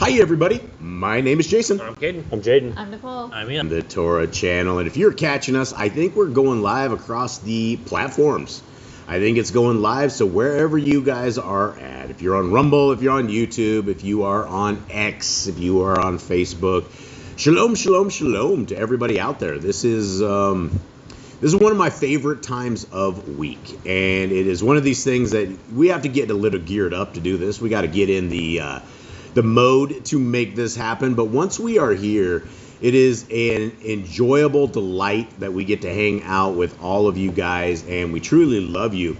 Hi, everybody. My name is Jason. I'm Caden. I'm Jaden. I'm Nicole. I'm Ian. The Torah channel. And if you're catching us, I think we're going live across the platforms. I think it's going live, so wherever you guys are at, if you're on Rumble, if you're on YouTube, if you are on X, if you are on Facebook, shalom, shalom, shalom to everybody out there. This is one of my favorite times of week, and it is one of these things that we have to get a little geared up to do this. We got to get in the mode to make this happen. But once we are here, it is an enjoyable delight that we get to hang out with all of you guys, and we truly love you.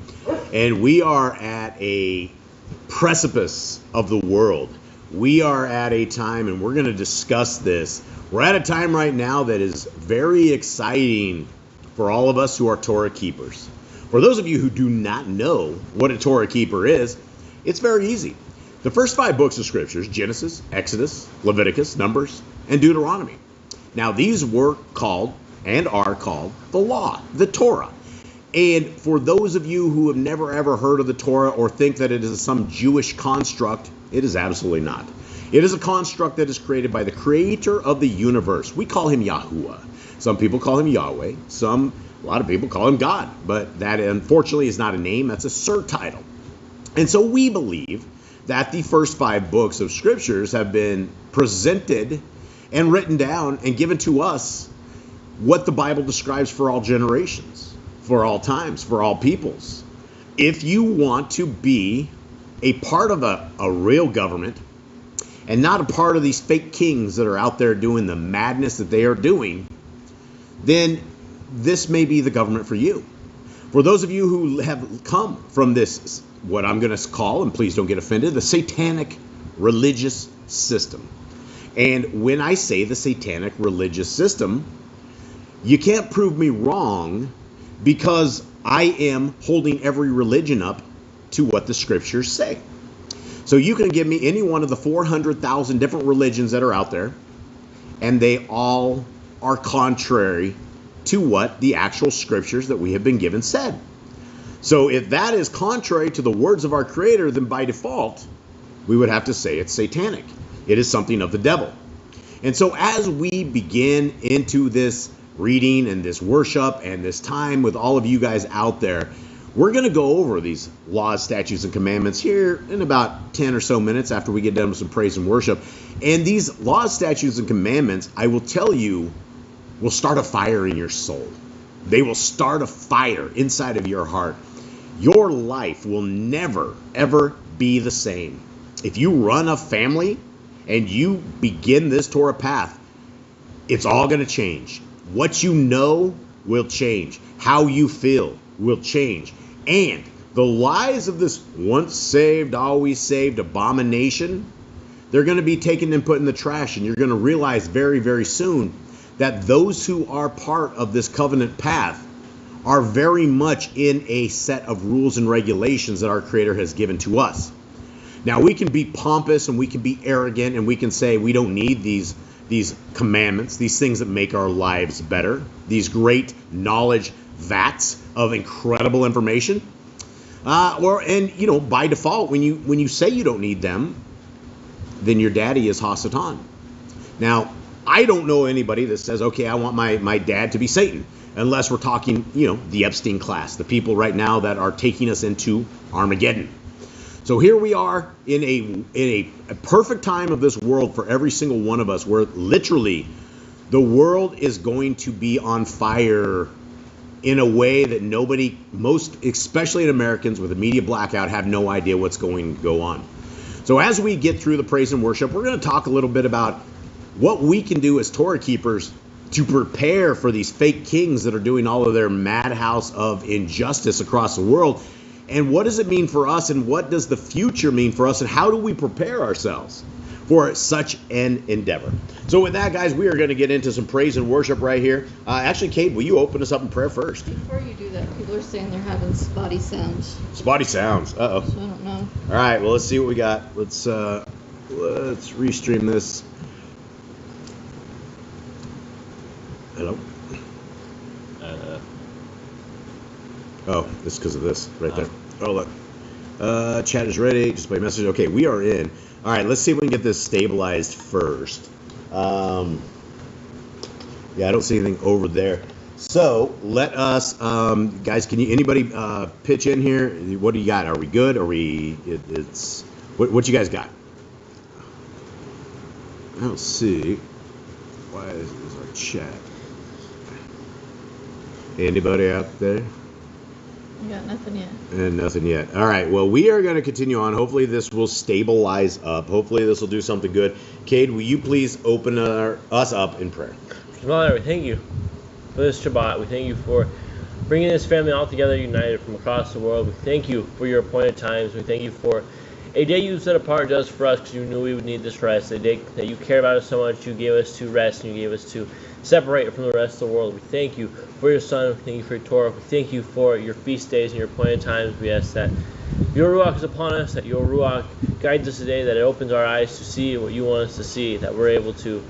And we are at a precipice of the world. We are at a time, and we're going to discuss this. We're at a time right now that is very exciting for all of us who are Torah keepers. For those of you who do not know what a Torah keeper is, it's very easy. The first 5 books of scriptures, Genesis, Exodus, Leviticus, Numbers, and Deuteronomy. Now, these were called and are called the law, the Torah. And for those of you who have never ever heard of the Torah or think that it is some Jewish construct, it is absolutely not. It is a construct that is created by the creator of the universe. We call him Yahuwah. Some people call him Yahweh. A lot of people call him God. But that, unfortunately, is not a name. That's a surtitle. And so we believe that the first 5 books of scriptures have been presented and written down and given to us what the Bible describes for all generations, for all times, for all peoples. If you want to be a part of a real government and not a part of these fake kings that are out there doing the madness that they are doing, then this may be the government for you. For those of you who have come from this, what I'm going to call, and please don't get offended, the satanic religious system. And when I say the satanic religious system, you can't prove me wrong, because I am holding every religion up to what the scriptures say. So you can give me any one of the 400,000 different religions that are out there, and they all are contrary to what the actual scriptures that we have been given said. So if that is contrary to the words of our Creator, then by default, we would have to say it's satanic. It is something of the devil. And so as we begin into this reading and this worship and this time with all of you guys out there, we're going to go over these laws, statutes, and commandments here in about 10 or so minutes after we get done with some praise and worship. And these laws, statutes, and commandments, I will tell you, will start a fire in your soul. They will start a fire inside of your heart. Your life will never, ever be the same. If you run a family and you begin this Torah path, it's all going to change. What you know will change. How you feel will change. And the lies of this once saved, always saved abomination, they're going to be taken and put in the trash. And you're going to realize very, very soon that those who are part of this covenant path are very much in a set of rules and regulations that our Creator has given to us. Now, we can be pompous and we can be arrogant and we can say we don't need these commandments, these things that make our lives better, these great knowledge vats of incredible information. By default, when you say you don't need them, then your daddy is Hasatan. Now, I don't know anybody that says, okay, I want my dad to be Satan, unless we're talking, the Epstein class, the people right now that are taking us into Armageddon. So here we are in a perfect time of this world for every single one of us, where literally the world is going to be on fire in a way that especially in Americans with a media blackout, have no idea what's going to go on. So as we get through the praise and worship, we're going to talk a little bit about what we can do as Torah keepers to prepare for these fake kings that are doing all of their madhouse of injustice across the world. And what does it mean for us, and what does the future mean for us, and how do we prepare ourselves for such an endeavor? So with that, guys, we are going to get into some praise and worship right here. Actually, Kate, will you open us up in prayer first? Before you do that, people are saying they're having spotty sounds. Spotty sounds. Uh-oh. So I don't know. All right, well, let's see what we got. Let's restream this. Hello? Oh, it's because of this right there. Oh, look. Chat is ready. Display message. Okay, we are in. All right, let's see if we can get this stabilized first. Yeah, I don't see anything over there. So let us, guys. Can you anybody pitch in here? What do you got? Are we good? Are we? It's what you guys got? I don't see. Why is our chat? Anybody out there? We got nothing yet. And nothing yet. All right. Well, we are going to continue on. Hopefully, this will stabilize up. Hopefully, this will do something good. Cade, will you please open us up in prayer? Father, we thank you for this Shabbat. We thank you for bringing this family all together, united from across the world. We thank you for your appointed times. We thank you for a day you set apart just for us because you knew we would need this rest. A day that you care about us so much, you gave us to rest and you gave us to separate from the rest of the world. We thank you for your Son. We thank you for your Torah. We thank you for your feast days and your appointed times. We ask that your Ruach is upon us, that your Ruach guides us today, that it opens our eyes to see what you want us to see, that we're able to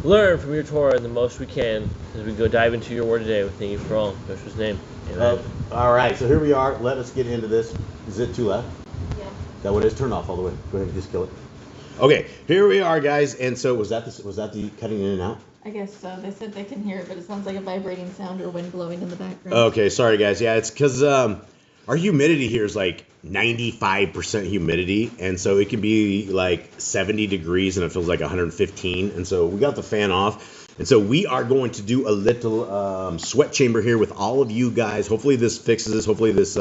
learn from your Torah the most we can as we go dive into your word today. We thank you for all. In Yeshua's name. Amen. All right, so here we are. Let us get into this. Is it too loud? Yeah. Is that what it is? Turn it off all the way. Go ahead and just kill it. Okay, here we are, guys. And so was that the cutting in and out? I guess so. They said they can hear it, but it sounds like a vibrating sound or wind blowing in the background. Okay, sorry, guys. Yeah, it's because our humidity here is like 95% humidity, and so it can be like 70 degrees and it feels like 115. And so we got the fan off, and so we are going to do a little sweat chamber here with all of you guys. Hopefully this fixes this. Hopefully this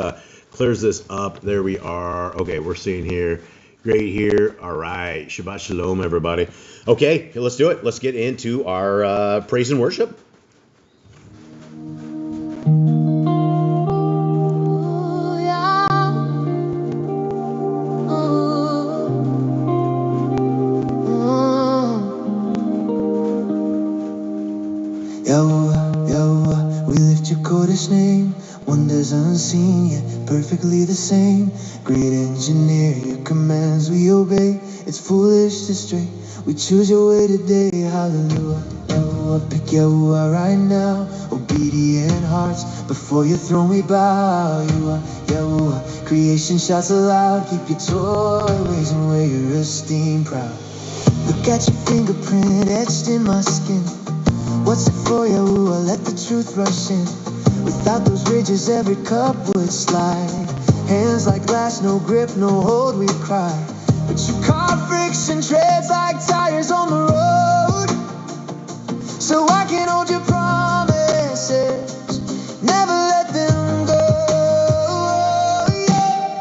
clears this up. There we are. Okay, we're seeing here. Great here. All right. Shabbat shalom, everybody. Okay, let's do it. Let's get into our praise and worship. Name, wonders unseen yet perfectly the same. Great engineer, your commands we obey. It's foolish to stray, we choose your way today. Hallelujah, Yahuwah, pick Yahuwah right now. Obedient hearts, before your throne we bow. You are Yahuwah, creation shouts aloud. Keep your Torah ways and wear your esteem proud. Look at your fingerprint etched in my skin. What's it for, Yahuwah? Let the truth rush in. Without those ridges, every cup would slide. Hands like glass, no grip, no hold, we'd cry. But you caught friction, treads like tires on the road. So I can hold your promises, never let them go.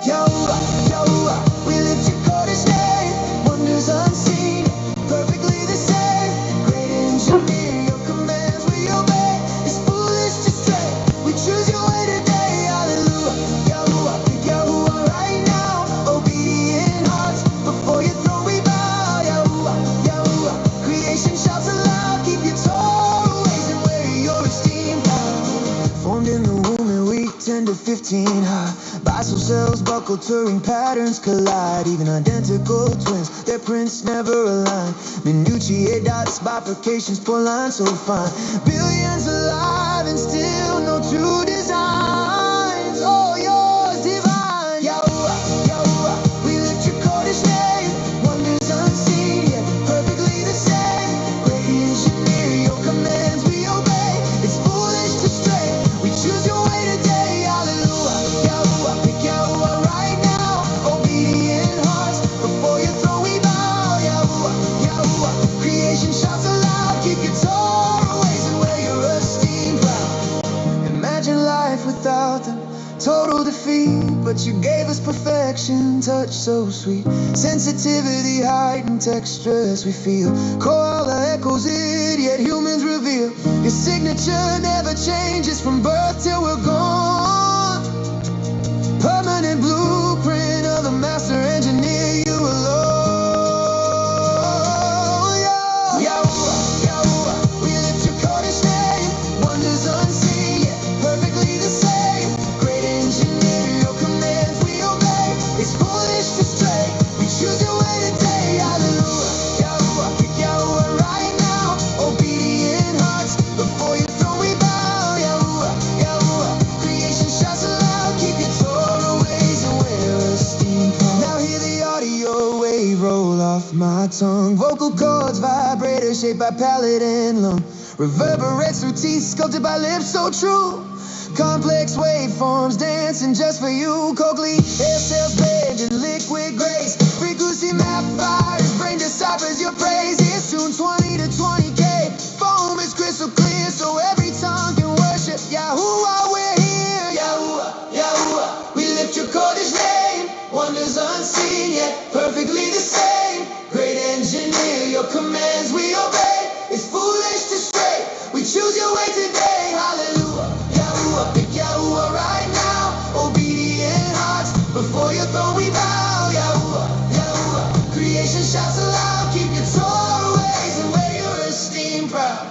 Yahuwah, Yahuwah, we lift your Kodesh name. Wonders unseen, perfectly the same. Great engineer, your commands we obey. It's foolish to stray, we choose your way today. Hallelujah, Yahuwah, pick Yahuwah right now. Obedient hearts, before your throne we bow. Yahuwah, Yahuwah, creation shouts aloud. Keep your Torah ways and wear your esteem proud. Formed in the womb in week 10 to 15 high. Bicycle cells buckle, Turing patterns collide. Even identical twins, their prints never align. Minutiae dots, bifurcations, poor lines so fine. Billions alive and still no true designs. All yours divine. Yahuwah, Yahuwah, we lift your Kodesh name. Wonders unseen yet perfectly the same. Great engineer, your commands we obey. It's foolish to stray, we choose your way today. Hallelujah, Yahuwah, pick Yahuwah right now. Obedient hearts, before your throne we bow. Yahuwah, Yahuwah, creation shouts aloud. Keep your Torah ways and wear your esteem proud. Imagine life without them, total defeat. But you gave us perfection, touch so sweet. Sensitivity, height and texture as we feel. Koala echoes it, yet humans reveal. Your signature never changes from birth till we're gone. Permanent blueprint of the master engineer, you alone. Yahuwah, Yahuwah, we lift your Kodesh name. Wonders unseen, yet perfectly the same. Great engineer, your commands we obey. It's foolish to stray, we choose your way today. Hallelujah, Yahuwah, pick Yahuwah right now. Obedient hearts, before your throne we bow. Yahuwah, Yahuwah, creation a wave roll off my tongue. Vocal cords, vibrators shaped by palate and lung. Reverberates through teeth sculpted by lips so true. Complex waveforms dancing just for you. Coakley air cells blended liquid grace. Frequency map fires, brain deciphers your praise. It's tuned 20 to 20K. Foam is crystal clear, so every tongue can worship Yahuwah. We're here, Yahuwah, Yahuwah. We lift your Kodesh name. Wonders unseen yet perfectly the same. Great engineer, your commands we obey. It's foolish to stray. We choose your way today. Hallelujah, Yahuwah, pick Yahuwah right now. Obedient hearts before your throne we bow. Yahuwah, Yahuwah. Creation shouts aloud. Keep your Torah ways and wear your esteem proud.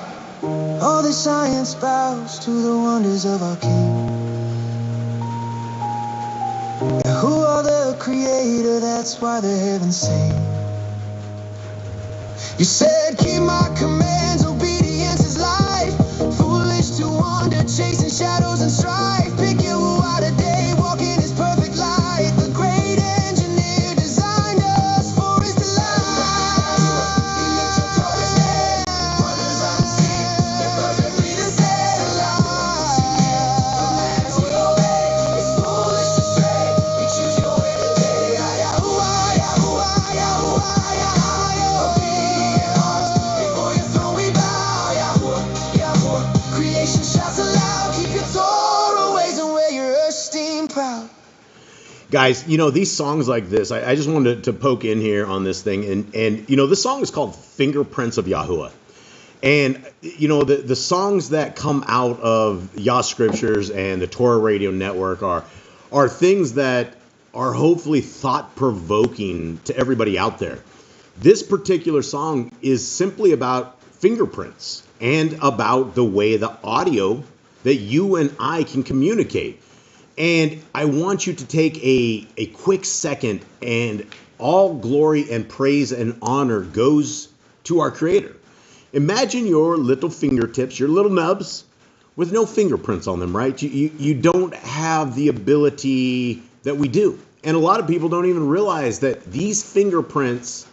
All the science bows to the wonders of our King. Yahuwah the Creator, that's why the heavens sing. You said, keep my commands, obedience is life. Foolish to wander, chasing shadows and strife. Pick Yahuwah today, walk in his perfect light. The great engineer designed us for his delight. He lifts your Torah's name, wonders unseen, they're perfectly the same. Commands we obey, it's foolish to stray. We choose your way today. Yahuwah, Yahuwah, Yahuwah, Yahuwah. Obedient hearts before your throne we bow. Yahuwah, Yahuwah. Creation shouts aloud. Keep your Torah ways and wear your esteem proud. Guys, you know, these songs like this, I just wanted to poke in here on this thing. And you know, this song is called Fingerprints of Yahuwah. And, you know, the songs that come out of Yah Scriptures and the Torah Radio Network are things that are hopefully thought-provoking to everybody out there. This particular song is simply about fingerprints and about the way the audio that you and I can communicate. And I want you to take a quick second, and all glory and praise and honor goes to our Creator. Imagine your little fingertips, your little nubs, with no fingerprints on them, right? You don't have the ability that we do. And a lot of people don't even realize that these fingerprints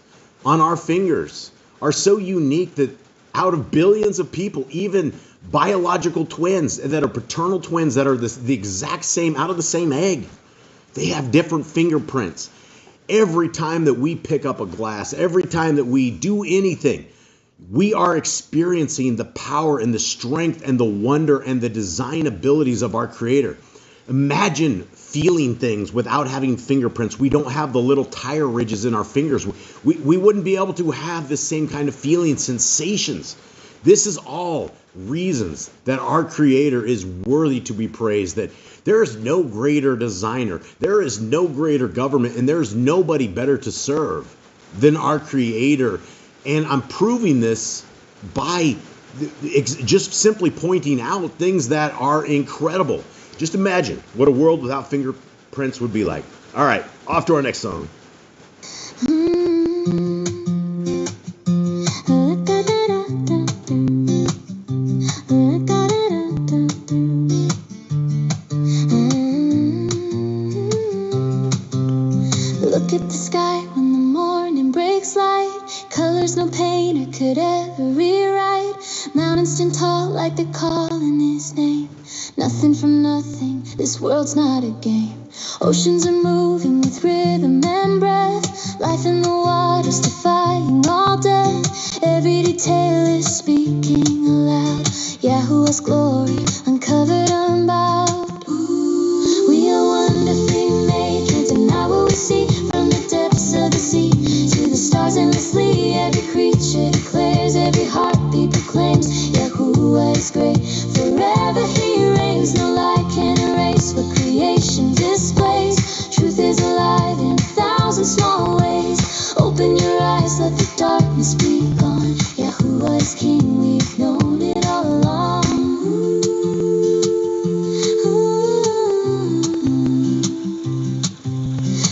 on our fingers are so unique that out of billions of people, even biological twins that are paternal twins that are the exact same, out of the same egg, they have different fingerprints. Every time that we pick up a glass, every time that we do anything, we are experiencing the power and the strength and the wonder and the design abilities of our Creator. Imagine feeling things without having fingerprints. We don't have the little tire ridges in our fingers. We wouldn't be able to have the same kind of feeling, sensations. This is all reasons that our Creator is worthy to be praised, that there is no greater designer, there is no greater government, and there is nobody better to serve than our Creator. And I'm proving this by just simply pointing out things that are incredible. Just imagine what a world without fingerprints would be like. All right, off to our next song. Look at the sky when the morning breaks light. Colors no painter could ever rewrite. Mountains stand tall like they're calling his name. Nothing from nothing, this world's not a game. Oceans are moving with rhythm and breath. Life in the waters defying all death. Every detail is speaking aloud. Yahuwah's glory uncovered, unbowed. We are wonderfully made, driven out what we see. From the depths of the sea to the stars endlessly. Every creature declares, every heartbeat proclaims Yahuwah is great, forever he reigns. No light can erase what creation displays. Truth is alive in 1,000 small ways. Open your eyes, let the darkness be gone. Yahuwah is king, we've known it all along.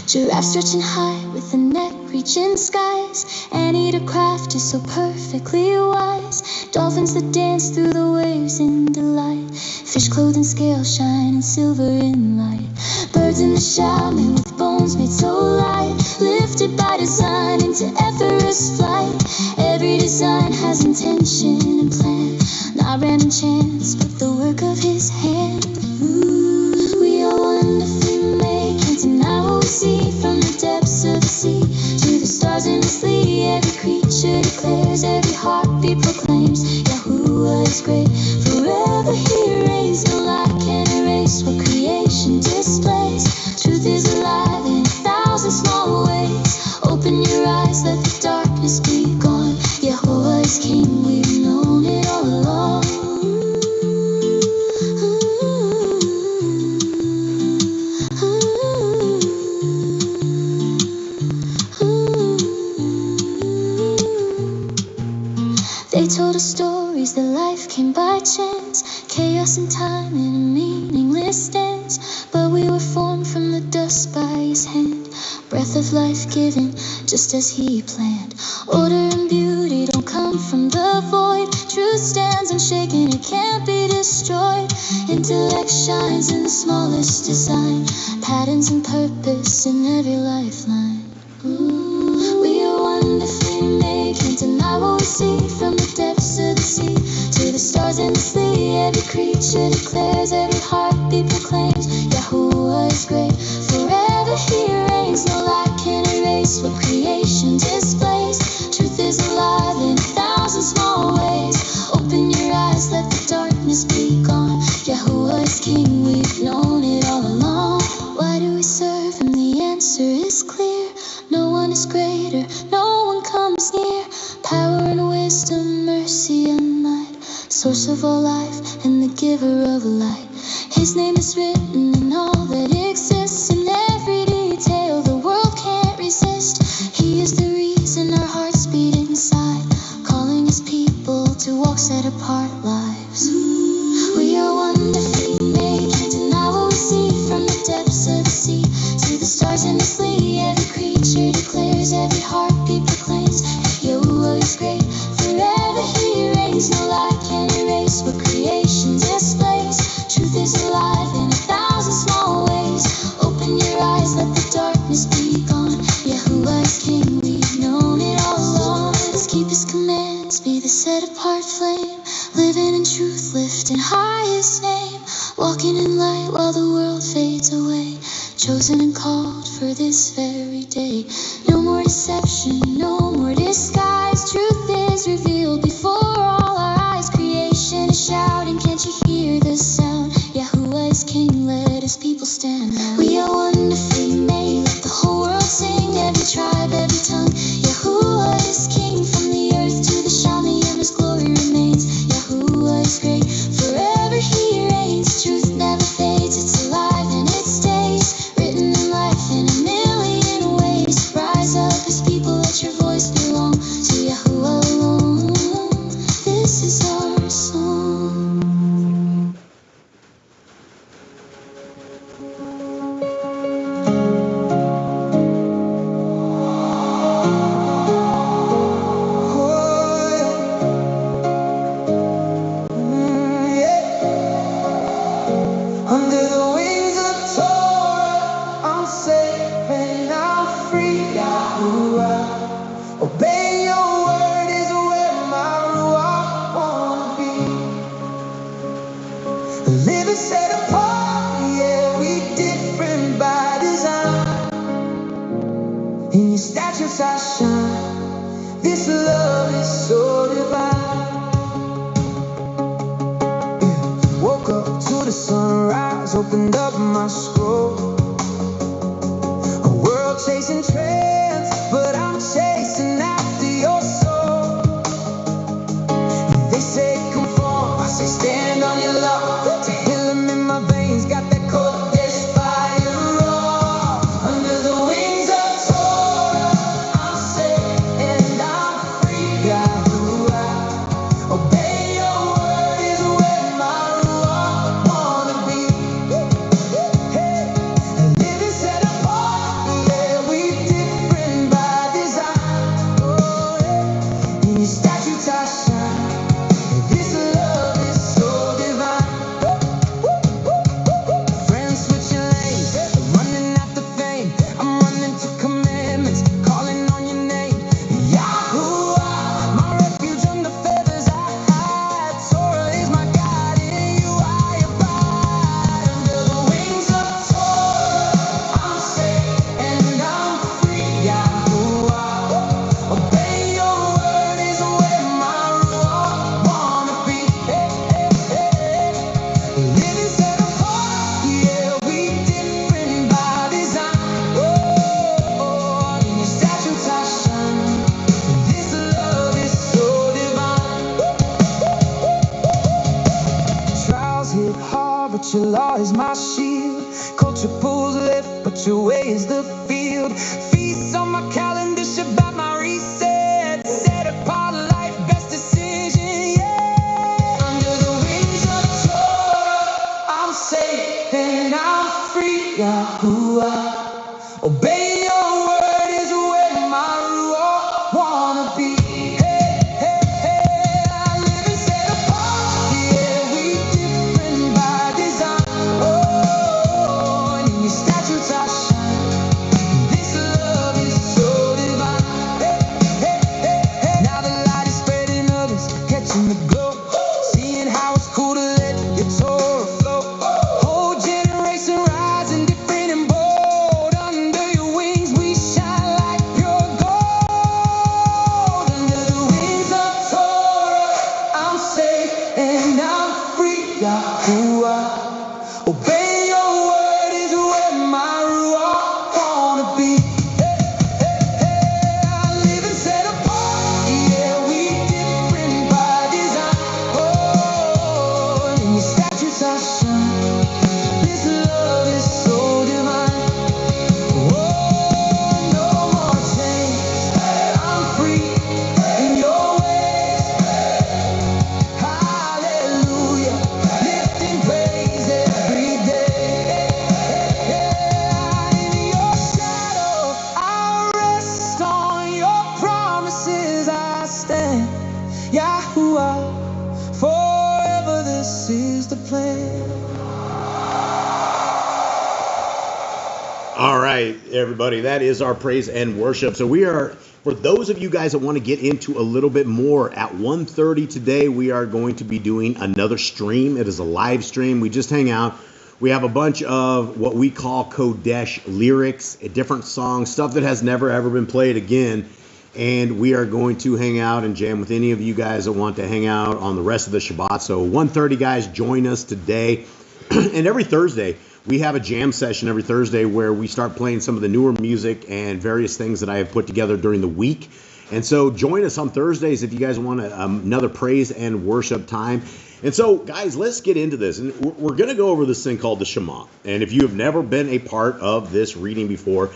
Giraffe stretching high with a neck reaching skies. Anteater craft is so perfectly wise. Dolphins that dance through the waves in delight. Fish clothed in scales, shining silver in light. Birds in the shower, men with bones made so light. Lifted by design into effortless flight. Every design has intention and plan. Not random chance, but the work of his hand. Ooh, we are wonderfully made. Can't deny what we see from the depths of the sea to the stars endlessly. Every creature declares, every heartbeat proclaims, Yahuwah is great. Forever he reigns, no light can erase what creation displays. Truth is alive in 1,000 small ways. Open your eyes, let the darkness be gone. Yahuwah is king, we've known it all along. They told us stories that life came by chance, chaos and time in a meaningless dance. But we were formed from the dust by his hand, breath of life given just as he planned. Order and beauty don't come from the void. Truth stands unshaken, it can't be destroyed. Intellect shines in the smallest design, patterns and purpose in every lifeline. Ooh, we are wonderfully made, can't deny what we see from the depths of the sea to the stars endlessly. Every creature declares, every heartbeat proclaims, Yahuwah is great. Forever he reigns, no light can erase what creation displays. Truth is alive in 1,000 small ways. Open your eyes, let the darkness be gone. Yahuwah is king, we've known it all along. Why do we serve him? The answer is clear. No one is greater, no one comes near. Power and wisdom, mercy and might, source of all life and the giver of light. His name is written in all that exists, in every detail the world can't resist. He is the reason our hearts beat inside, calling his people to walk set apart lives. We are wonderfully made, can't deny what we see from the depths of the sea to the stars endlessly. Every creature declares, every heartbeat proclaims, Yahuwah is great. Forever he reigns, no light can erase what creation displays. Truth is alive in 1,000 small ways. Open your eyes, let the darkness be gone. Yahuwah is king, we've known it all along. Let's keep his commands, be the set apart flame, living in truth, lifting high his name, walking in light while the world fades away. Chosen and called for this very day. No more deception, no more disguise. Truth is revealed before all our eyes. Creation is shouting, can't you hear the sound? Yahuwah is king, let his people stand now. We are wonderfully made, let the whole world sing. Every tribe, every tongue, Yahuwah is king. From the earth to the Shamayim, his glory remains. Yahuwah is great, forever he reigns. Truth never fades, it's alive and it stays. Written in life in a million ways. Rise up as people, let your voice belong to Yahuwah alone. This is our song. Under the wings of Torah, I'm safe and I'm free. Yahuwah, obey your word is where my ruach wanna be. Living set apart, yeah, we different by design. In your statutes I shine. This love is so divine. Woke up to the sunrise, opened up my scroll. A world chasing trends, but I'm chasing after your soul. They say conform, I say stand on your law. To him in my veins, got that cold death fire raw. Under the wings of Torah, I'm safe and I'm free. Yahuwah, obey your word is where my ruach wanna be. Hey, heart, your law is my shield. Culture pulls left, but your way is the field. Feast on my calendar, Shabbat my reset. Set apart life, best decision, yeah. Under the wings of Torah, I'm safe and I'm free, Yahuwah. Obey your word is where my ruach wanna be. Hey, hey, hey, I live and set apart. Yeah, we different by design. Oh, and in your statutes I shine. This love is so divine. Hey, hey, hey, hey. Now the light is spreading, others catching the glow. Seeing how it's cool to let your Torah flow. Whole generation rising different and bold. Under your wings we shine like pure gold. Under the wings of Torah, I'm safe and I'm free, Yahuwah. Obey your word is where my ruach wanna be. Hey, hey, hey, I live and set apart. Yeah, we different by design. Oh, and in your statutes I shine. This love is so divine. Oh, no more chains. I'm free in your ways. Hallelujah. Lifting praise every day. In your shadow, I rest on your promises. I stand, Yahuwah. Forever this is the plan. All right, everybody, that is our praise and worship. So we are, for those of you guys that want to get into a little bit more, at 1:30 today, we are going to be doing another stream. It is a live stream. We just hang out. We have a bunch of what we call Kodesh lyrics, different songs, stuff that has never ever been played again. And we are going to hang out and jam with any of you guys that want to hang out on the rest of the Shabbat. So 1:30, guys, join us today. And every Thursday, we have a jam session every Thursday where we start playing some of the newer music and various things that I have put together during the week. And so join us on Thursdays if you guys want another praise and worship time. And so, guys, let's get into this. And we're going to go over this thing called the Shema. And if you have never been a part of this reading before,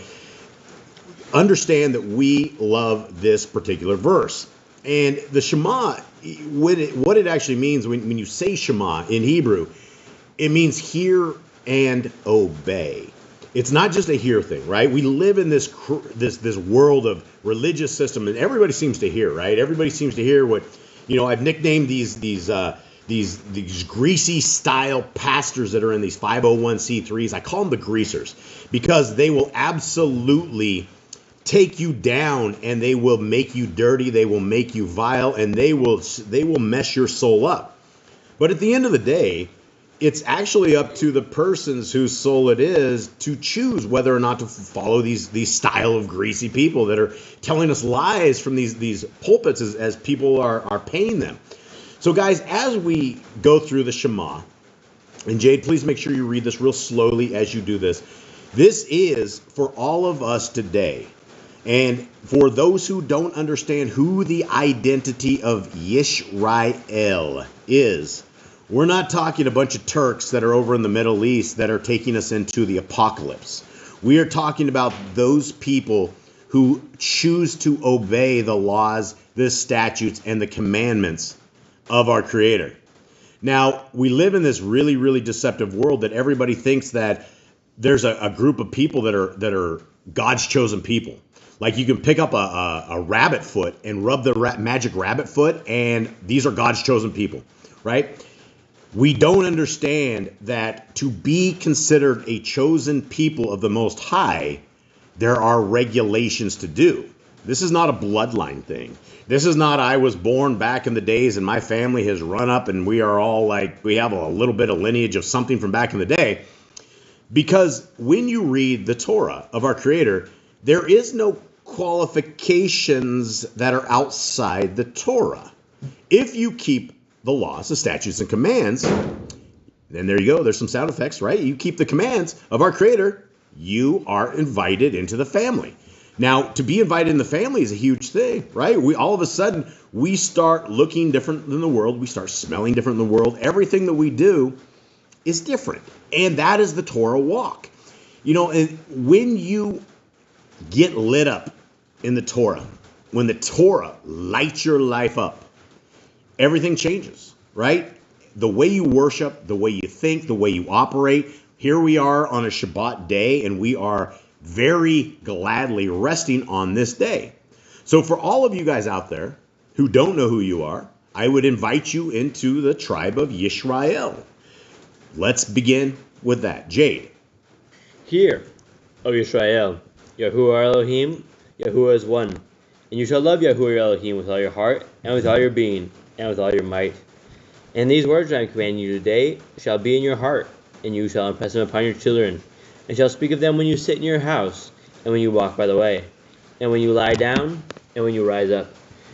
understand that we love this particular verse. And the Shema, what it actually means when you say Shema in Hebrew, it means hear and obey. It's not just a hear thing, right? We live in this world of religious system, and everybody seems to hear, right? Everybody seems to hear what, I've nicknamed these greasy style pastors that are in these 501c3s. I call them the greasers because they will absolutely take you down, and they will make you dirty, they will make you vile, and they will mess your soul up. But at the end of the day, it's actually up to the persons whose soul it is to choose whether or not to follow these style of greasy people that are telling us lies from these pulpits as people are paying them. So guys, as we go through the Shema, and Jade, please make sure you read this real slowly as you do this. This is for all of us today. And for those who don't understand who the identity of Yisrael is, we're not talking a bunch of Turks that are over in the Middle East that are taking us into the apocalypse. We are talking about those people who choose to obey the laws, the statutes, and the commandments of our Creator. Now, we live in this really, really deceptive world that everybody thinks that there's a group of people that are God's chosen people. Like you can pick up a rabbit foot and rub the magic rabbit foot, and these are God's chosen people, right? We don't understand that to be considered a chosen people of the Most High, there are regulations to do. This is not a bloodline thing. This is not I was born back in the days and my family has run up and we are all like, we have a little bit of lineage of something from back in the day. Because when you read the Torah of our Creator, there is no qualifications that are outside the Torah. If you keep the laws, the statutes, and commands, then there you go. There's some sound effects, right? You keep the commands of our Creator, you are invited into the family. Now, to be invited in the family is a huge thing, right? All of a sudden, we start looking different than the world. We start smelling different than the world. Everything that we do is different. And that is the Torah walk. You know, and when you get lit up in the Torah, when the Torah lights your life up, everything changes, right? The way you worship, the way you think, the way you operate. Here we are on a Shabbat day, and we are very gladly resting on this day. So for all of you guys out there who don't know who you are, I would invite you into the tribe of Yisrael. Let's begin with that. Jade. Hear, O Yisrael, Yahuwah Elohim, Yahuwah is one. And you shall love Yahuwah your Elohim with all your heart, and with all your being, and with all your might. And these words I am commanding you today shall be in your heart, and you shall impress them upon your children, and shall speak of them when you sit in your house, and when you walk by the way, and when you lie down, and when you rise up.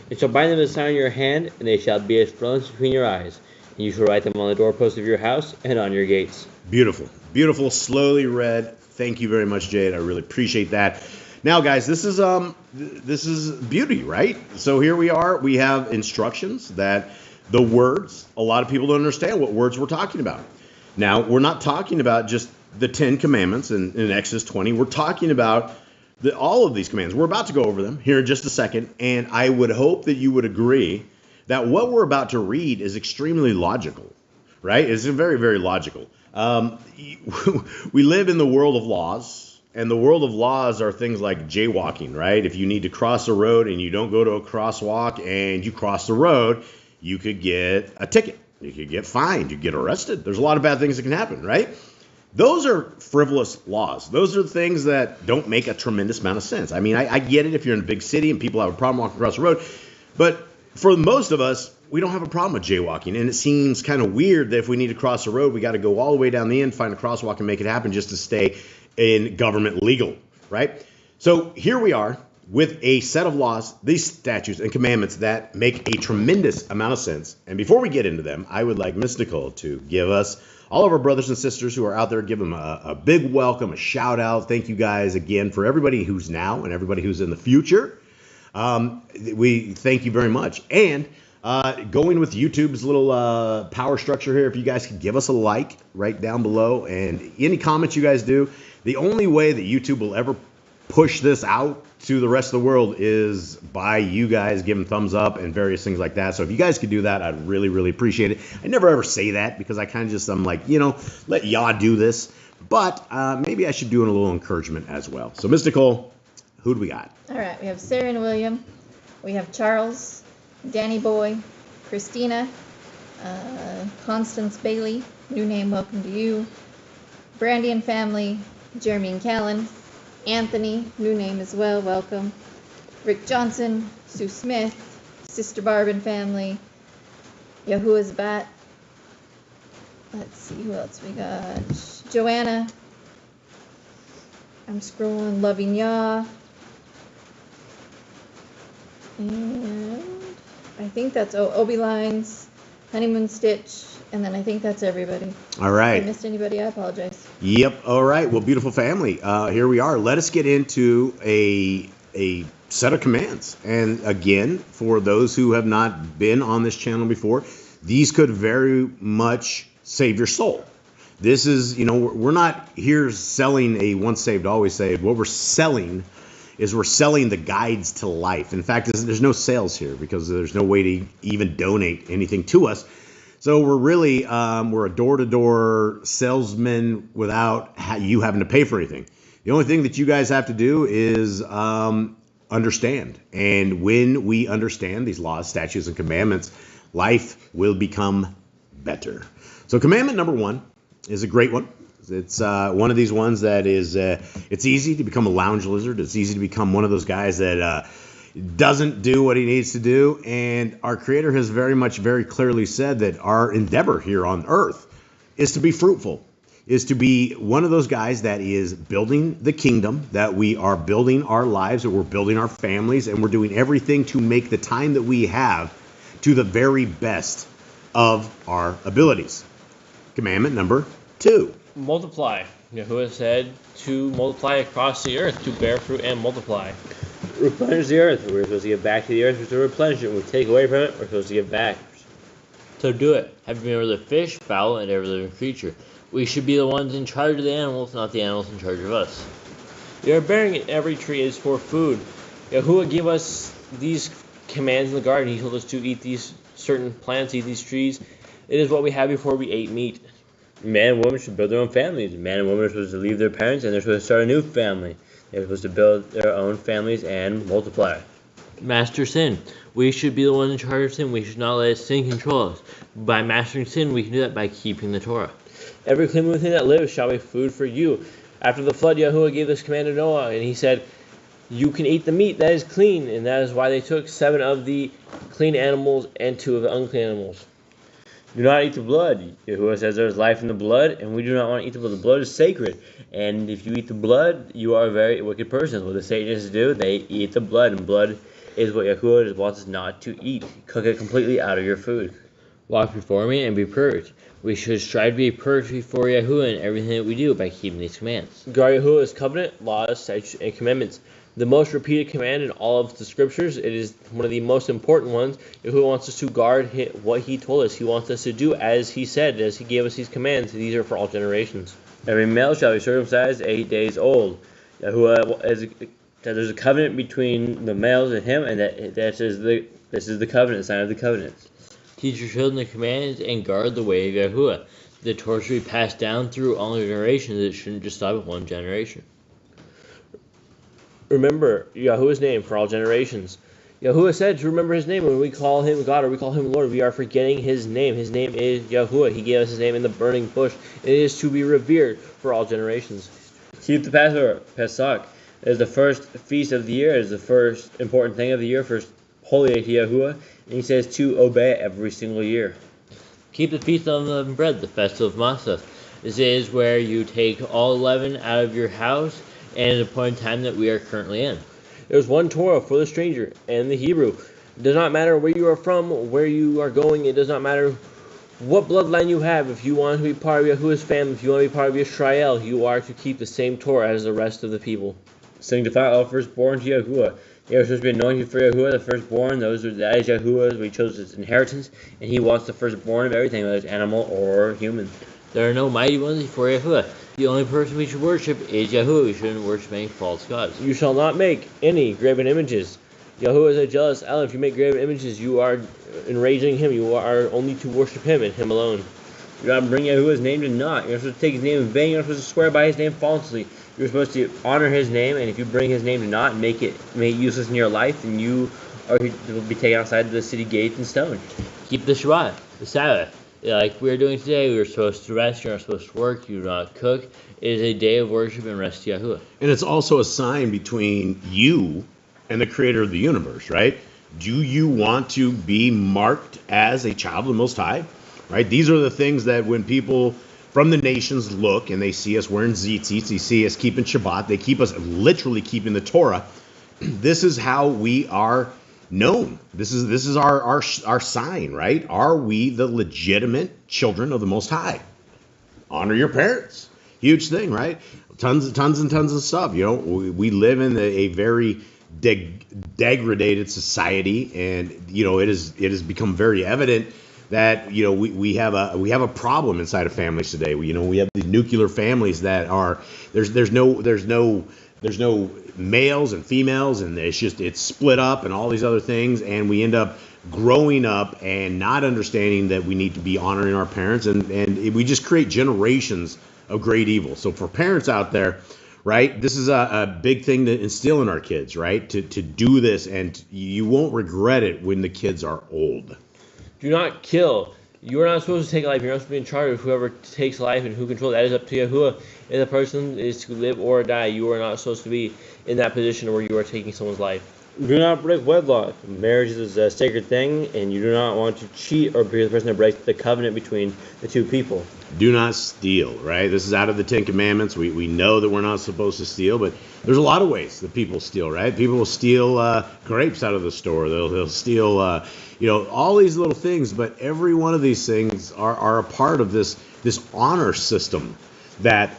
And shall bind them as a sign in your hand, and they shall be as frontlets between your eyes. And you shall write them on the doorposts of your house and on your gates. Beautiful. Beautiful, slowly read. Thank you very much, Jade. I really appreciate that. Now, guys, this is beauty, right? So here we are. We have instructions that the words, a lot of people don't understand what words we're talking about. Now, we're not talking about just the 10 commandments in Exodus 20. We're talking about all of these commands. We're about to go over them here in just a second, and I would hope that you would agree that what we're about to read is extremely logical, right? It's very, very logical. We live in the world of laws, and the world of laws are things like jaywalking, right? If you need to cross a road and you don't go to a crosswalk and you cross the road, you could get a ticket. You could get fined. You could get arrested. There's a lot of bad things that can happen, right? Those are frivolous laws. Those are things that don't make a tremendous amount of sense. I mean, I get it if you're in a big city and people have a problem walking across the road, but for most of us, we don't have a problem with jaywalking, and it seems kind of weird that if we need to cross the road, we got to go all the way down the end, find a crosswalk, and make it happen just to stay in government legal, right? So here we are with a set of laws, these statutes and commandments that make a tremendous amount of sense. And before we get into them, I would like Miss Nicole to give us, all of our brothers and sisters who are out there, give them a big welcome, a shout out. Thank you guys again for everybody who's now and everybody who's in the future. We thank you very much. And going with YouTube's little power structure here, if you guys could give us a like right down below, and any comments you guys do, the only way that YouTube will ever push this out to the rest of the world is by you guys giving thumbs up and various things like that. So if you guys could do that, I'd really, really appreciate it. I never ever say that because I kind of just, I'm like, let y'all do this. But maybe I should do a little encouragement as well. So Miss Nicole, who do we got? All right, we have Sarah and William. We have Charles, Danny Boy, Christina, Constance Bailey, new name, welcome to you. Brandy and family, Jeremy and Callan, Anthony, new name as well, welcome. Rick Johnson, Sue Smith, Sister Barb and family, Yahuwah's Bat. Let's see who else we got. Joanna. I'm scrolling. Loving Yah. And I think that's Obi Lines, Honeymoon Stitch, and then I think that's everybody. All right. If I missed anybody, I apologize. Yep. All right. Well, beautiful family. Here we are. Let us get into a set of commands. And again, for those who have not been on this channel before, these could very much save your soul. This is, we're not here selling a once saved, always saved. What we're selling is we're selling the guides to life. In fact, there's no sales here because there's no way to even donate anything to us. So we're really, we're a door-to-door salesman without you having to pay for anything. The only thing that you guys have to do is understand. And when we understand these laws, statutes, and commandments, life will become better. So commandment number 1 is a great one. It's one of these ones that is, it's easy to become a lounge lizard. It's easy to become one of those guys that doesn't do what he needs to do. And our Creator has very clearly said that our endeavor here on earth is to be fruitful, is to be one of those guys that is building the kingdom, that we are building our lives, that we're building our families, and we're doing everything to make the time that we have to the very best of our abilities. Commandment number 2. Multiply. Yahuwah said to multiply across the earth, to bear fruit and multiply. Replenish the earth. We're supposed to give back to the earth. We're supposed to replenish it. When we take away from it, we're supposed to give back. So do it. Have been every living fish, fowl, and every living creature. We should be the ones in charge of the animals, not the animals in charge of us. We are bearing in every tree is for food. Yahuwah gave us these commands in the garden. He told us to eat these certain plants, eat these trees. It is what we had before we ate meat. Man and woman should build their own families. Man and woman are supposed to leave their parents and they're supposed to start a new family. They're supposed to build their own families and multiply. Master sin. We should be the one in charge of sin. We should not let sin control us. By mastering sin, we can do that by keeping the Torah. Every clean thing that lives shall be food for you. After the flood, Yahuwah gave this command to Noah, and he said, you can eat the meat that is clean, and that is why they took 7 of the clean animals and 2 of the unclean animals. Do not eat the blood. Yahuwah says there is life in the blood, and we do not want to eat the blood. The blood is sacred, and if you eat the blood, you are a very wicked person. What the Satanists do, they eat the blood, and blood is what Yahuwah wants us not to eat. Cook it completely out of your food. Walk before me and be purged. We should strive to be purged before Yahuwah in everything that we do by keeping these commands. Guard Yahuwah's covenant, laws, statutes, and commandments. The most repeated command in all of the scriptures. It is one of the most important ones. Yahuwah wants us to guard what he told us. He wants us to do as he said, as he gave us these commands. These are for all generations. Every male shall be circumcised 8 days old. Yahuwah there's a covenant between the males and him, and this is the covenant, the sign of the covenant. Teach your children the commands and guard the way of Yahuwah. The Torah should be passed down through all generations. It shouldn't just stop at one generation. Remember Yahuwah's name for all generations. Yahuwah said to remember his name. When we call him God or we call him Lord, we are forgetting his name. His name is Yahuwah. He gave us his name in the burning bush. It is to be revered for all generations. Keep the Passover, Pesach. It is the first feast of the year. It is the first important thing of the year, first holy to Yahuwah. And he says to obey every single year. Keep the feast of unleavened bread, the festival of Matzah. This is where you take all leaven out of your house, and at a point in time that we are currently in. There's one Torah for the stranger and the Hebrew. It does not matter where you are from, where you are going. It does not matter what bloodline you have. If you want to be part of Yahuwah's family, if you want to be part of Israel, you are to keep the same Torah as the rest of the people. Sanctify all firstborn to Yahuwah. They are supposed to be anointed for Yahuwah, the firstborn. That is Yahuwah's. We chose his inheritance, and he wants the firstborn of everything, whether it's animal or human. There are no mighty ones before Yahuwah. The only person we should worship is Yahuwah. We shouldn't worship any false gods. You shall not make any graven images. Yahuwah is a jealous Allah. If you make graven images, you are enraging him. You are only to worship him and him alone. You do not bring Yahuwah's name to naught. You're not supposed to take his name in vain. You're not supposed to swear by his name falsely. You're supposed to honor his name, and if you bring his name to naught and make it useless in your life, then you will be taken outside the city gates and stoned. Keep the Shabbat, the Sabbath. Like we're doing today, we're supposed to rest. You're not supposed to work. You do not cook. It is a day of worship and rest to Yahuwah. And it's also a sign between you and the creator of the universe, right? Do you want to be marked as a child of the Most High? Right? These are the things that when people from the nations look and they see us wearing tzitzits, they see us keeping Shabbat, they keep us literally keeping the Torah. This is how we are known. This is our sign, right? Are we the legitimate children of the Most High? Honor your parents. Huge thing, right? Tons and tons of stuff. You know, we live in a very degraded society, and you know it has become very evident that you know we have a problem inside of families today. We have these nuclear families that are there's no males and females, and it's split up and all these other things, and we end up growing up and not understanding that we need to be honoring our parents, and we just create generations of great evil. So for parents out there, right, this is a big thing to instill in our kids, right, to do this, and you won't regret it when the kids are old. Do not kill. You are not supposed to take life. You're not supposed to be in charge of whoever takes life and who controls. That is up to Yahuwah. If the person is to live or die, you are not supposed to be in that position where you are taking someone's life. Do not break wedlock. Marriage is a sacred thing, and you do not want to cheat or be the person that breaks the covenant between the two people. Do not steal, right? This is out of the Ten Commandments. We know that we're not supposed to steal, but there's a lot of ways that people steal, right? People will steal grapes out of the store. They'll steal, all these little things, but every one of these things are a part of this honor system that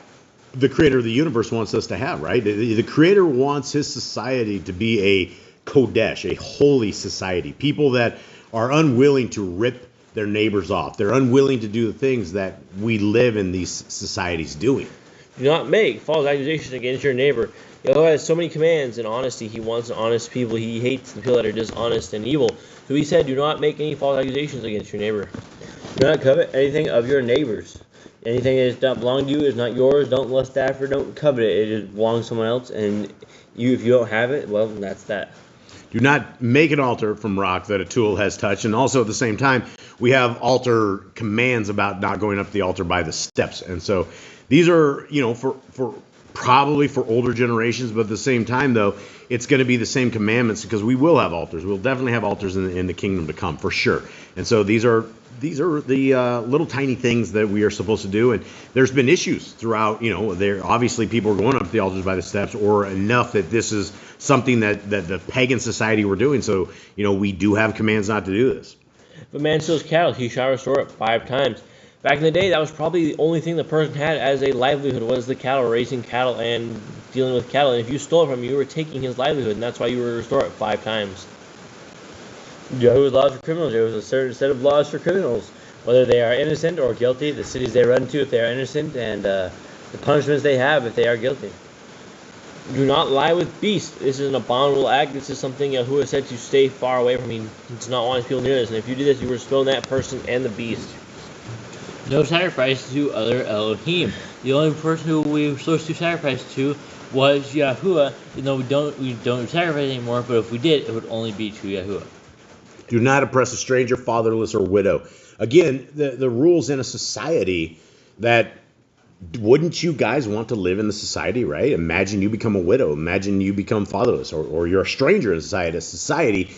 the creator of the universe wants us to have, right? The creator wants his society to be a Kodesh, a holy society. People that are unwilling to rip their neighbors off. They're unwilling to do the things that we live in these societies doing. Do not make false accusations against your neighbor. Yahweh has so many commands in honesty. He wants honest people. He hates the people that are dishonest and evil. So he said, do not make any false accusations against your neighbor. Do not covet anything of your neighbor's. Anything that does not belong to you is not yours. Don't lust after, don't covet it. It belongs to someone else, and if you don't have it, well, that's that. Do not make an altar from rock that a tool has touched. And also at the same time, we have altar commands about not going up to the altar by the steps. And so these are, for probably for older generations, but at the same time, though, it's going to be the same commandments because we will have altars. We'll definitely have altars in the kingdom to come, for sure. And so these are the little tiny things that we are supposed to do. And there's been issues throughout, there obviously people are going up to the altars by the steps, or enough that this is something that the pagan society were doing. So, we do have commands not to do this. If a man steals cattle, he shall restore it 5 times. Back in the day, that was probably the only thing the person had as a livelihood was the cattle, raising cattle and dealing with cattle. And if you stole it from him, you were taking his livelihood, and that's why you were restore it 5 times. Yahuwah's laws for criminals. There was a certain set of laws for criminals, whether they are innocent or guilty, the cities they run to if they are innocent, and the punishments they have if they are guilty. Do not lie with beasts. This is an abominable act. This is something Yahuwah said to stay far away from. He does not want people near this. And if you do this, you will stone that person and the beast. No sacrifice to other Elohim. The only person who we were supposed to sacrifice to was Yahuwah. Even though we don't sacrifice anymore, but if we did, it would only be to Yahuwah. Do not oppress a stranger, fatherless, or widow. Again, the rules in a society that, wouldn't you guys want to live in the society, right? Imagine you become a widow. Imagine you become fatherless, or you're a stranger in society.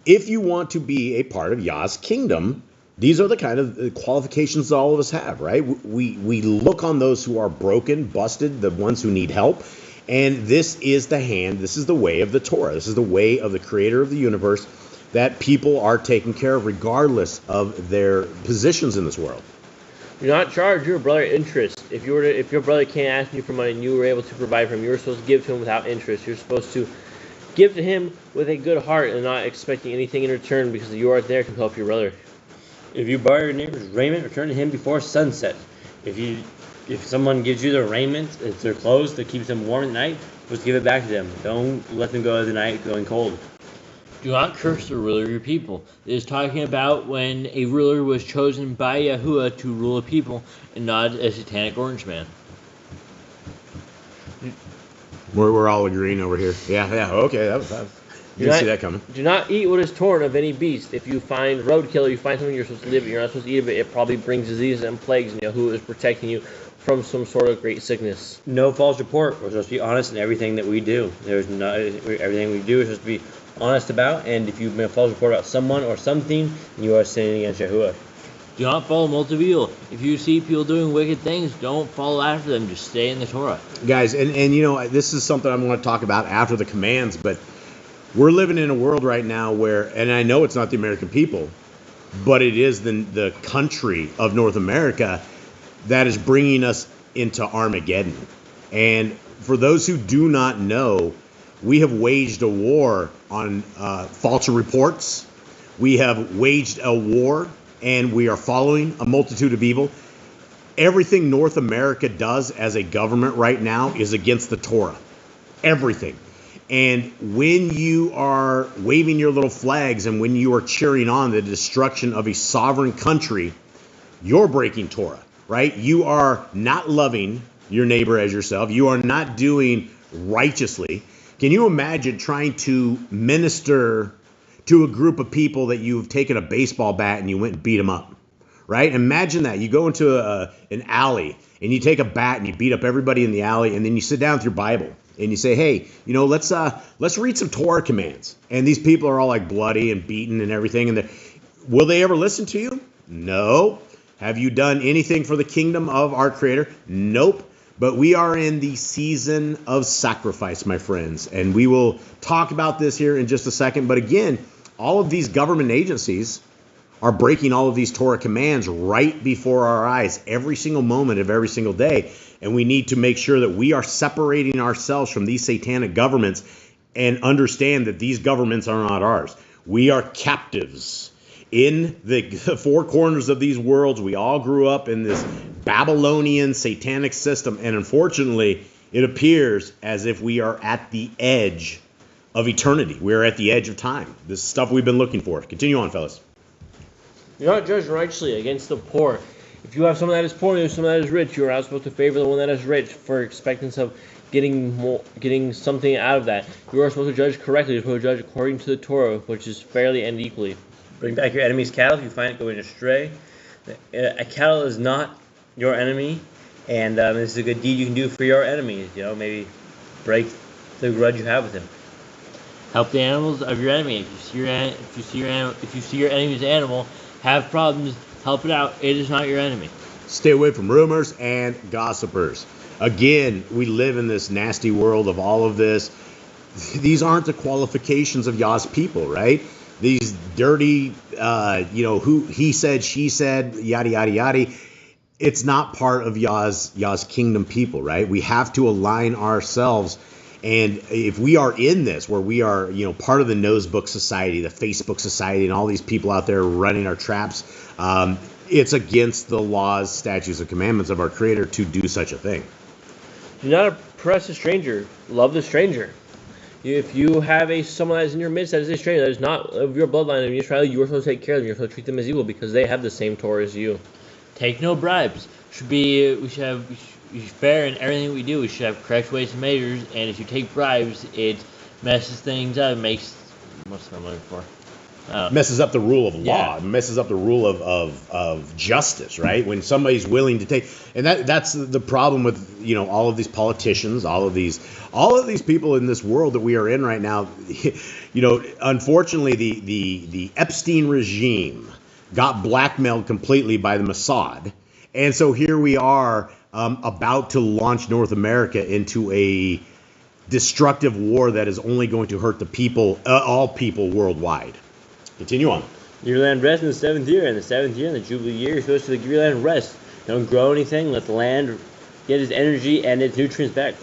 If you want to be a part of Yah's kingdom, these are the kind of qualifications that all of us have, right? We look on those who are broken, busted, the ones who need help. And this is the way of the Torah. This is the way of the creator of the universe that people are taken care of regardless of their positions in this world. Do not charge your brother interest. If your brother can't ask you for money and you were able to provide for him, you're supposed to give to him without interest. You're supposed to give to him with a good heart and not expecting anything in return because you are there to help your brother. If you borrow your neighbor's raiment, return to him before sunset. If someone gives you their raiment, it's their clothes that keeps them warm at night, just give it back to them. Don't let them go of the night going cold. Do not curse the ruler of your people. It is talking about when a ruler was chosen by Yahuwah to rule a people and not a satanic orange man. We're all agreeing over here. Yeah, okay. That was you didn't see that coming. Do not eat what is torn of any beast. If you find roadkill, you find something you're supposed to live, you're not supposed to eat it, but it probably brings diseases and plagues, and Yahuwah is protecting you from some sort of great sickness. No false report. We're supposed to be honest in everything that we do. Everything we do is supposed to be honest about, and if you've made a false report about someone or something, you are sinning against Yahuwah. Do not follow multiple evil. If you see people doing wicked things, don't follow after them. Just stay in the Torah. Guys, and this is something I'm going to talk about after the commands, but we're living in a world right now where, and I know it's not the American people, but it is the country of North America that is bringing us into Armageddon. And for those who do not know, we have waged a war on false reports. We have waged a war, and we are following a multitude of evil. Everything North America does as a government right now is against the Torah. Everything. And when you are waving your little flags and when you are cheering on the destruction of a sovereign country, you're breaking Torah, right? You are not loving your neighbor as yourself. You are not doing righteously. Can you imagine trying to minister to a group of people that you've taken a baseball bat and you went and beat them up, right? Imagine that. You go into an alley and you take a bat and you beat up everybody in the alley, and then you sit down with your Bible and you say, hey, let's read some Torah commands. And these people are all like bloody and beaten and everything. And will they ever listen to you? No. Have you done anything for the kingdom of our Creator? Nope. But we are in the season of sacrifice, my friends. And we will talk about this here in just a second. But again, all of these government agencies are breaking all of these Torah commands right before our eyes every single moment of every single day. And we need to make sure that we are separating ourselves from these satanic governments and understand that these governments are not ours. We are captives in the four corners of these worlds. We all grew up in this Babylonian satanic system, and unfortunately, it appears as if we are at the edge of eternity. We're at the edge of time. This is stuff we've been looking for. Continue on, fellas. Do not judge righteously against the poor. If you have someone that is poor and you have someone that is rich, you are not supposed to favor the one that is rich for expectance of getting something out of that. You are supposed to judge correctly. You're supposed to judge according to the Torah, which is fairly and equally. Bring back your enemy's cattle if you find it going astray. A cattle is not your enemy, and this is a good deed you can do for your enemy. Maybe break the grudge you have with him. Help the animals of your enemy. If you see your enemy's animal have problems, help it out. It is not your enemy. Stay away from rumors and gossipers. Again, we live in this nasty world of all of this. These aren't the qualifications of Yah's people, right? These dirty, who he said, she said, yada, yada, yada. It's not part of Yah's kingdom people, right? We have to align ourselves. And if we are in this, where we are, part of the Nosebook Society, the Facebook Society, and all these people out there running our traps, it's against the laws, statutes, and commandments of our Creator to do such a thing. Do not oppress a stranger. Love the stranger. If you have someone that is in your midst that is a stranger, that is not of your bloodline of Israel, you are supposed to take care of them. You're supposed to treat them as equal because they have the same Torah as you. Take no bribes. We should be fair in everything we do. We should have correct weights and measures. And if you take bribes, it messes things up. It makes what's I'm looking for. Messes up the rule of law. Yeah. It messes up the rule of justice, right? When somebody's willing to take, and that's the problem with all of these politicians, all of these people in this world that we are in right now. Unfortunately, the Epstein regime got blackmailed completely by the Mossad, and so here we are about to launch North America into a destructive war that is only going to hurt the people, all people worldwide. Continue on. Give your land rest in the 7th year, and the 7th year, in the Jubilee year, you're supposed to give your land rest. Don't grow anything. Let the land get its energy and its nutrients back.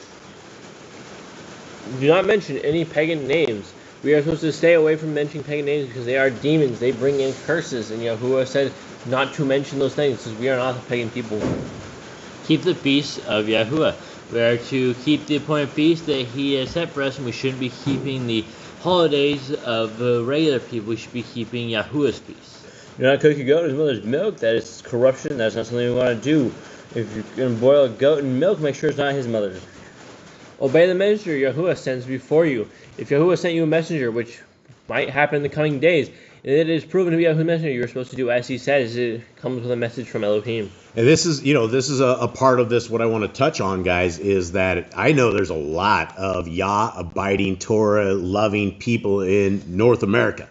Do not mention any pagan names. We are supposed to stay away from mentioning pagan names because they are demons. They bring in curses, and Yahuwah said not to mention those things because we are not the pagan people. Keep the feast of Yahuwah. We are to keep the appointed feast that He has set for us, and we shouldn't be keeping the holidays of the regular people. We should be keeping Yahuwah's feast. Do not cook your goat in his mother's milk. That is corruption. That's not something we want to do. If you're going to boil a goat in milk, make sure it's not his mother's. Obey the messenger Yahuwah sends before you. If Yahuwah sent you a messenger, which might happen in the coming days, and it is proven to be Yahuwah's messenger, you're supposed to do as he says. It comes with a message from Elohim. And this is a part of this. What I want to touch on, guys, is that I know there's a lot of Yah-abiding, Torah-loving people in North America.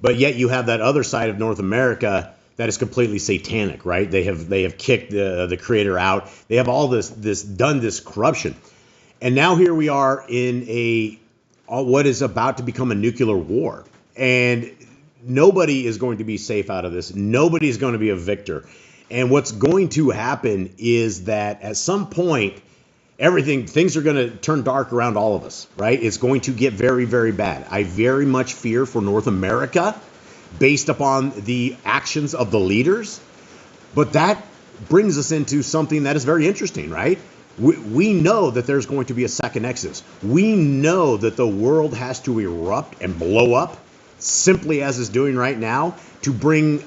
But yet you have that other side of North America that is completely satanic, right? They have kicked the Creator out. They have all done this corruption. And now here we are in what is about to become a nuclear war. And nobody is going to be safe out of this. Nobody is going to be a victor. And what's going to happen is that at some point, things are going to turn dark around all of us, right? It's going to get very, very bad. I very much fear for North America based upon the actions of the leaders. But that brings us into something that is very interesting, right? We know that there's going to be a second Exodus. We know that the world has to erupt and blow up simply as it's doing right now to bring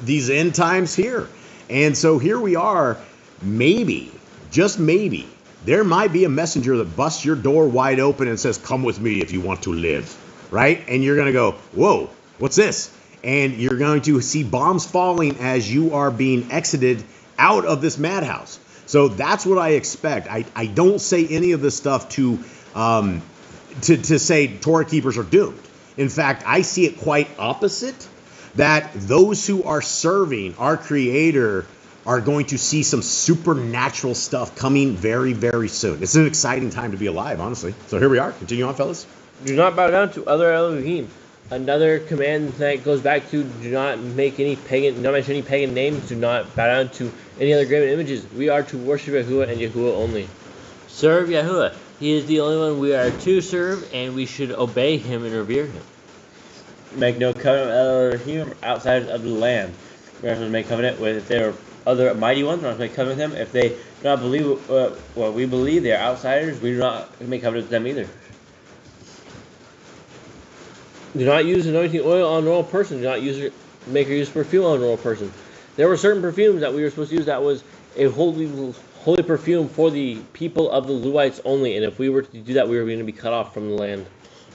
these end times here. And so here we are, maybe, just maybe, there might be a messenger that busts your door wide open and says, come with me if you want to live, right? And you're going to go, whoa, what's this? And you're going to see bombs falling as you are being exited out of this madhouse. So that's what I expect. I don't say any of this stuff to say Torah keepers are doomed. In fact, I see it quite opposite, that those who are serving our Creator are going to see some supernatural stuff coming very, very soon. It's an exciting time to be alive, honestly. So here we are. Continue on, fellas. Do not bow down to other Elohim. Another command that goes back to do not mention any pagan names. Do not bow down to any other graven images. We are to worship Yahuwah and Yahuwah only. Serve Yahuwah. He is the only one we are to serve, and we should obey Him and revere Him. make no covenant with other human outsiders of the land. We're not supposed to make covenant with if they are other mighty ones. We're not supposed to make covenant with them. If they do not believe what we believe, they are outsiders. We do not make covenant with them either. Do not use anointing oil on a normal person. Do not make or use perfume on a normal person. There were certain perfumes that we were supposed to use that was a holy perfume for the people of the Levites only, and if we were to do that, we were going to be cut off from the land.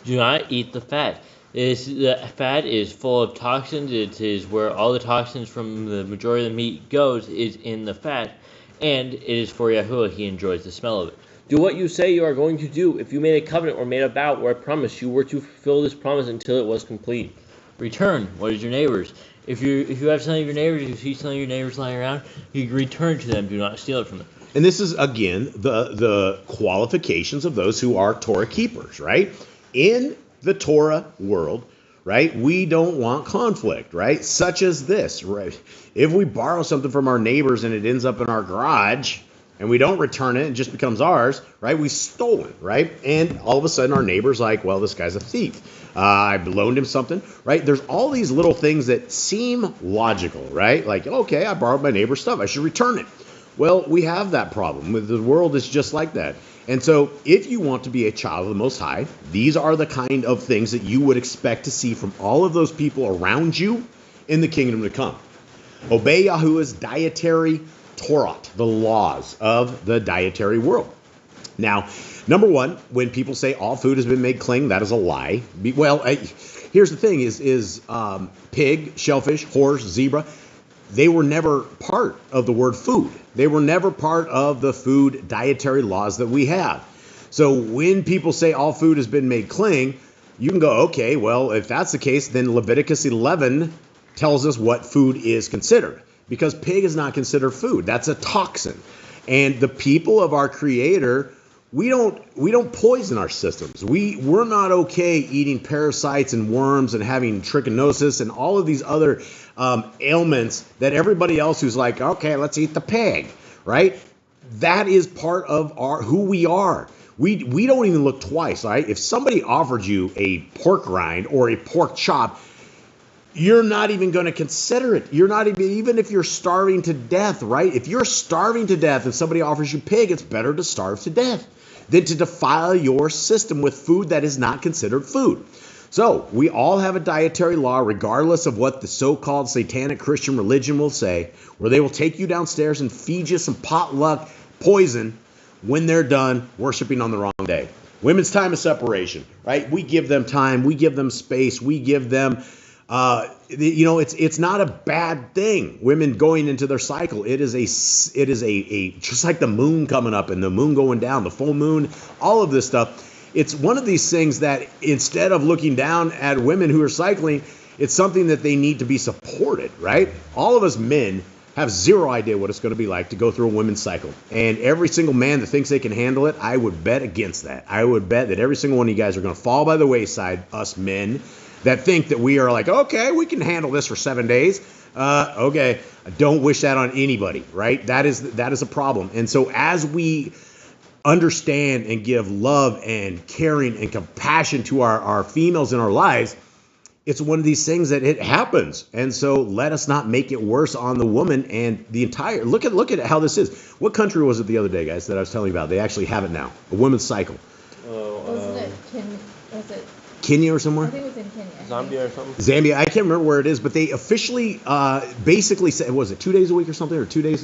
Do not eat the fat. The fat is full of toxins. It is where all the toxins from the majority of the meat goes is in the fat, and it is for Yahuwah. He enjoys the smell of it. Do what you say you are going to do. If you made a covenant or made a vow or a promise, you were to fulfill this promise until it was complete. Return what is your neighbor's. If you have something of your neighbors, if you see something of your neighbors lying around, you return to them. Do not steal it from them. And this is, again, the qualifications of those who are Torah keepers, right? In the Torah world, right, we don't want conflict, right? Such as this, right? If we borrow something from our neighbors and it ends up in our garage and we don't return it, it just becomes ours, right? We stole it, right? And all of a sudden our neighbor's like, well, this guy's a thief. I loaned him something, right? There's all these little things that seem logical, right? Like, okay, I borrowed my neighbor's stuff. I should return it. Well, we have that problem. The world is just like that. And so if you want to be a child of the Most High, these are the kind of things that you would expect to see from all of those people around you in the kingdom to come. Obey Yahuwah's dietary Torah, the laws of the dietary world. Now, number one, when people say all food has been made clean, that is a lie. Well, here's the thing is pig, shellfish, horse, zebra, they were never part of the word food. They were never part of the food dietary laws that we have. So when people say all food has been made clean, you can go, okay, well, if that's the case, then Leviticus 11 tells us what food is considered. Because pig is not considered food. That's a toxin. And the people of our Creator, we don't poison our systems. We're not okay eating parasites and worms and having trichinosis and all of these other ailments that everybody else who's like, okay, let's eat the pig, right? That is part of who we are. We don't even look twice, right? If somebody offered you a pork rind or a pork chop, you're not even going to consider it. You're not even if you're starving to death, right? If you're starving to death and somebody offers you pig, it's better to starve to death than to defile your system with food that is not considered food. So we all have a dietary law, regardless of what the so-called satanic Christian religion will say, where they will take you downstairs and feed you some potluck poison when they're done worshiping on the wrong day. Women's time of separation, right? We give them time. We give them space. We give them... it's not a bad thing. Women going into their cycle. It is a just like the moon coming up and the moon going down, the full moon, all of this stuff. It's one of these things that instead of looking down at women who are cycling, it's something that they need to be supported, right? All of us men have zero idea what it's going to be like to go through a women's cycle. And every single man that thinks they can handle it, I would bet against that. I would bet that every single one of you guys are going to fall by the wayside, us men, that think that we are like, okay, we can handle this for 7 days. Okay, I don't wish that on anybody, right? That is a problem. And so as we understand and give love and caring and compassion to our females in our lives, it's one of these things that it happens. And so let us not make it worse on the woman and the entire, look at how this is. What country was it the other day, guys, that I was telling you about? They actually have it now, a women's cycle. Wasn't it Kenya or somewhere? I think it was in Kenya. Zambia or something? Zambia, I can't remember where it is, but they officially basically said, was it 2 days a week or something, or 2 days?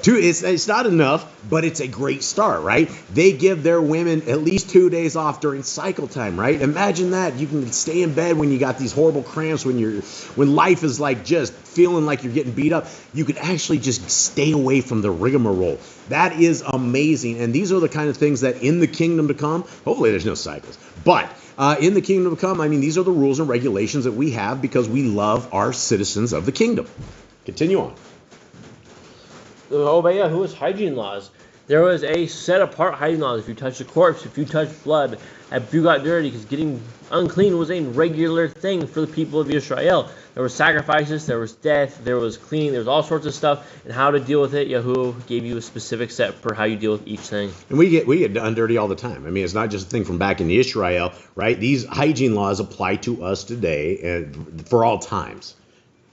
2 days. It's not enough, but it's a great start, right? They give their women at least 2 days off during cycle time, right? Imagine that. You can stay in bed when you got these horrible cramps, when life is like just feeling like you're getting beat up. You could actually just stay away from the rigmarole. That is amazing, and these are the kind of things that in the kingdom to come, hopefully there's no cycles, but in the kingdom to come, I mean, these are the rules and regulations that we have because we love our citizens of the kingdom. Continue on. Obey Yahuwah's hygiene laws. There was a set-apart hygiene law. If you touched a corpse, if you touched blood, if you got dirty, because getting unclean was a regular thing for the people of Israel. There were sacrifices, there was death, there was cleaning, there was all sorts of stuff, and how to deal with it. Yahuwah gave you a specific set for how you deal with each thing. And we get done dirty all the time. I mean, it's not just a thing from back in Israel, right? These hygiene laws apply to us today and for all times.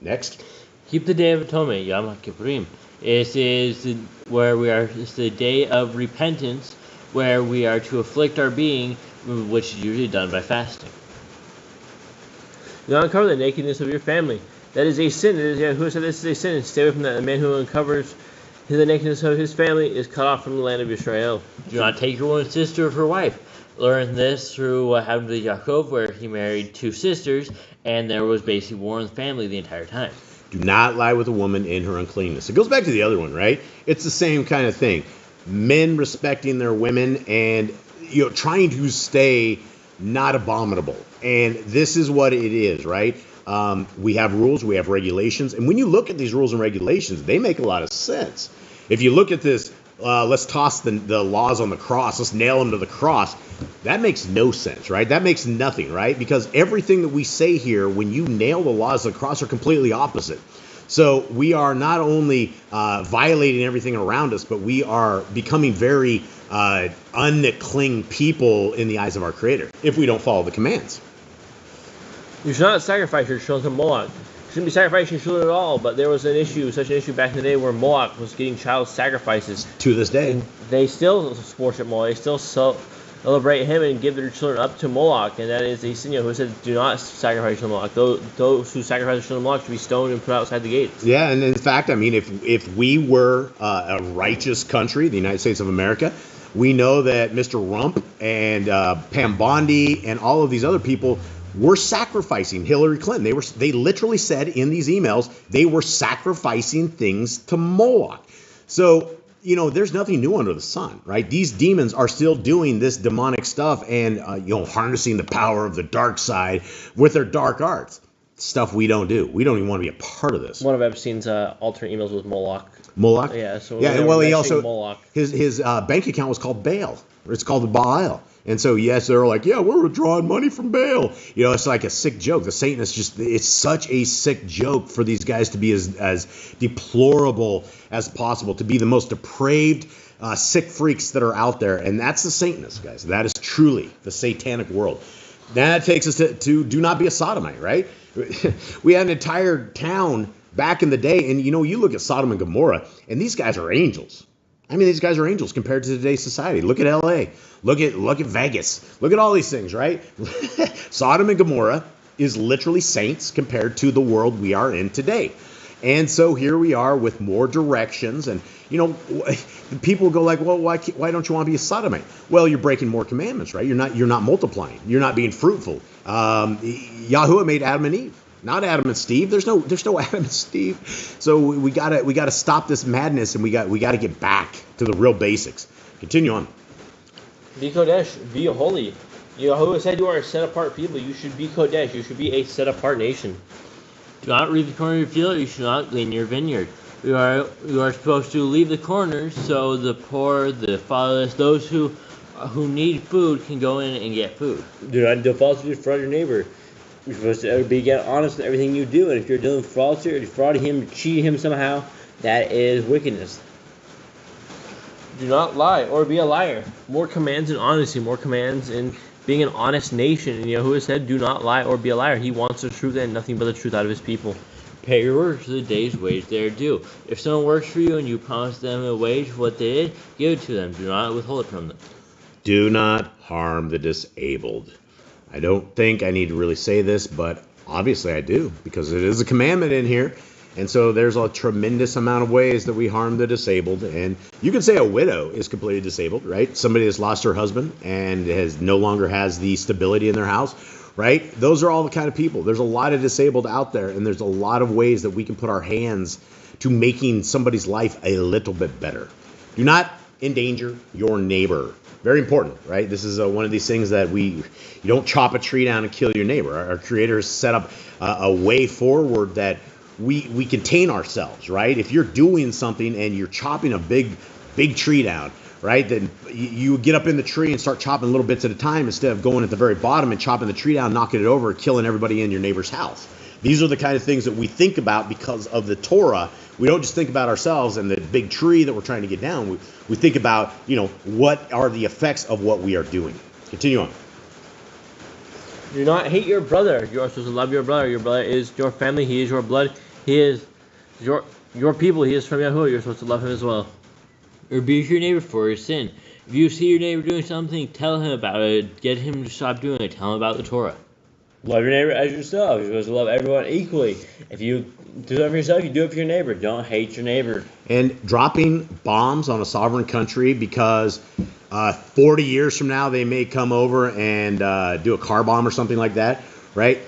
Next. Keep the Day of Atonement, Yom HaKippurim. This is where we are. It's the day of repentance, where we are to afflict our being, which is usually done by fasting. Do not uncover the nakedness of your family. That is a sin. Who said this is a sin? Stay away from that. The man who uncovers the nakedness of his family is cut off from the land of Israel. Do not take your own sister of her wife. Learn this through what happened to Yaakov, where he married 2 sisters, and there was basically war in the family the entire time. Do not lie with a woman in her uncleanness. It goes back to the other one, right? It's the same kind of thing. Men respecting their women and trying to stay not abominable. And this is what it is, right? We have rules, we have regulations, and when you look at these rules and regulations, they make a lot of sense. If you look at this, let's toss the laws on the cross, let's nail them to the cross, that makes no sense, right? That makes nothing, right? Because everything that we say here, when you nail the laws to the cross, are completely opposite. So we are not only violating everything around us, but we are becoming very unclean people in the eyes of our Creator if we don't follow the commands. You should not sacrifice your children to Moloch. You shouldn't be sacrificing your children at all, but there was such an issue back in the day where Moloch was getting child sacrifices. To this day. And they still worship Moloch. They still celebrate him and give their children up to Moloch, and that is a sin. Who said, do not sacrifice to Moloch. Those who sacrifice their children to Moloch should be stoned and put outside the gates. Yeah, and in fact, I mean, if we were a righteous country, the United States of America, we know that Mr. Rump and Pam Bondi and all of these other people were sacrificing Hillary Clinton. They literally said in these emails they were sacrificing things to Moloch. So, there's nothing new under the sun, right? These demons are still doing this demonic stuff and, harnessing the power of the dark side with their dark arts. Stuff we don't do. We don't even want to be a part of this. One of Epstein's alternate emails was Moloch. Moloch? Yeah. So well, he also Moloch. His bank account was called Baal. Or it's called the Baal. And so, yes, they're like, yeah, we're withdrawing money from Baal. It's like a sick joke. The Satanists it's such a sick joke for these guys to be as deplorable as possible, to be the most depraved, sick freaks that are out there. And that's the Satanists, guys. That is truly the satanic world. That takes us to do not be a sodomite, right? We had an entire town back in the day, and you look at Sodom and Gomorrah, and these guys are angels. I mean, these guys are angels compared to today's society. Look at L.A. Look at Vegas. Look at all these things, right? Sodom and Gomorrah is literally saints compared to the world we are in today. And so here we are with more directions, and people go like, well, why don't you want to be a sodomite? Well, you're breaking more commandments, right? You're not multiplying. You're not being fruitful. Yahuwah made Adam and Eve. Not Adam and Steve. There's no Adam and Steve. So we gotta stop this madness, and we gotta get back to the real basics. Continue on. Be Kodesh, be holy. Yahuwah said you are a set apart people. You should be Kodesh. You should be a set apart nation. Do not reap the corner of your field. You should not glean your vineyard. You are supposed to leave the corners so the poor, the fatherless, those who need food can go in and get food. Do not deal falsely to defraud your neighbor. You're supposed to be honest in everything you do, and if you're dealing falsely or defrauding him, cheating him somehow, that is wickedness. Do not lie or be a liar. More commands in honesty, more commands in being an honest nation. And Yahuwah said, do not lie or be a liar. He wants the truth and nothing but the truth out of his people. Pay your workers for the day's wage they are due. If someone works for you and you promise them a wage for what they did, give it to them. Do not withhold it from them. Do not harm the disabled. I don't think I need to really say this, but obviously I do, because it is a commandment in here. And so there's a tremendous amount of ways that we harm the disabled. And you can say a widow is completely disabled, right? Somebody that's lost her husband and no longer has the stability in their house, right? Those are all the kind of people. There's a lot of disabled out there, and there's a lot of ways that we can put our hands to making somebody's life a little bit better. Do not endanger your neighbor. Very important, right? This is one of these things that you don't chop a tree down and kill your neighbor. Our Creator has set up a way forward that we contain ourselves, right? If you're doing something and you're chopping a big tree down, right? Then you get up in the tree and start chopping little bits at a time instead of going at the very bottom and chopping the tree down, knocking it over, killing everybody in your neighbor's house. These are the kind of things that we think about because of the Torah. We don't just think about ourselves and the big tree that we're trying to get down. We think about, what are the effects of what we are doing. Continue on. Do not hate your brother. You are supposed to love your brother. Your brother is your family. He is your blood. He is your people. He is from Yahuwah. You're supposed to love him as well. Rebuke your neighbor for his sin. If you see your neighbor doing something, tell him about it. Get him to stop doing it. Tell him about the Torah. Love your neighbor as yourself. You're supposed to love everyone equally. If you do it for yourself, you do it for your neighbor. Don't hate your neighbor. And dropping bombs on a sovereign country because 40 years from now they may come over and do a car bomb or something like that, right?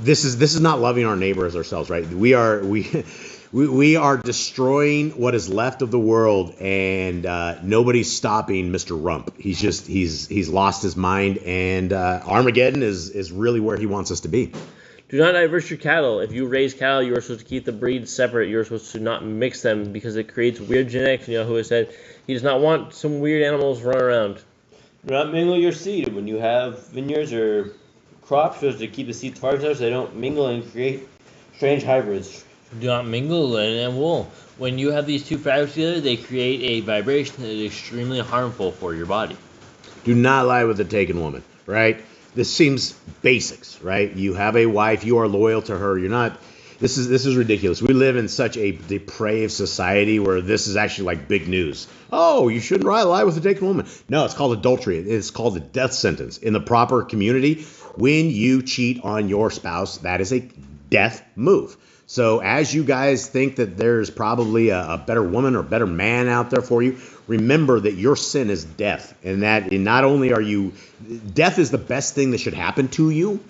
This is not loving our neighbor as ourselves, right? We are destroying what is left of the world, and nobody's stopping Mr. Rump. He's lost his mind, and Armageddon is really where he wants us to be. Do not diverse your cattle. If you raise cattle, you are supposed to keep the breeds separate. You are supposed to not mix them because it creates weird genetics. Yahuwah said he does not want some weird animals running around. Do not mingle your seed. When you have vineyards or crops, you're supposed to keep the seeds far apart so they don't mingle and create strange hybrids. Do not mingle linen and wool. When you have these two fabrics together, they create a vibration that is extremely harmful for your body. Do not lie with a taken woman, right? This seems basics, right? You have a wife, you are loyal to her. You're not. This is ridiculous. We live in such a depraved society where this is actually like big news. Oh, you shouldn't lie with a taken woman. No, it's called adultery. It's called a death sentence. In the proper community, when you cheat on your spouse, that is a death move. So as you guys think that there's probably a better woman or better man out there for you, remember that your sin is death. And that not only are you, death is the best thing that should happen to you,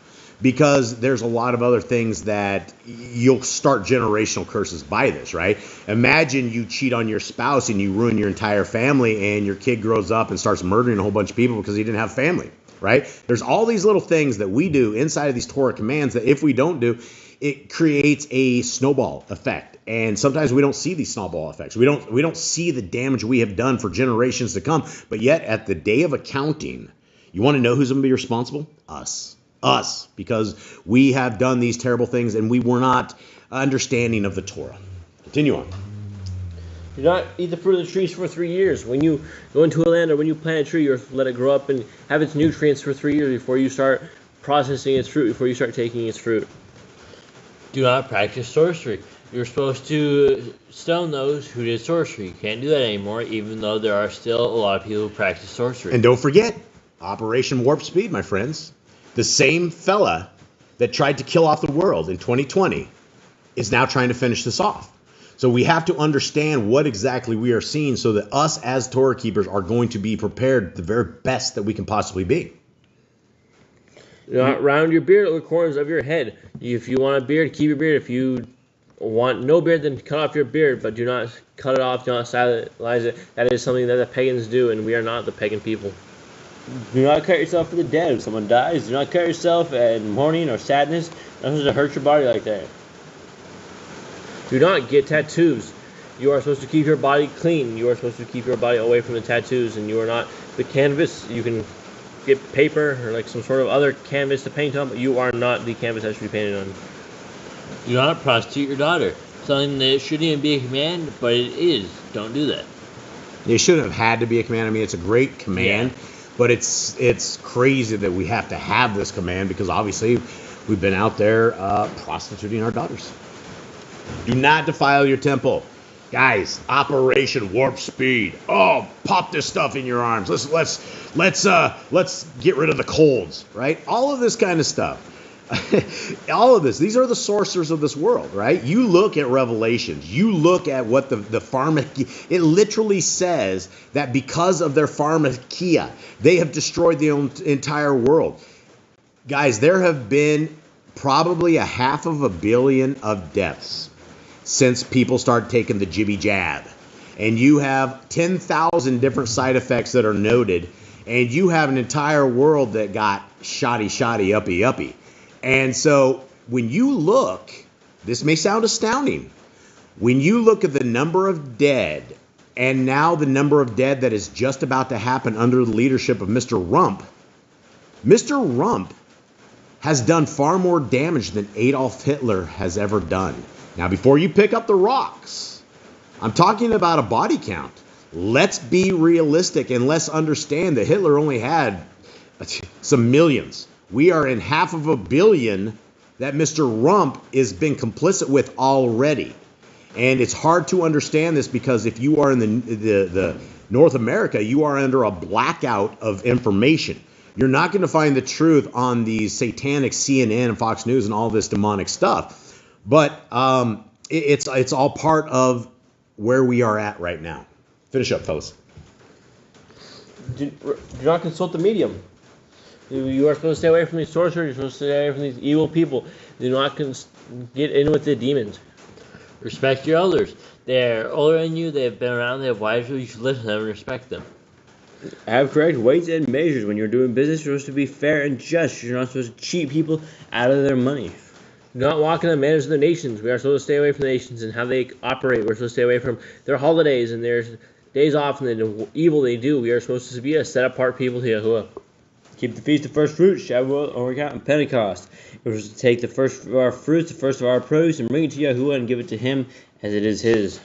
because there's a lot of other things that you'll start generational curses by this, right? Imagine you cheat on your spouse and you ruin your entire family, and your kid grows up and starts murdering a whole bunch of people because he didn't have family, right? There's all these little things that we do inside of these Torah commands that if we don't do, it creates a snowball effect. And sometimes we don't see these snowball effects. We don't see the damage we have done for generations to come. But yet at the day of accounting, you want to know who's going to be responsible? Us, because we have done these terrible things and we were not understanding of the Torah. Continue on. Do not eat the fruit of the trees for 3 years. When you go into a land or when you plant a tree, you're supposed to let it grow up and have its nutrients for 3 years before you start processing its fruit, before you start taking its fruit. Do not practice sorcery. You're supposed to stone those who did sorcery. You can't do that anymore, even though there are still a lot of people who practice sorcery. And don't forget, Operation Warp Speed, my friends. The same fella that tried to kill off the world in 2020 is now trying to finish this off. So we have to understand what exactly we are seeing so that us as Torah keepers are going to be prepared the very best that we can possibly be. Do not round your beard at the corners of your head. If you want a beard, keep your beard. If you want no beard, then cut off your beard, but do not cut it off, do not stylize it. That is something that the pagans do, and we are not the pagan people. Do not cut yourself for the dead. If someone dies, do not cut yourself in mourning or sadness. Nothing to hurt your body like that. Do not get tattoos. You are supposed to keep your body clean. You are supposed to keep your body away from the tattoos, and you are not the canvas. You can get paper or like some sort of other canvas to paint on, but you are not the canvas that should be painted on. Do not prostitute your daughter. Something that shouldn't even be a command, but it is. Don't do that. It shouldn't have had to be a command. I mean, it's a great command, but it's crazy that we have to have this command because obviously we've been out there prostituting our daughters. Do not defile your temple. Guys, Operation Warp Speed. Oh, pop this stuff in your arms. Let's get rid of the colds, right? All of this kind of stuff. All of this. These are the sorcerers of this world, right? You look at Revelations. You look at what the pharmakia. It literally says that because of their pharmakia, they have destroyed the entire world. Guys, there have been probably 500 million of deaths since people started taking the jibby jab. And you have 10,000 different side effects that are noted. And you have an entire world that got shoddy, uppy. And so when you look, this may sound astounding. When you look at the number of dead And now the number of dead that is just about to happen under the leadership of Mr. Rump. Mr. Rump has done far more damage than Adolf Hitler has ever done. Now, before you pick up the rocks, I'm talking about a body count. Let's be realistic and let's understand that Hitler only had some millions. We are in half of a billion that Mr. Rump has been complicit with already. And it's hard to understand this because if you are in the North America, you are under a blackout of information. You're not going to find the truth on the satanic CNN and Fox News and all this demonic stuff. But it's all part of where we are at right now. Finish up, fellas. Do not consult the medium. You are supposed to stay away from these sorcerers. You're supposed to stay away from these evil people. Do not get in with the demons. Respect your elders. They're older than you. They have been around. They have wives. You should listen to them and respect them. Have correct weights and measures. When you're doing business, you're supposed to be fair and just. You're not supposed to cheat people out of their money. Do not walk in the manners of the nations. We are supposed to stay away from the nations and how they operate. We're supposed to stay away from their holidays and their days off and the evil they do. We are supposed to be a set-apart people to Yahuwah. Keep the feast of first fruits, Shavuot, Orgat, and Pentecost. We're supposed to take the first of our fruits, the first of our produce, and bring it to Yahuwah and give it to him as it is his.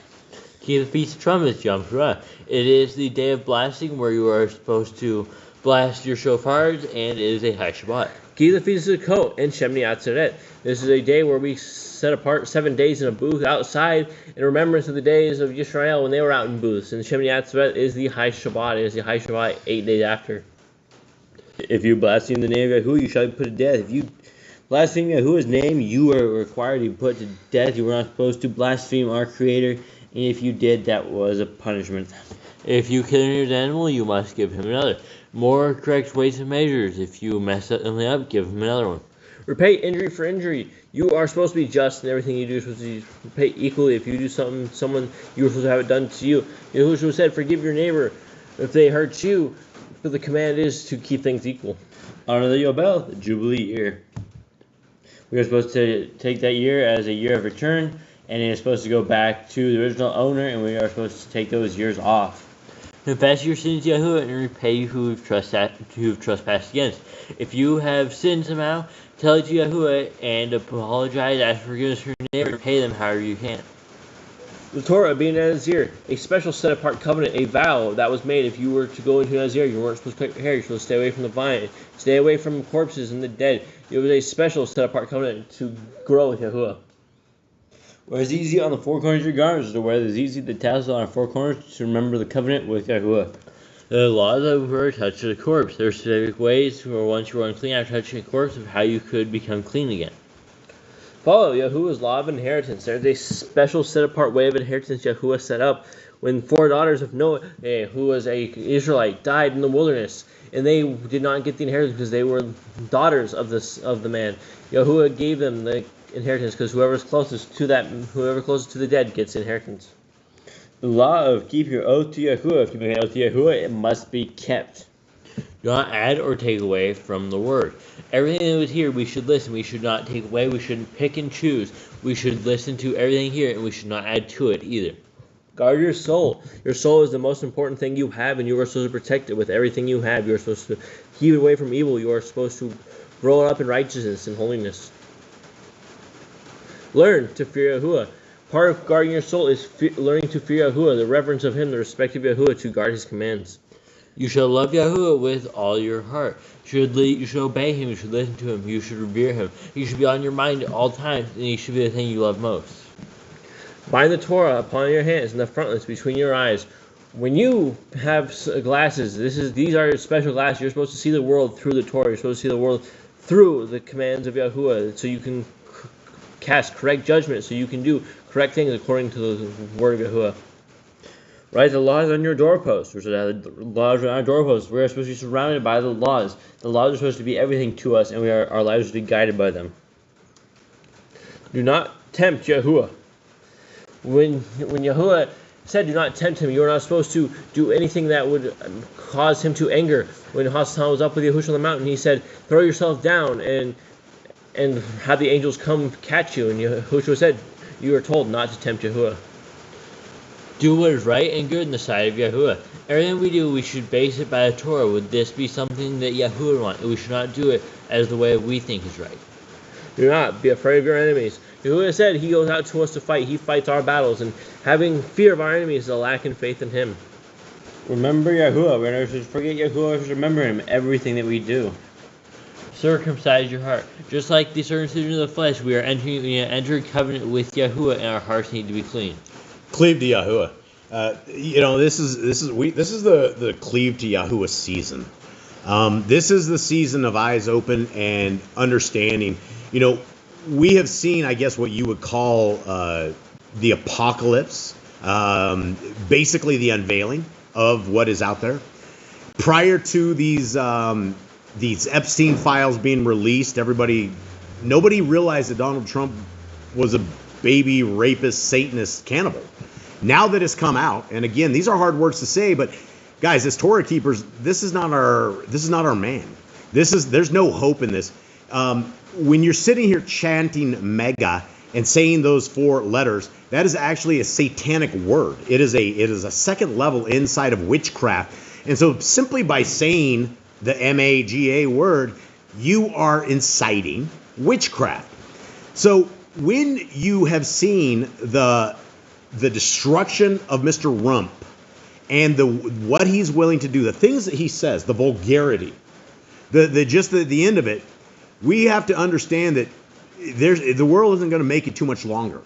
Keep the Feast of Trumpets, 𝐤𝐄𝐅𝐄. It is the day of blasting where you are supposed to blast your shofars, and it is a high Shabbat. Keep the Feast of Sukkot and 𝐉𝐄𝐄𝐅𝐿. This is a day where we set apart 7 days in a booth outside in remembrance of the days of Yisrael when they were out in booths. And 𝐉𝐄𝐄𝐅𝐿 is the high Shabbat. It is the high Shabbat 8 days after. If you blaspheme the name of Yahuwah, you shall be put to death. If you blaspheme Yahuwah's name, you are required to be put to death. You were not supposed to blaspheme our Creator. And if you did, that was a punishment. If you kill an animal, you must give him another. More correct weights and measures. If you mess something up, give him another one. Repay injury for injury. You are supposed to be just in everything you do. You're supposed to repay equally. If you do something, someone, you were supposed to have it done to you. Yahushua said, forgive your neighbor if they hurt you. But the command is to keep things equal. Honor the Yobel, the Jubilee year. We are supposed to take that year as a year of return, and it is supposed to go back to the original owner, and we are supposed to take those years off. Confess your sins to Yahuwah and repay who you've trespassed against. If you have sinned somehow, tell it to Yahuwah and apologize, ask forgiveness for your neighbor, and repay them however you can. The Torah being a Nazir, a special set-apart covenant, a vow that was made. If you were to go into Nazir, you weren't supposed to cut your hair. You're supposed to stay away from the vine, stay away from corpses and the dead. It was a special set-apart covenant to grow with Yahuwah. Wear zizi on the four corners of your garments, to wear the zizi, the tassel on our four corners, to remember the covenant with Yahuwah. The laws of who are touched a corpse. There are specific ways for once you were unclean after touching a corpse of how you could become clean again. Follow Yahuwah's law of inheritance. There's a special set-apart way of inheritance Yahuwah set up when 4 daughters of Noah, who was a Israelite, died in the wilderness, and they did not get the inheritance because they were daughters of the man. Yahuwah gave them the inheritance because whoever's closest to the dead gets inheritance. The law of keep your oath to Yahuwah. If you make an oath to Yahuwah, it must be kept. Do not add or take away from the word. Everything that was here, we should listen. We should not take away. We shouldn't pick and choose. We should listen to everything here, and we should not add to it either. Guard your soul. Your soul is the most important thing you have, and you are supposed to protect it with everything you have. You are supposed to keep it away from evil. You are supposed to grow it up in righteousness and holiness. Learn to fear Yahuwah. Part of guarding your soul is learning to fear Yahuwah, the reverence of Him, the respect of Yahuwah, to guard His commands. You shall love Yahuwah with all your heart. You should obey Him. You should listen to Him. You should revere Him. He should be on your mind at all times, and He should be the thing you love most. Bind the Torah upon your hands and the frontlets between your eyes. When you have glasses, these are special glasses. You're supposed to see the world through the Torah. You're supposed to see the world through the commands of Yahuwah, so you can cast correct judgment, so you can do correct things according to the word of Yahuwah. Write the laws on your doorposts. We're supposed to have the laws on our doorposts. We are supposed to be surrounded by the laws. The laws are supposed to be everything to us, and our lives are to be guided by them. Do not tempt Yahuwah. When Yahuwah said do not tempt Him, you are not supposed to do anything that would cause Him to anger. When Hassan was up with Yahushua on the mountain, He said, throw yourself down and have the angels come catch you. And Yahushua said, you are told not to tempt Yahuwah. do what is right and good in the sight of Yahuwah. Everything we do, we should base it by the Torah. Would this be something that Yahuwah wants? We should not do it as the way we think is right. Do not be afraid of your enemies. Yahuwah said he goes out to us to fight. He fights our battles, and having fear of our enemies is a lack in faith in him. Remember Yahuwah. We're not supposed to forget Yahuwah. We should remember him in everything that we do. Circumcise your heart. Just like the circumcision of the flesh, we are entering covenant with Yahuwah, and our hearts need to be clean. Cleave to Yahuwah. This is the cleave to Yahuwah season. This is the season of eyes open and understanding. We have seen, I guess, what you would call the apocalypse, basically the unveiling of what is out there. Prior to these Epstein files being released, nobody realized that Donald Trump was a baby rapist, Satanist, cannibal. Now that it's come out, and again, these are hard words to say, but guys, as Torah keepers, this is not our man. There's no hope in this. When you're sitting here chanting mega and saying those 4 letters, that is actually a satanic word. It is a second level inside of witchcraft. And so simply by saying the MAGA word, you are inciting witchcraft. So when you have seen the destruction of Mr. Rump and what he's willing to do, the things that he says, the vulgarity, the end of it, we have to understand that the world isn't going to make it too much longer.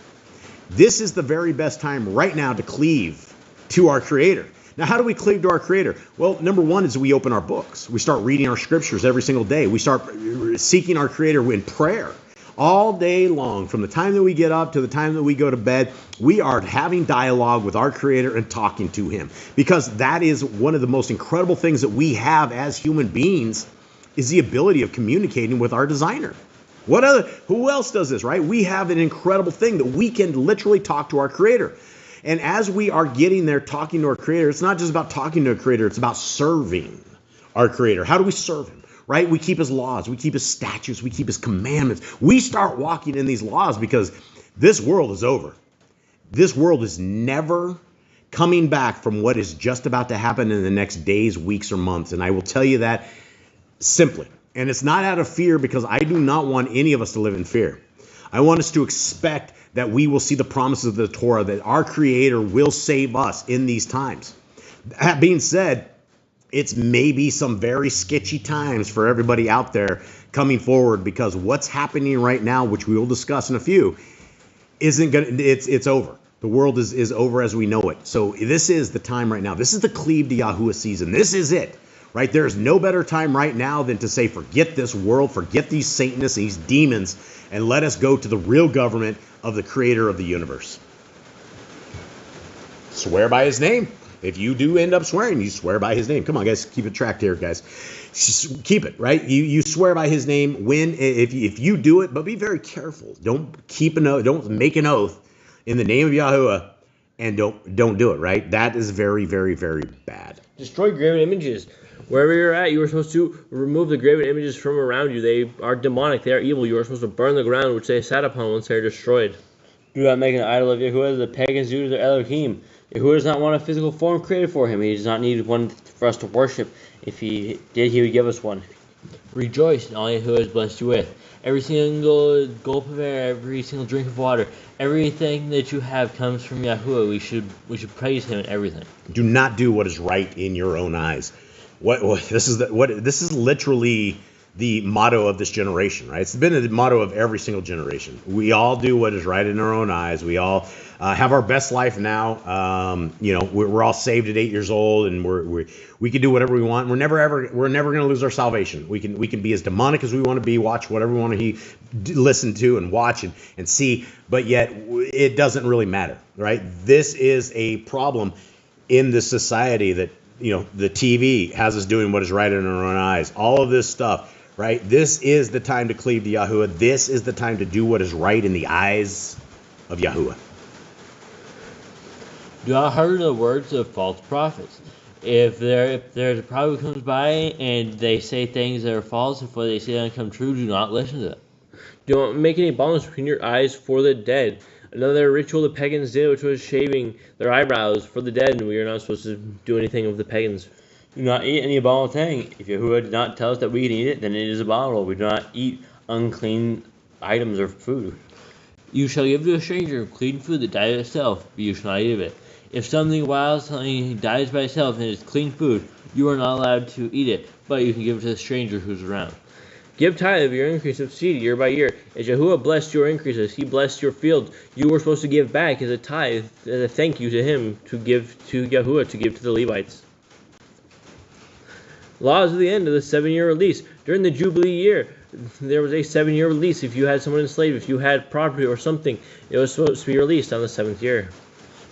This is the very best time right now to cleave to our Creator. Now, how do we cleave to our Creator? Well, number one is we open our books. We start reading our scriptures every single day. We start seeking our Creator in prayer. All day long, from the time that we get up to the time that we go to bed, we are having dialogue with our Creator and talking to Him. Because that is one of the most incredible things that we have as human beings, is the ability of communicating with our designer. Who else does this, right? We have an incredible thing that we can literally talk to our Creator. And as we are getting there talking to our Creator, it's not just about talking to a Creator, it's about serving our Creator. How do we serve Him, right? We keep His laws, we keep His statutes, we keep His commandments. We start walking in these laws because this world is over. This world is never coming back from what is just about to happen in the next days, weeks, or months. And I will tell you that simply. And it's not out of fear, because I do not want any of us to live in fear. I want us to expect that we will see the promises of the Torah, that our Creator will save us in these times. That being said, it's maybe some very sketchy times for everybody out there coming forward, because what's happening right now, which we will discuss in a few, it's over. The world is over as we know it. So this is the time right now. This is the cleave to Yahuwah season. This is it. Right? There is no better time right now than to say, forget this world, forget these Satanists, these demons, and let us go to the real government of the Creator of the universe. Swear by His name. If you do end up swearing, you swear by His name. Come on, guys, keep it tracked here, guys. Keep it, right? You swear by His name if you do it, but be very careful. Don't make an oath in the name of Yahuwah, and don't do it, right? That is very, very, very bad. Destroy graven images. Wherever you're at, you are supposed to remove the graven images from around you. They are demonic. They are evil. You are supposed to burn the ground which they sat upon once they are destroyed. Do not make an idol of Yahuwah. The pagans do to their Elohim. Yahuwah does not want a physical form created for Him. He does not need one for us to worship. If He did, He would give us one. Rejoice in all Yahuwah has blessed you with. Every single gulp of air, every single drink of water, everything that you have comes from Yahuwah. We should praise Him in everything. Do not do what is right in your own eyes. This is literally the motto of this generation, right? It's been the motto of every single generation. We all do what is right in our own eyes. We all have our best life now. We're all saved at 8 years old, and we can do whatever we want. We're never going to lose our salvation. We can be as demonic as we want to be, watch whatever we want to listen to and watch and see, but yet it doesn't really matter, right? This is a problem in this society that, the TV has us doing what is right in our own eyes. All of this stuff, right? This is the time to cleave to Yahuwah. This is the time to do what is right in the eyes of Yahuwah. Do not hearken to the words of false prophets. If there's a prophet who comes by and they say things that are false, if what they say doesn't come true, do not listen to them. Do not make any baldness between your eyes for the dead. Another ritual the pagans did, which was shaving their eyebrows for the dead, and we are not supposed to do anything with the pagans. Do not eat any abominable thing. If Yahuwah did not tell us that we can eat it, then it is abominable. We do not eat unclean items or food. You shall give to a stranger clean food that died itself, but you shall not eat of it. If something dies by itself and is clean food, you are not allowed to eat it, but you can give it to the stranger who's around. Give tithe of your increase of seed year by year. As Yahuwah blessed your increases, he blessed your field. You were supposed to give back as a tithe, as a thank you to him, to give to Yahuwah, to give to the Levites. Laws of the end of the 7-year release. During the Jubilee year, there was a 7-year release. If you had someone enslaved, if you had property or something, it was supposed to be released on the 7th year.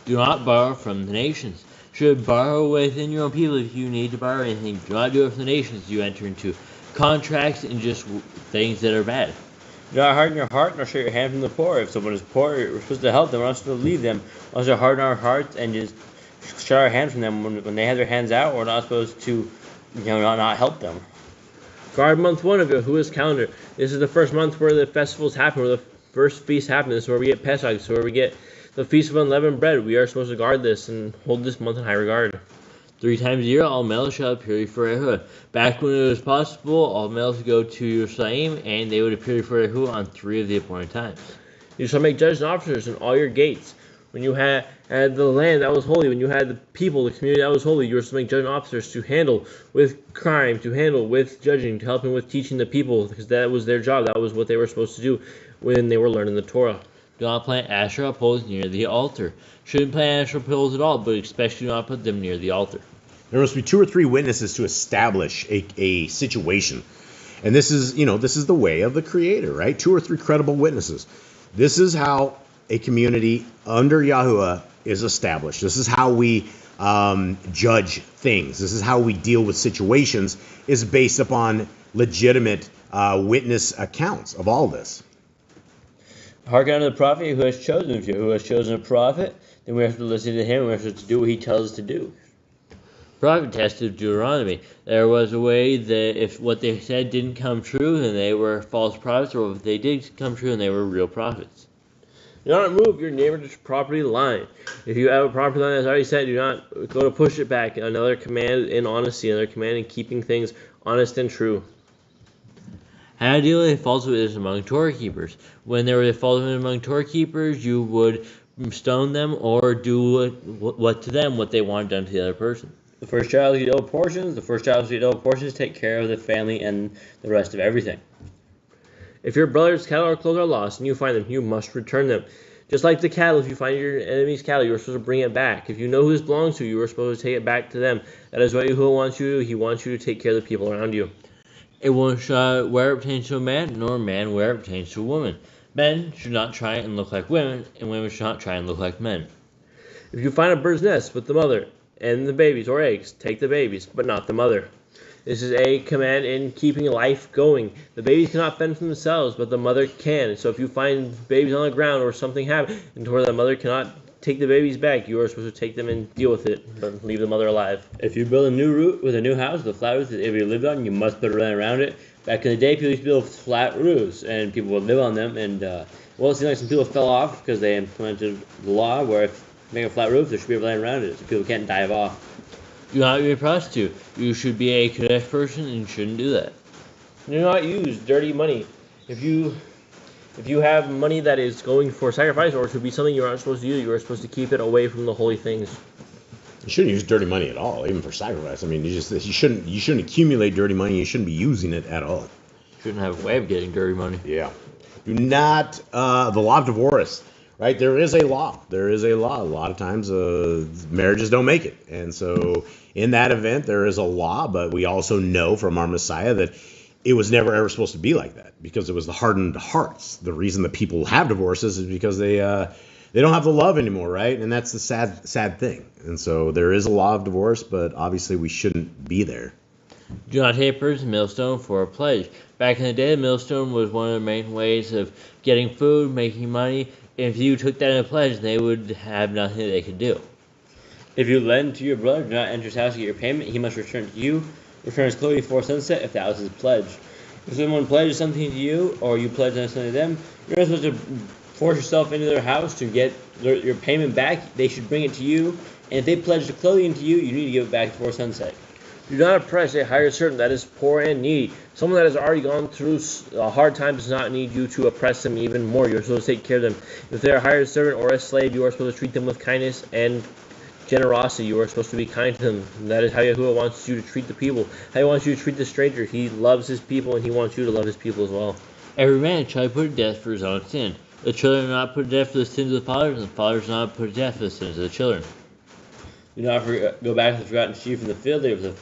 Do not borrow from the nations. Should borrow within your own people if you need to borrow anything. Do not do it from the nations. You enter into contracts and just things that are bad. Do not harden your heart, nor shut your hand from the poor. If someone is poor, we're supposed to help them. We're not supposed to leave them. We're supposed to harden our hearts and just shut our hands from them when they have their hands out. We're not supposed to, not help them. Guard month 1 of Yahuwah's calendar. This is the first month where the festivals happen, where the first feast happens. This is where we get Pesach. This is where we get the Feast of Unleavened Bread. We are supposed to guard this and hold this month in high regard. 3 times a year, all males shall appear before Yahuwah. Back when it was possible, all males would go to Jerusalem, and they would appear before Yahuwah on 3 of the appointed times. You shall make judges and officers in all your gates. When you had the land that was holy, when you had the people, the community that was holy, you were supposed to make judges and officers to handle with crime, to handle with judging, to help them with teaching the people, because that was their job. That was what they were supposed to do when they were learning the Torah. Do not plant Asherah poles near the altar. Shouldn't plant Asherah poles at all, but especially do not put them near the altar. There must be 2 or 3 witnesses to establish a situation. And this is the way of the Creator, right? 2 or 3 credible witnesses. This is how a community under Yahuwah is established. This is how we judge things. This is how we deal with situations, is based upon legitimate witness accounts of all this. Hearken unto the prophet who has chosen. If who has chosen a prophet, then we have to listen to him. We have to do what he tells us to do. Prophet test of Deuteronomy. There was a way that if what they said didn't come true, then they were false prophets, or if they did come true, then they were real prophets. Do not move your neighbor's property line. If you have a property line that's already set, do not go to push it back. Another command in honesty, another command in keeping things honest and true. How to deal with a false witness among Torah keepers. When there was a false witness among Torah keepers, you would stone them or do what to them what they wanted done to the other person. The first child who eat double portions. The first child who eat double portions take care of the family and the rest of everything. If your brother's cattle or clothes are lost and you find them, you must return them. Just like the cattle, if you find your enemy's cattle, you are supposed to bring it back. If you know who this belongs to, you are supposed to take it back to them. That is what Yahuwah wants you to do. He wants you to take care of the people around you. A woman shall wear it pertains to a man, nor a man wear it pertains to a woman. Men should not try and look like women, and women should not try and look like men. If you find a bird's nest with the mother and the babies or eggs, take the babies, but not the mother. This is a command in keeping life going. The babies cannot fend for themselves, but the mother can. So if you find babies on the ground or something happens, and where the mother cannot take the babies back, you are supposed to take them and deal with it, but leave the mother alive. If you build a new roof with a new house with a flat roof that everybody lived on, you must put a railing around it. Back in the day, people used to build flat roofs, and people would live on them. And it seems like some people fell off because they implemented the law where if you make a flat roof, there should be a railing around it, so people can't dive off. Do not be a prostitute. You should be a Kodesh person, and you shouldn't do that. Do not use dirty money. If you have money that is going for sacrifice or to be something you aren't supposed to use, you are supposed to keep it away from the holy things. You shouldn't use dirty money at all, even for sacrifice. I mean, you shouldn't accumulate dirty money. You shouldn't be using it at all. You shouldn't have a way of getting dirty money. Yeah. Do not the law of divorce. Right, there is a law. There is a law. A lot of times, marriages don't make it, and so in that event, there is a law. But we also know from our Messiah that it was never ever supposed to be like that, because it was the hardened hearts. The reason that people have divorces is because they don't have the love anymore, right? And that's the sad thing. And so there is a law of divorce, but obviously we shouldn't be there. Do not take a person's millstone for a pledge. Back in the day, the millstone was one of the main ways of getting food, making money. If you took that in a pledge, they would have nothing that they could do. If you lend to your brother, do not enter his house to get your payment. He must return to you. Return his clothing before sunset if that was his pledge. If someone pledges something to you, or you pledge something to them, you're not supposed to force yourself into their house to get your payment back. They should bring it to you. And if they pledge the clothing to you, you need to give it back before sunset. Do not oppress a hired servant that is poor and needy. Someone that has already gone through a hard time does not need you to oppress them even more. You're supposed to take care of them. If they are a hired servant or a slave, you are supposed to treat them with kindness and generosity. You are supposed to be kind to them. And that is how Yahuwah wants you to treat the people. How he wants you to treat the stranger. He loves his people, and he wants you to love his people as well. Every man shall be put to death for his own sin. The children are not put to death for the sins of the fathers, and the fathers are not put to death for the sins of the children. Do not go back to the forgotten sheep from the field. There was a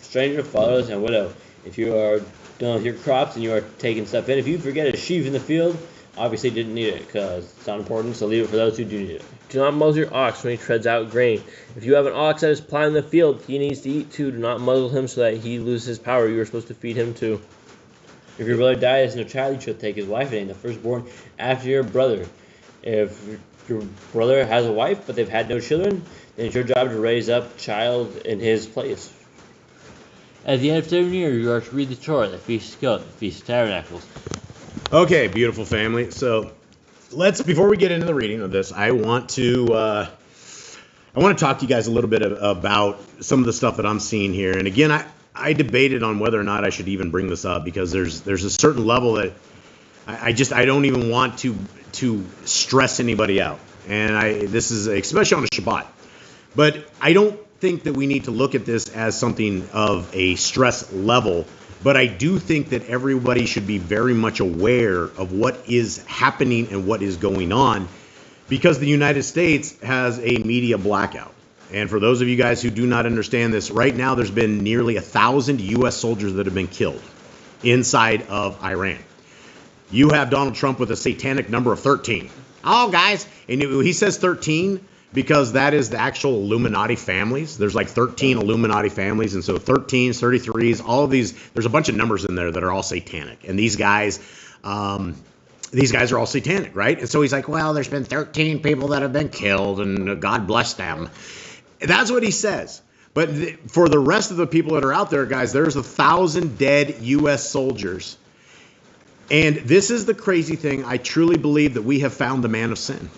stranger, fatherless, and widow. If you are done with your crops and you are taking stuff in, if you forget a sheaf in the field, obviously didn't need it because it's not important, so leave it for those who do need it. Do not muzzle your ox when he treads out grain. If you have an ox that is plowing the field, he needs to eat too. Do not muzzle him so that he loses his power. You are supposed to feed him too. If your brother dies and a child, you shall take his wife and name the firstborn after your brother. If your brother has a wife, but they've had no children, then it's your job to raise up a child in his place. At the end of 7 years, you are to read the Torah, the Feast of Sukkot, the Feast of Tabernacles. Okay, beautiful family. So before we get into the reading of this, I want to talk to you guys a little bit about some of the stuff that I'm seeing here. And again, I debated on whether or not I should even bring this up because there's a certain level that I don't even want to stress anybody out. And this is especially on a Shabbat. But I don't think that we need to look at this as something of a stress level. But I do think that everybody should be very much aware of what is happening and what is going on because the United States has a media blackout. And for those of you guys who do not understand this, right now there's been nearly 1,000 U.S. soldiers that have been killed inside of Iran. You have Donald Trump with a satanic number of 13. Oh, guys, and he says 13 because that is the actual Illuminati families. There's like 13 Illuminati families, and so 13s, 33s, all of these, there's a bunch of numbers in there that are all satanic. And these guys are all satanic, right? And so he's like, well, there's been 13 people that have been killed, and God bless them. That's what he says. But for the rest of the people that are out there, guys, there's 1,000 dead U.S. soldiers. And this is the crazy thing. I truly believe that we have found the man of sin.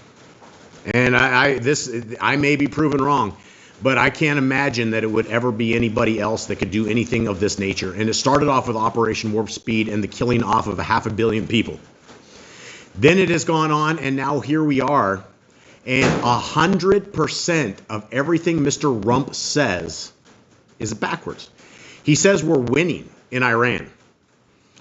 And I may be proven wrong, but I can't imagine that it would ever be anybody else that could do anything of this nature. And it started off with Operation Warp Speed and the killing off of 500 million people. Then it has gone on, and now here we are. And 100% of everything Mr. Rump says is backwards. He says we're winning in Iran.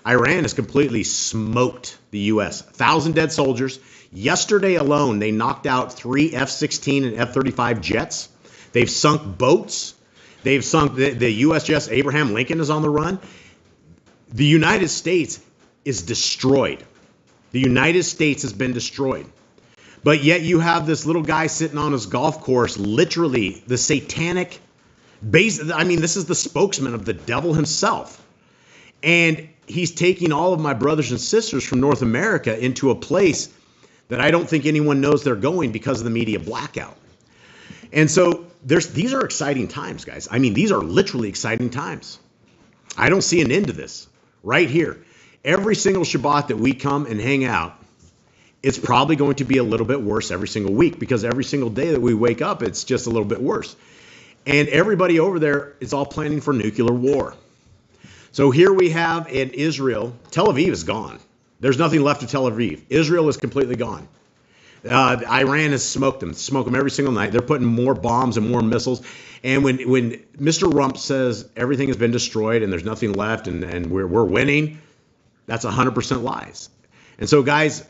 Iran has completely smoked the U.S. 1,000 dead soldiers. Yesterday alone, they knocked out 3 F-16 and F-35 jets. They've sunk boats. They've sunk the USS Abraham Lincoln is on the run. The United States is destroyed. The United States has been destroyed. But yet you have this little guy sitting on his golf course, literally the satanic base. I mean, this is the spokesman of the devil himself. And he's taking all of my brothers and sisters from North America into a place that I don't think anyone knows they're going because of the media blackout. And so these are exciting times, guys. I mean, these are literally exciting times. I don't see an end to this right here. Every single Shabbat that we come and hang out, it's probably going to be a little bit worse every single week because every single day that we wake up, it's just a little bit worse. And everybody over there is all planning for nuclear war. So here we have in Israel, Tel Aviv is gone. There's nothing left of Tel Aviv. Israel is completely gone. Iran has smoked them every single night. They're putting more bombs and more missiles. And when Mr. Rump says everything has been destroyed and there's nothing left and we're winning, that's 100% lies. And so, guys,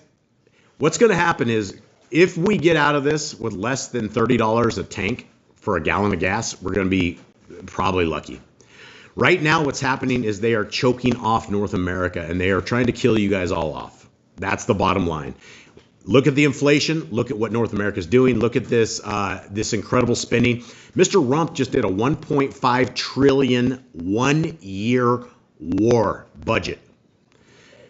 what's going to happen is if we get out of this with less than $30 a tank for a gallon of gas, we're going to be probably lucky. Right now, what's happening is they are choking off North America, and they are trying to kill you guys all off. That's the bottom line. Look at the inflation. Look at what North America is doing. Look at this incredible spending. Mr. Rump just did a $1.5 trillion one-year war budget.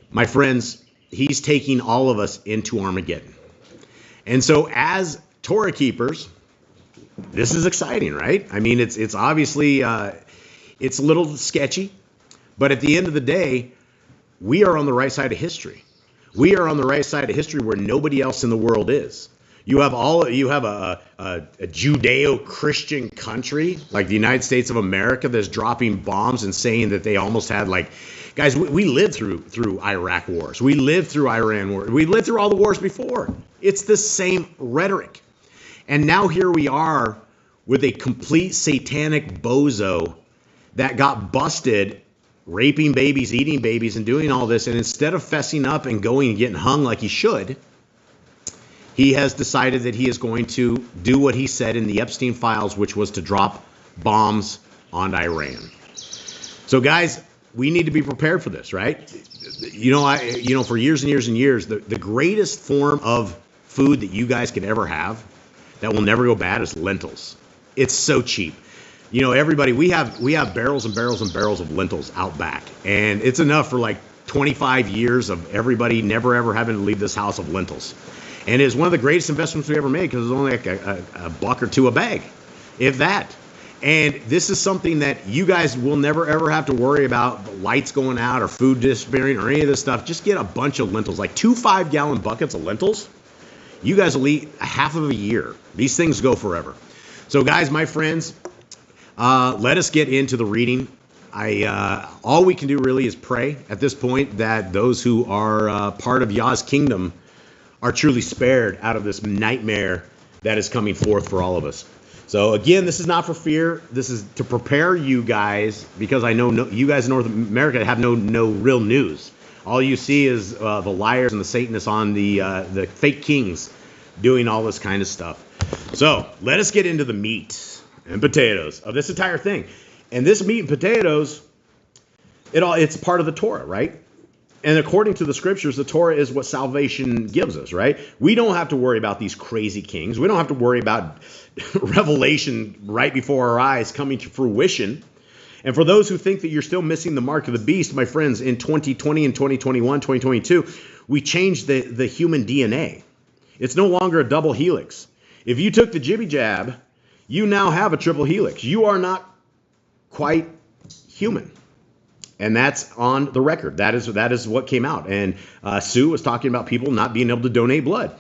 My friends, he's taking all of us into Armageddon. And so as Torah keepers, this is exciting, right? I mean, it's obviously... it's a little sketchy, but at the end of the day, we are on the right side of history. We are on the right side of history where nobody else in the world is. You have a Judeo-Christian country like the United States of America that's dropping bombs and saying that they almost had guys, we lived through Iraq wars. We lived through Iran wars. We lived through all the wars before. It's the same rhetoric. And now here we are with a complete satanic bozo that got busted raping babies, eating babies, and doing all this. And instead of fessing up and going and getting hung like he should, he has decided that he is going to do what he said in the Epstein files, which was to drop bombs on Iran. So guys, we need to be prepared for this, right? For years and years and years, the greatest form of food that you guys could ever have that will never go bad is lentils. It's so cheap. Everybody, we have barrels and barrels and barrels of lentils out back, and it's enough for 25 years of everybody never ever having to leave this house of lentils. And it's one of the greatest investments we ever made because it's only a buck or two a bag, if that. And this is something that you guys will never ever have to worry about the lights going out or food disappearing or any of this stuff. Just get a bunch of lentils, 2 5-gallon buckets of lentils. You guys will eat a half of a year. These things go forever. So guys, my friends, let us get into the reading. All we can do really is pray at this point that those who are part of Yah's kingdom are truly spared out of this nightmare that is coming forth for all of us. So again, this is not for fear. This is to prepare you guys, because I know you guys in North America have no real news. All you see is the liars and the Satanists on the fake kings doing all this kind of stuff. So let us get into the meat and potatoes of this entire thing. And this meat and potatoes, it's part of the Torah, right? And according to the scriptures, the Torah is what salvation gives us, right? We don't have to worry about these crazy kings. We don't have to worry about revelation right before our eyes coming to fruition. And for those who think that you're still missing the mark of the beast, my friends, in 2020 and 2021, 2022, we changed the human DNA. It's no longer a double helix. If you took the jibby jab, you now have a triple helix. You are not quite human. And that's on the record. That is what came out. And Sue was talking about people not being able to donate blood.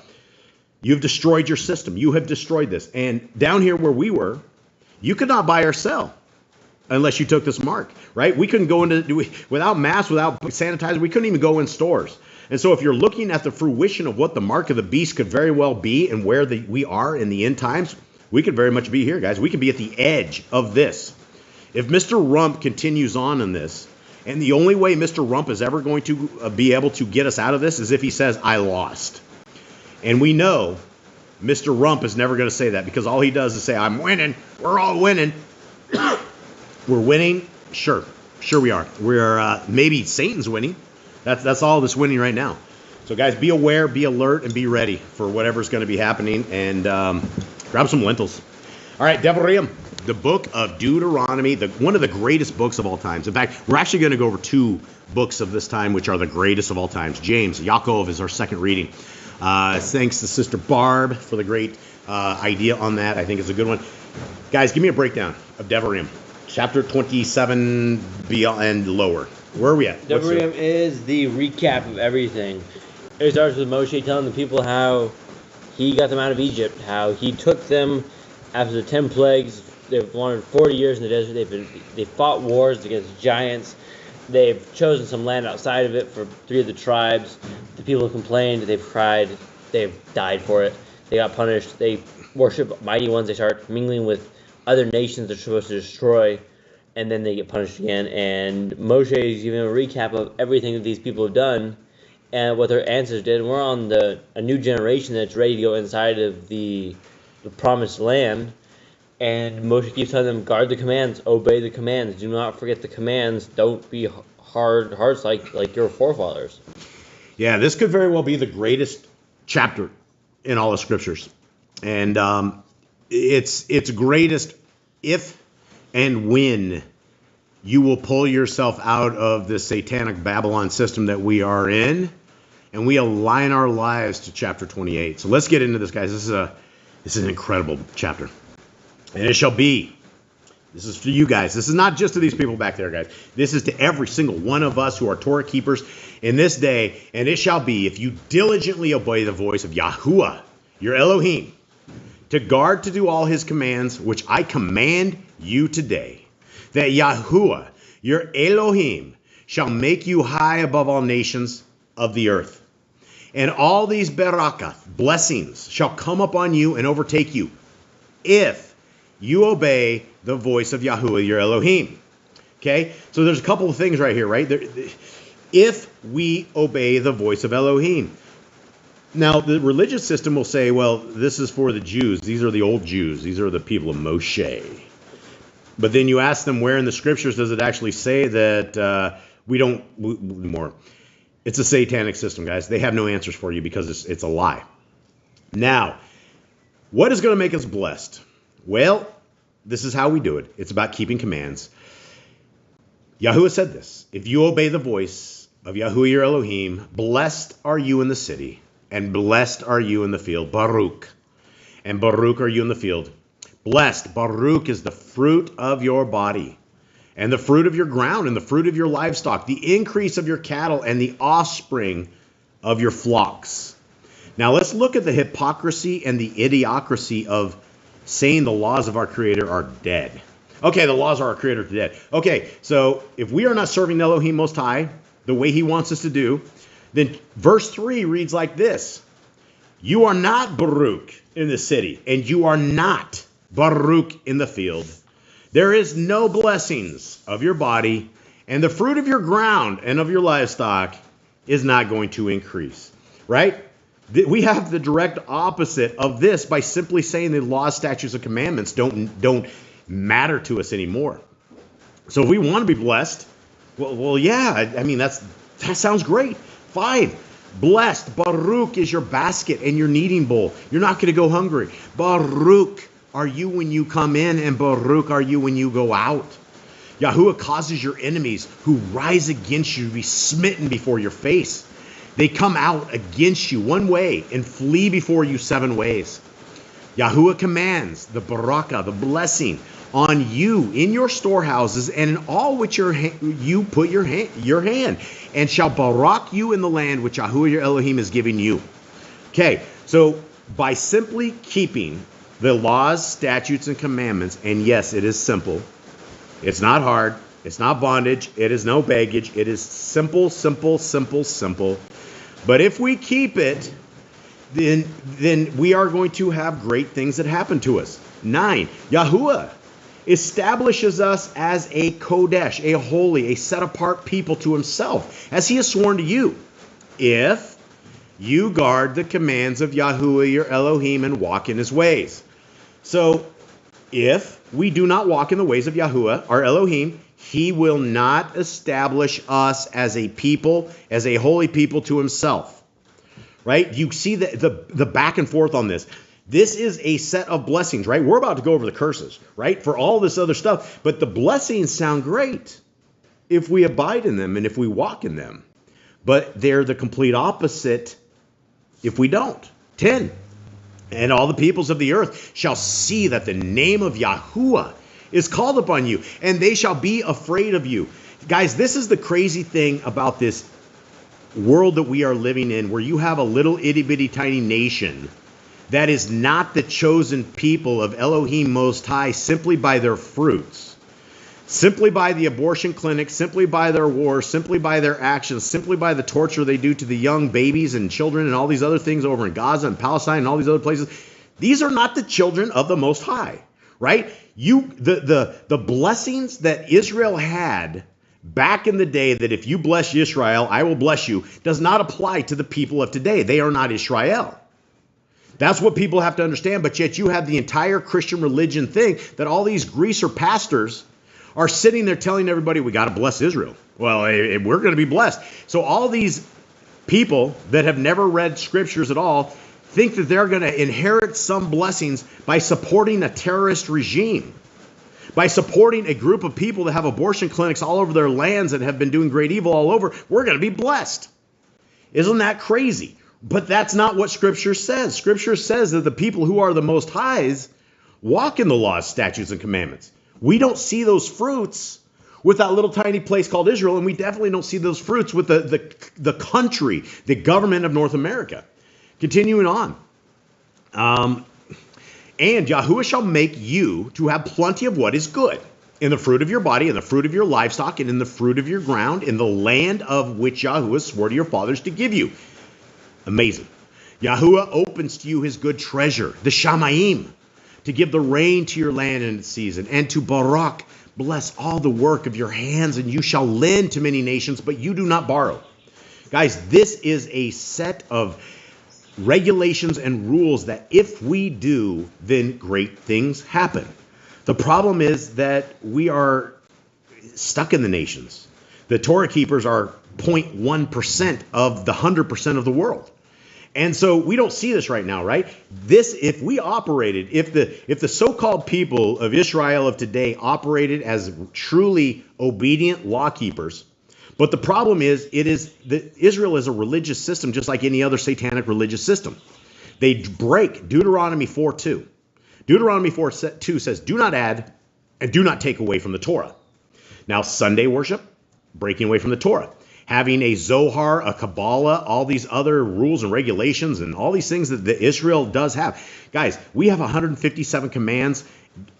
You've destroyed your system. You have destroyed this. And down here where we were, you could not buy or sell unless you took this mark, right? We couldn't go without masks, without sanitizer. We couldn't even go in stores. And so if you're looking at the fruition of what the mark of the beast could very well be and where we are in the end times, we could very much be here, guys. We could be at the edge of this. If Mr. Rump continues on in this, and the only way Mr. Rump is ever going to be able to get us out of this is if he says, I lost. And we know Mr. Rump is never going to say that, because all he does is say, I'm winning. We're all winning. We're winning. Sure we are. We're maybe Satan's winning. That's all that's winning right now. So guys, be aware, be alert, and be ready for whatever's going to be happening. And grab some lentils. All right, Devarim. The book of Deuteronomy, one of the greatest books of all times. In fact, we're actually going to go over 2 books of this time, which are the greatest of all times. James, Yaakov is our second reading. Thanks to Sister Barb for the great idea on that. I think it's a good one. Guys, give me a breakdown of Devarim. Chapter 27 and lower. Where are we at? Devarim is the recap of everything. It starts with Moshe telling the people how he got them out of Egypt, how he took them after the 10 plagues. They've wandered 40 years in the desert. They fought wars against giants. They've chosen some land outside of it for 3 of the tribes. The people have complained. They've cried. They've died for it. They got punished. They worship mighty ones. They start mingling with other nations they're supposed to destroy, and then they get punished again. And Moshe is giving a recap of everything that these people have done and what their ancestors did. And we're on a new generation that's ready to go inside of the promised land. And Moshe keeps telling them, guard the commands, obey the commands, do not forget the commands, don't be hard hearts like your forefathers. Yeah, this could very well be the greatest chapter in all the scriptures. And it's greatest if and when you will pull yourself out of the satanic Babylon system that we are in, and we align our lives to chapter 28. So let's get into this, guys. This is an incredible chapter. And it shall be This is for you guys. This is not just to these people back there, guys. This is to every single one of us who are Torah keepers in this day. And it shall be, if you diligently obey the voice of Yahuwah, your Elohim, to guard to do all his commands, which I command you today, that Yahuwah, your Elohim, shall make you high above all nations of the earth. And all these barakah, blessings, shall come upon you and overtake you, if you obey the voice of Yahuwah, your Elohim. Okay? So there's a couple of things right here, right? If we obey the voice of Elohim. Now, the religious system will say, well, this is for the Jews. These are the old Jews. These are the people of Moshe. But then you ask them, where in the scriptures does it actually say that we don't more? It's a satanic system, guys. They have no answers for you because it's a lie. Now, what is going to make us blessed? Well, this is how we do it. It's about keeping commands. Yahuwah said this: if you obey the voice of Yahuwah your Elohim, blessed are you in the city, and blessed are you in the field. Baruch. And Baruch are you in the field. Blessed, Baruch, is the fruit of your body, and the fruit of your ground, and the fruit of your livestock, the increase of your cattle, and the offspring of your flocks. Now let's look at the hypocrisy and the idiocracy of saying the laws of our Creator are dead. Okay, the laws of our Creator are dead. Okay, so if we are not serving Elohim Most High the way he wants us to do, then verse 3 reads like this: you are not Baruch in the city, and you are not Baruch in the field. There is no blessings of your body, and the fruit of your ground and of your livestock is not going to increase. Right? We have the direct opposite of this by simply saying the laws, statutes, and commandments don't matter to us anymore. So if we want to be blessed, well, yeah, I mean, that sounds great. Fine. Blessed, Baruch, is your basket and your kneading bowl. You're not going to go hungry. Baruch are you when you come in, and Baruch are you when you go out. Yahuwah causes your enemies who rise against you to be smitten before your face. They come out against you one way and flee before you 7 ways. Yahuwah commands the barakah, the blessing, on you in your storehouses and in all which you put your hand, and shall barak you in the land which Yahuwah your Elohim is giving you. Okay, so by simply keeping the laws, statutes, and commandments, and yes, it is simple. It's not hard. It's not bondage. It is no baggage. It is simple, simple, simple, simple. But if we keep it, then we are going to have great things that happen to us. 9, Yahuwah establishes us as a Kodesh, a holy, a set-apart people to himself, as he has sworn to you, if you guard the commands of Yahuwah your Elohim and walk in his ways. So, if we do not walk in the ways of Yahuwah, our Elohim, he will not establish us as a people, as a holy people to himself. Right? You see the back and forth on this. This is a set of blessings, right? We're about to go over the curses, right? For all this other stuff. But the blessings sound great if we abide in them and if we walk in them. But they're the complete opposite if we don't. 10. And all the peoples of the earth shall see that the name of Yahuwah is called upon you, and they shall be afraid of you. Guys, this is the crazy thing about this world that we are living in, where you have a little itty-bitty tiny nation that is not the chosen people of Elohim Most High simply by their fruits, simply by the abortion clinics, simply by their wars, simply by their actions, simply by the torture they do to the young babies and children and all these other things over in Gaza and Palestine and all these other places. These are not the children of the Most High, right? The blessings that Israel had back in the day, that if you bless Israel, I will bless you, does not apply to the people of today. They are not Israel. That's what people have to understand. But yet you have the entire Christian religion thing that all these greaser pastors are sitting there telling everybody, we got to bless Israel. Well, we're going to be blessed. So all these people that have never read scriptures at all think that they're going to inherit some blessings by supporting a terrorist regime, by supporting a group of people that have abortion clinics all over their lands and have been doing great evil all over. We're going to be blessed. Isn't that crazy? But that's not what Scripture says. Scripture says that the people who are the Most Highs walk in the laws, statutes, and commandments. We don't see those fruits with that little tiny place called Israel, and we definitely don't see those fruits with the country, the government of North America. Continuing on. And Yahuwah shall make you to have plenty of what is good, in the fruit of your body, in the fruit of your livestock, and in the fruit of your ground, in the land of which Yahuwah swore to your fathers to give you. Amazing. Yahuwah opens to you his good treasure, the Shamayim, to give the rain to your land in its season, and to Barak, bless all the work of your hands, and you shall lend to many nations, but you do not borrow. Guys, this is a set of regulations and rules that if we do, then great things happen. The problem is that we are stuck in the nations. The Torah keepers are 0.1% of the 100% of the world. And so we don't see this right now, right? This, if we operated, if the so-called people of Israel of today operated as truly obedient law keepers, but the problem is, Israel is a religious system just like any other satanic religious system. They break Deuteronomy 4:2. Deuteronomy 4:2 says, do not add and do not take away from the Torah. Now, Sunday worship, breaking away from the Torah. Having a Zohar, a Kabbalah, all these other rules and regulations and all these things that Israel does have. Guys, we have 157 commands,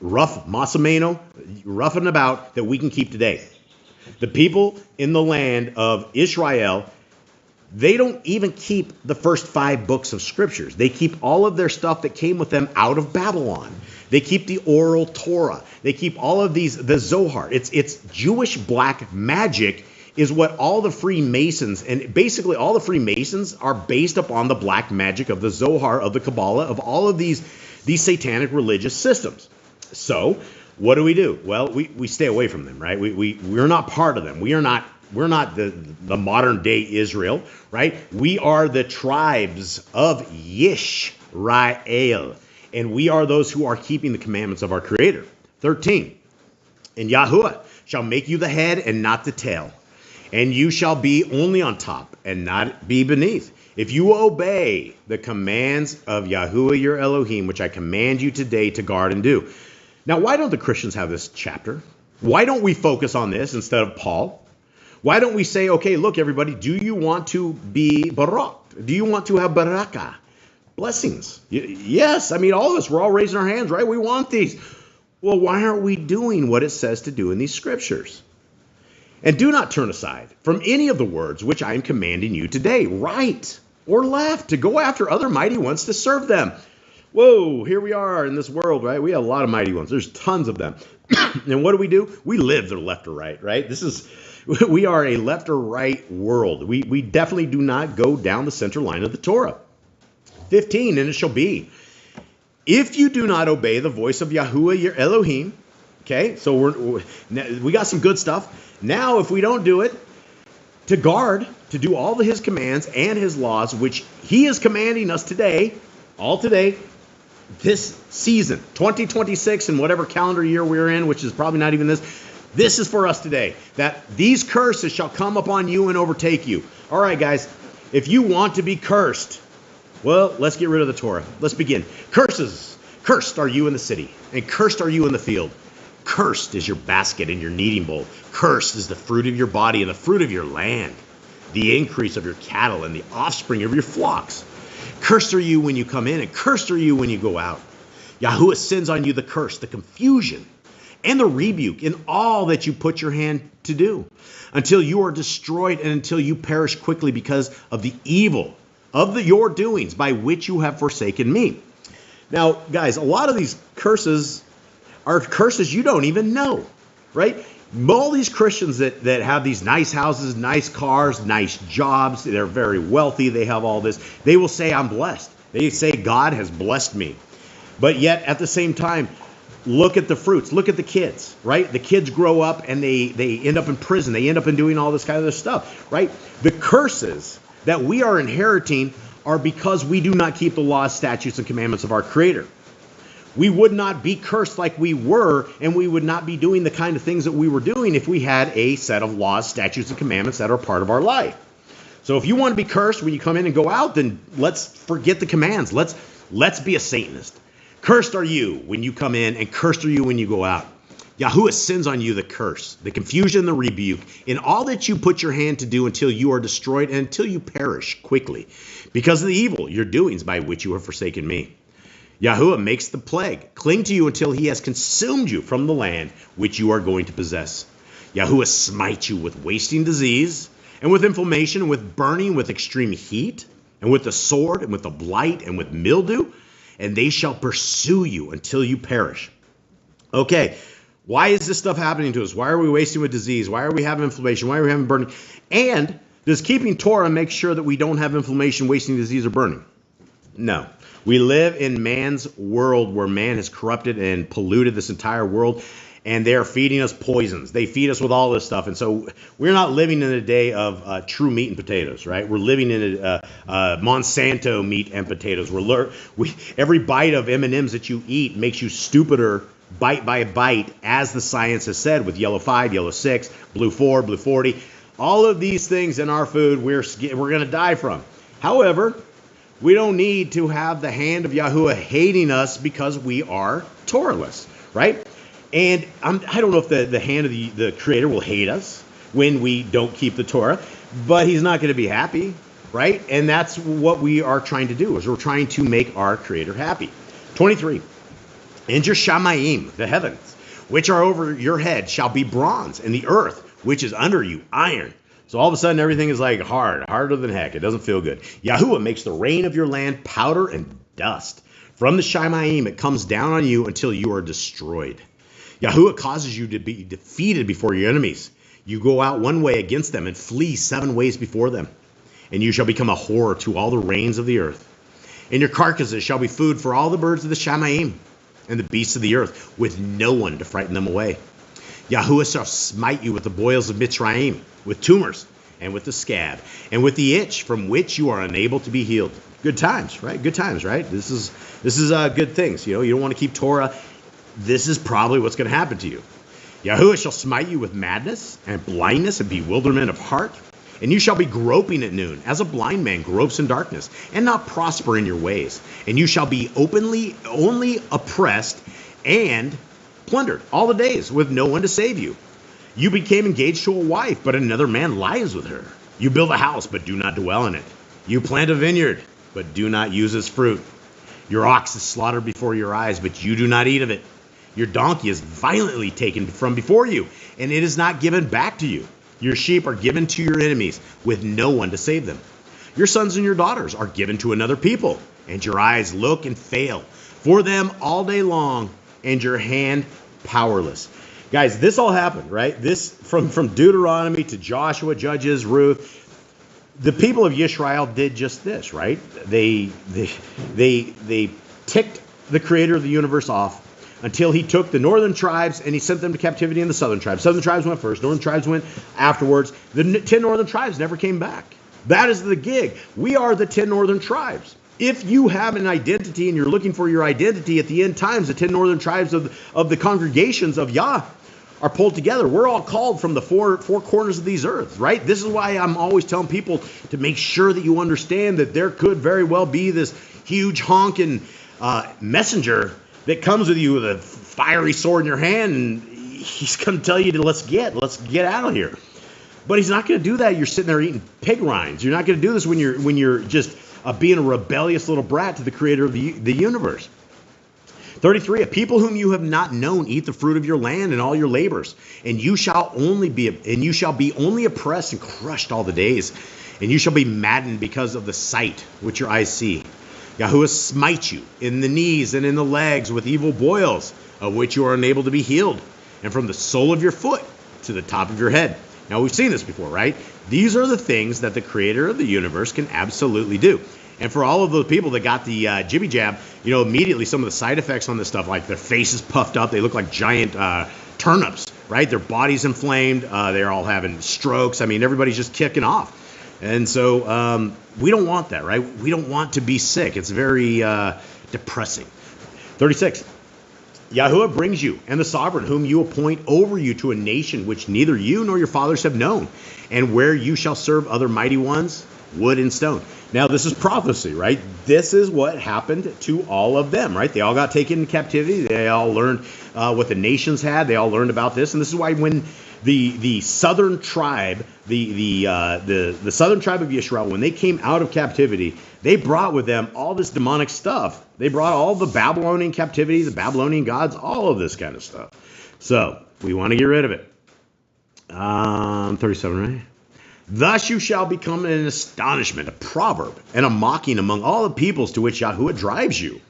rough and about, that we can keep today. The people in the land of Israel, they don't even keep the first 5 books of scriptures. They keep all of their stuff that came with them out of Babylon. They keep the oral Torah. They keep all of these, the Zohar. It's Jewish black magic is what all the Freemasons, and basically all the Freemasons are based upon the black magic of the Zohar, of the Kabbalah, of all of these satanic religious systems. So what do? Well, we stay away from them, right? We're not part of them. We're not the modern day Israel, right? We are the tribes of Yisrael, and we are those who are keeping the commandments of our Creator. 13, and Yahuwah shall make you the head and not the tail, and you shall be only on top and not be beneath. If you obey the commands of Yahuwah your Elohim, which I command you today to guard and do. Now, why don't the Christians have this chapter? Why don't we focus on this instead of Paul? Why don't we say, okay, look, everybody, do you want to be barak? Do you want to have barakah? Blessings. Yes, I mean, all of us, we're all raising our hands, right? We want these. Well, why aren't we doing what it says to do in these scriptures? And do not turn aside from any of the words which I am commanding you today, right or left, to go after other mighty ones to serve them. Whoa, here we are in this world, right? We have a lot of mighty ones. There's tons of them. And what do? We live to the left or right, right? We are a left or right world. We definitely do not go down the center line of the Torah. 15, and it shall be, if you do not obey the voice of Yahuwah your Elohim, okay, so we got some good stuff. Now, if we don't do it, to guard, to do all of his commands and his laws, which he is commanding us today, all today, this season, 2026, and whatever calendar year we're in, which is probably not even this is for us today, that these curses shall come upon you and overtake you. All right, guys, if you want to be cursed, well, let's get rid of the Torah. Let's begin. Curses. Cursed are you in the city, and cursed are you in the field. Cursed is your basket and your kneading bowl. Cursed is the fruit of your body and the fruit of your land, the increase of your cattle and the offspring of your flocks. Cursed are you when you come in, and cursed are you when you go out. Yahuwah sends on you the curse, the confusion, and the rebuke in all that you put your hand to do, until you are destroyed and until you perish quickly because of the evil of your doings by which you have forsaken me. Now, guys, a lot of these curses are curses you don't even know, right? All these Christians that have these nice houses, nice cars, nice jobs, they're very wealthy, they have all this, they will say, I'm blessed. They say, God has blessed me. But yet, at the same time, look at the fruits, look at the kids, right? The kids grow up and they end up in prison, they end up in doing all this kind of stuff, right? The curses that we are inheriting are because we do not keep the laws, statutes, and commandments of our Creator. We would not be cursed like we were, and we would not be doing the kind of things that we were doing if we had a set of laws, statutes, and commandments that are part of our life. So if you want to be cursed when you come in and go out, then let's forget the commands. Let's be a Satanist. Cursed are you when you come in, and cursed are you when you go out. Yahuwah sends on you the curse, the confusion, the rebuke, in all that you put your hand to do until you are destroyed and until you perish quickly, because of the evil, your doings by which you have forsaken me. Yahuwah makes the plague cling to you until he has consumed you from the land which you are going to possess. Yahuwah smites you with wasting disease, and with inflammation, and with burning, with extreme heat, and with the sword, and with the blight, and with mildew, and they shall pursue you until you perish. Okay, why is this stuff happening to us? Why are we wasting with disease? Why are we having inflammation? Why are we having burning? And does keeping Torah make sure that we don't have inflammation, wasting, disease, or burning? No. We live in man's world where man has corrupted and polluted this entire world, and they're feeding us poisons. They feed us with all this stuff. And so we're not living in a day of true meat and potatoes, right? We're living in a Monsanto meat and potatoes. Every bite of M&Ms that you eat makes you stupider bite by bite, as the science has said, with yellow 5, yellow 6, blue 4, blue 40. All of these things in our food we're going to die from. However, we don't need to have the hand of Yahuwah hating us because we are Torahless, right? And I don't know if the hand of the Creator will hate us when we don't keep the Torah, but he's not going to be happy, right? And that's what we are trying to do, is we're trying to make our Creator happy. 23. And your shamayim, the heavens, which are over your head, shall be bronze, and the earth, which is under you, iron. So all of a sudden, everything is like harder than heck. It doesn't feel good. Yahuwah makes the rain of your land powder and dust. From the shamayim, it comes down on you until you are destroyed. Yahuwah causes you to be defeated before your enemies. You go out one way against them and flee 7 ways before them. And you shall become a horror to all the rains of the earth. And your carcasses shall be food for all the birds of the shamayim and the beasts of the earth, with no one to frighten them away. Yahuwah shall smite you with the boils of Mitzrayim, with tumors, and with the scab, and with the itch from which you are unable to be healed. Good times, right? Good times, right? This is good things. You know, you don't want to keep Torah. This is probably what's going to happen to you. Yahuwah shall smite you with madness and blindness and bewilderment of heart. And you shall be groping at noon, as a blind man gropes in darkness, and not prosper in your ways. And you shall be only oppressed and plundered all the days, with no one to save you. You became engaged to a wife, but another man lies with her. You build a house, but do not dwell in it. You plant a vineyard, but do not use its fruit. Your ox is slaughtered before your eyes, but you do not eat of it. Your donkey is violently taken from before you, and it is not given back to you. Your sheep are given to your enemies, with no one to save them. Your sons and your daughters are given to another people, and your eyes look and fail for them all day long, and your hand powerless. Guys, this all happened, right? This from Deuteronomy to Joshua, Judges, Ruth. The people of Israel did just this, right? They ticked the Creator of the universe off until he took the northern tribes and he sent them to captivity in the southern tribes. Southern tribes went first, northern tribes went afterwards. The 10 northern tribes never came back. That is the gig. We are the 10 northern tribes. If you have an identity and you're looking for your identity at the end times, the 10 northern tribes of the congregations of Yah are pulled together. We're all called from the four corners of these earths, right? This is why I'm always telling people to make sure that you understand that there could very well be this huge honking messenger that comes with you with a fiery sword in your hand, and he's going to tell you to let's get out of here. But he's not going to do that. You're sitting there eating pig rinds. You're not going to do this when you're just being a rebellious little brat to the Creator of the universe. 33, a people whom you have not known eat the fruit of your land and all your labors, and you shall be only oppressed and crushed all the days, and you shall be maddened because of the sight which your eyes see. Yahuwah smite you in the knees and in the legs with evil boils, of which you are unable to be healed, and from the sole of your foot to the top of your head. Now, we've seen this before, right? These are the things that the Creator of the universe can absolutely do. And for all of those people that got the jibby jab, you know, immediately some of the side effects on this stuff, like their faces puffed up, they look like giant turnips, right? Their body's inflamed, they're all having strokes. I mean, everybody's just kicking off. And so we don't want that, right? We don't want to be sick. It's very depressing. 36. Yahuwah brings you and the sovereign whom you appoint over you to a nation which neither you nor your fathers have known, and where you shall serve other mighty ones, wood and stone. Now, this is prophecy, right? This is what happened to all of them, right? They all got taken into captivity. They all learned what the nations had. They all learned about this. And this is why when the southern tribe, the southern tribe of Israel, when they came out of captivity, they brought with them all this demonic stuff. They brought all the Babylonian captivity, the Babylonian gods, all of this kind of stuff. So we want to get rid of it. 37, right? Thus you shall become an astonishment, a proverb, and a mocking among all the peoples to which Yahuwah drives you.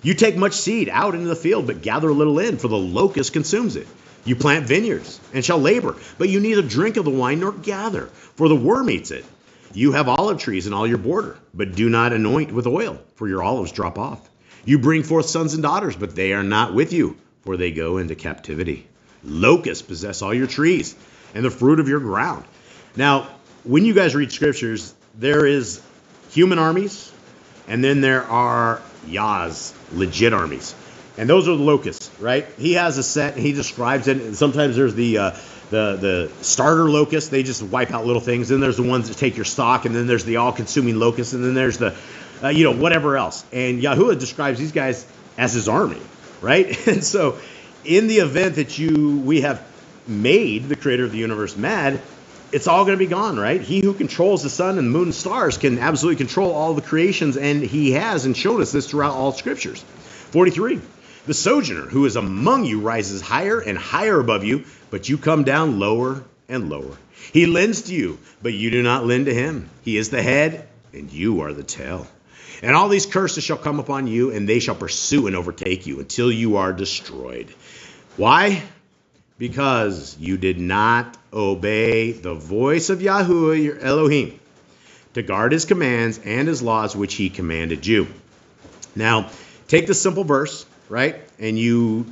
You take much seed out into the field, but gather a little in, for the locust consumes it. You plant vineyards, and shall labor, but you neither drink of the wine nor gather, for the worm eats it. You have olive trees in all your border, but do not anoint with oil, for your olives drop off. You bring forth sons and daughters, but they are not with you, for they go into captivity. Locusts possess all your trees, and the fruit of your ground. Now, when you guys read scriptures, there is human armies, and then there are Yah's legit armies. And those are the locusts, right? He has a set, he describes it. And sometimes there's the starter locusts. They just wipe out little things. Then there's the ones that take your stock, and then there's the all-consuming locusts, and then there's the, whatever else. And Yahuwah describes these guys as his army, right? And so in the event that we have made the creator of the universe mad, it's all going to be gone, right? He who controls the sun and the moon and stars can absolutely control all the creations, and he has and showed us this throughout all scriptures. 43, the sojourner who is among you rises higher and higher above you, but you come down lower and lower. He lends to you, but you do not lend to him. He is the head, and you are the tail. And all these curses shall come upon you, and they shall pursue and overtake you until you are destroyed. Why? Because you did not obey the voice of Yahuwah, your Elohim, to guard his commands and his laws, which he commanded you. Now, take this simple verse, right? And you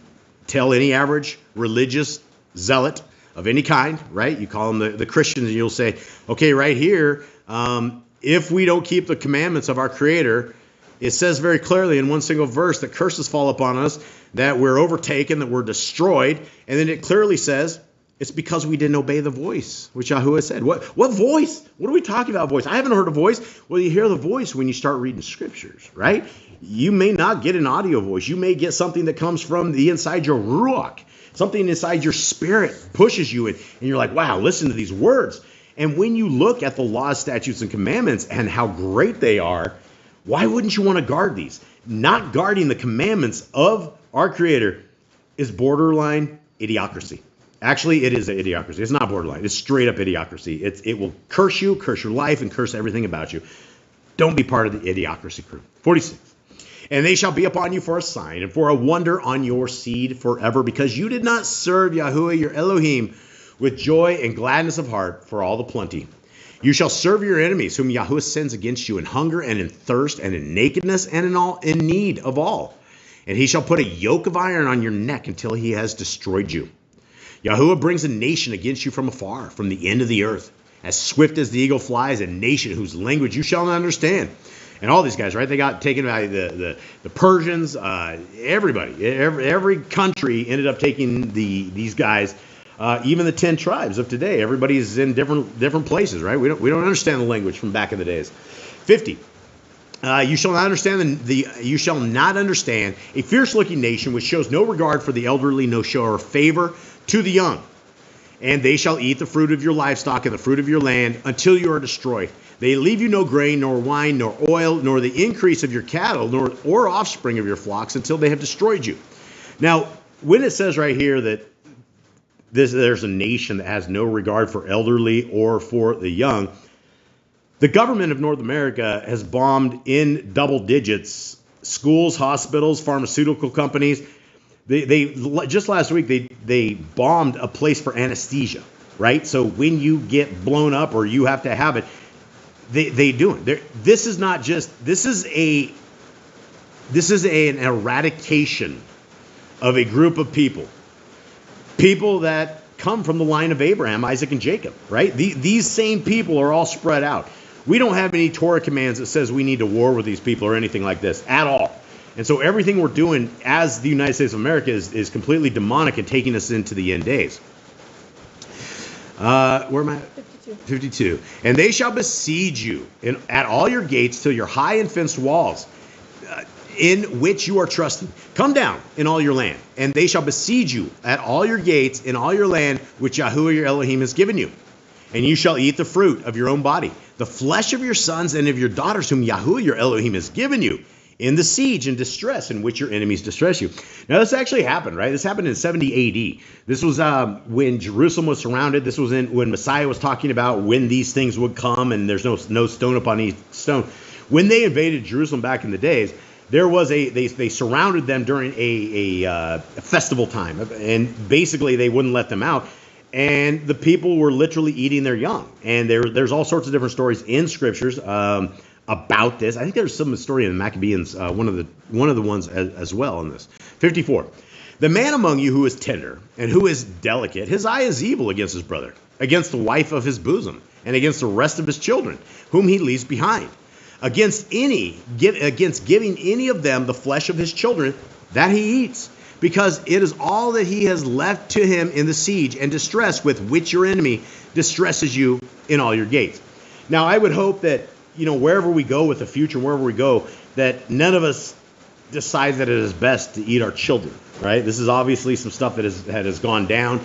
tell any average religious zealot of any kind, right? You call them the Christians, and you'll say, okay, right here, if we don't keep the commandments of our Creator, it says very clearly in one single verse that curses fall upon us, that we're overtaken, that we're destroyed. And then it clearly says it's because we didn't obey the voice, which Yahuwah said. What voice? What are we talking about, voice? I haven't heard a voice. Well, you hear the voice when you start reading scriptures, right? You may not get an audio voice. You may get something that comes from the inside your ruach. Something inside your spirit pushes you in, and you're like, wow, listen to these words. And when you look at the laws, statutes, and commandments and how great they are, why wouldn't you want to guard these? Not guarding the commandments of our Creator is borderline idiocracy. Actually, it is an idiocracy. It's not borderline. It's straight up idiocracy. It will curse you, curse your life, and curse everything about you. Don't be part of the idiocracy crew. 46. And they shall be upon you for a sign and for a wonder on your seed forever, because you did not serve Yahuwah your Elohim with joy and gladness of heart for all the plenty. You shall serve your enemies, whom Yahuwah sends against you in hunger and in thirst and in nakedness and in need of all. And he shall put a yoke of iron on your neck until he has destroyed you. Yahuwah brings a nation against you from afar, from the end of the earth. As swift as the eagle flies, a nation whose language you shall not understand. And all these guys, right? They got taken by the Persians, everybody. Every country ended up taking these guys. Even the 10 tribes of today, everybody's in different places, right? We don't understand the language from back in the days. 50. You shall not understand you shall not understand a fierce-looking nation which shows no regard for the elderly, no show of favor to the young. And they shall eat the fruit of your livestock and the fruit of your land until you are destroyed. They leave you no grain, nor wine, nor oil, nor the increase of your cattle, or offspring of your flocks until they have destroyed you. Now, when it says right here that there's a nation that has no regard for elderly or for the young, the government of North America has bombed in double digits schools, hospitals, pharmaceutical companies. They just last week they bombed a place for anesthesia, right? So when you get blown up or you have to have it, they do it. This is an eradication of a group of people that come from the line of Abraham, Isaac, and Jacob, right? These same people are all spread out. We don't have any Torah commands that says we need to war with these people or anything like this at all. And so everything we're doing as the United States of America is completely demonic and taking us into the end days. Where am I? 52. And they shall besiege you at all your gates till your high and fenced walls, in which you are trusting, come down in all your land. And they shall besiege you at all your gates in all your land, which Yahuwah your Elohim has given you. And you shall eat the fruit of your own body, the flesh of your sons and of your daughters, whom Yahuwah your Elohim has given you, in the siege and distress in which your enemies distress you. Now, this actually happened, right? This happened in 70 AD. This was when Jerusalem was surrounded. This was when Messiah was talking about when these things would come, and there's no stone upon each stone. When they invaded Jerusalem back in the days, there was they surrounded them during a festival time, and basically they wouldn't let them out. And the people were literally eating their young. And there's all sorts of different stories in scriptures about this. I think there's some story in the Maccabees, one of the ones as well in this. 54. The man among you who is tender and who is delicate, his eye is evil against his brother, against the wife of his bosom, and against the rest of his children, whom he leaves behind. Against giving any of them the flesh of his children that he eats, because it is all that he has left to him in the siege and distress with which your enemy distresses you in all your gates. Now, I would hope that, wherever we go with the future, wherever we go, that none of us decide that it is best to eat our children, right? This is obviously some stuff that has gone down.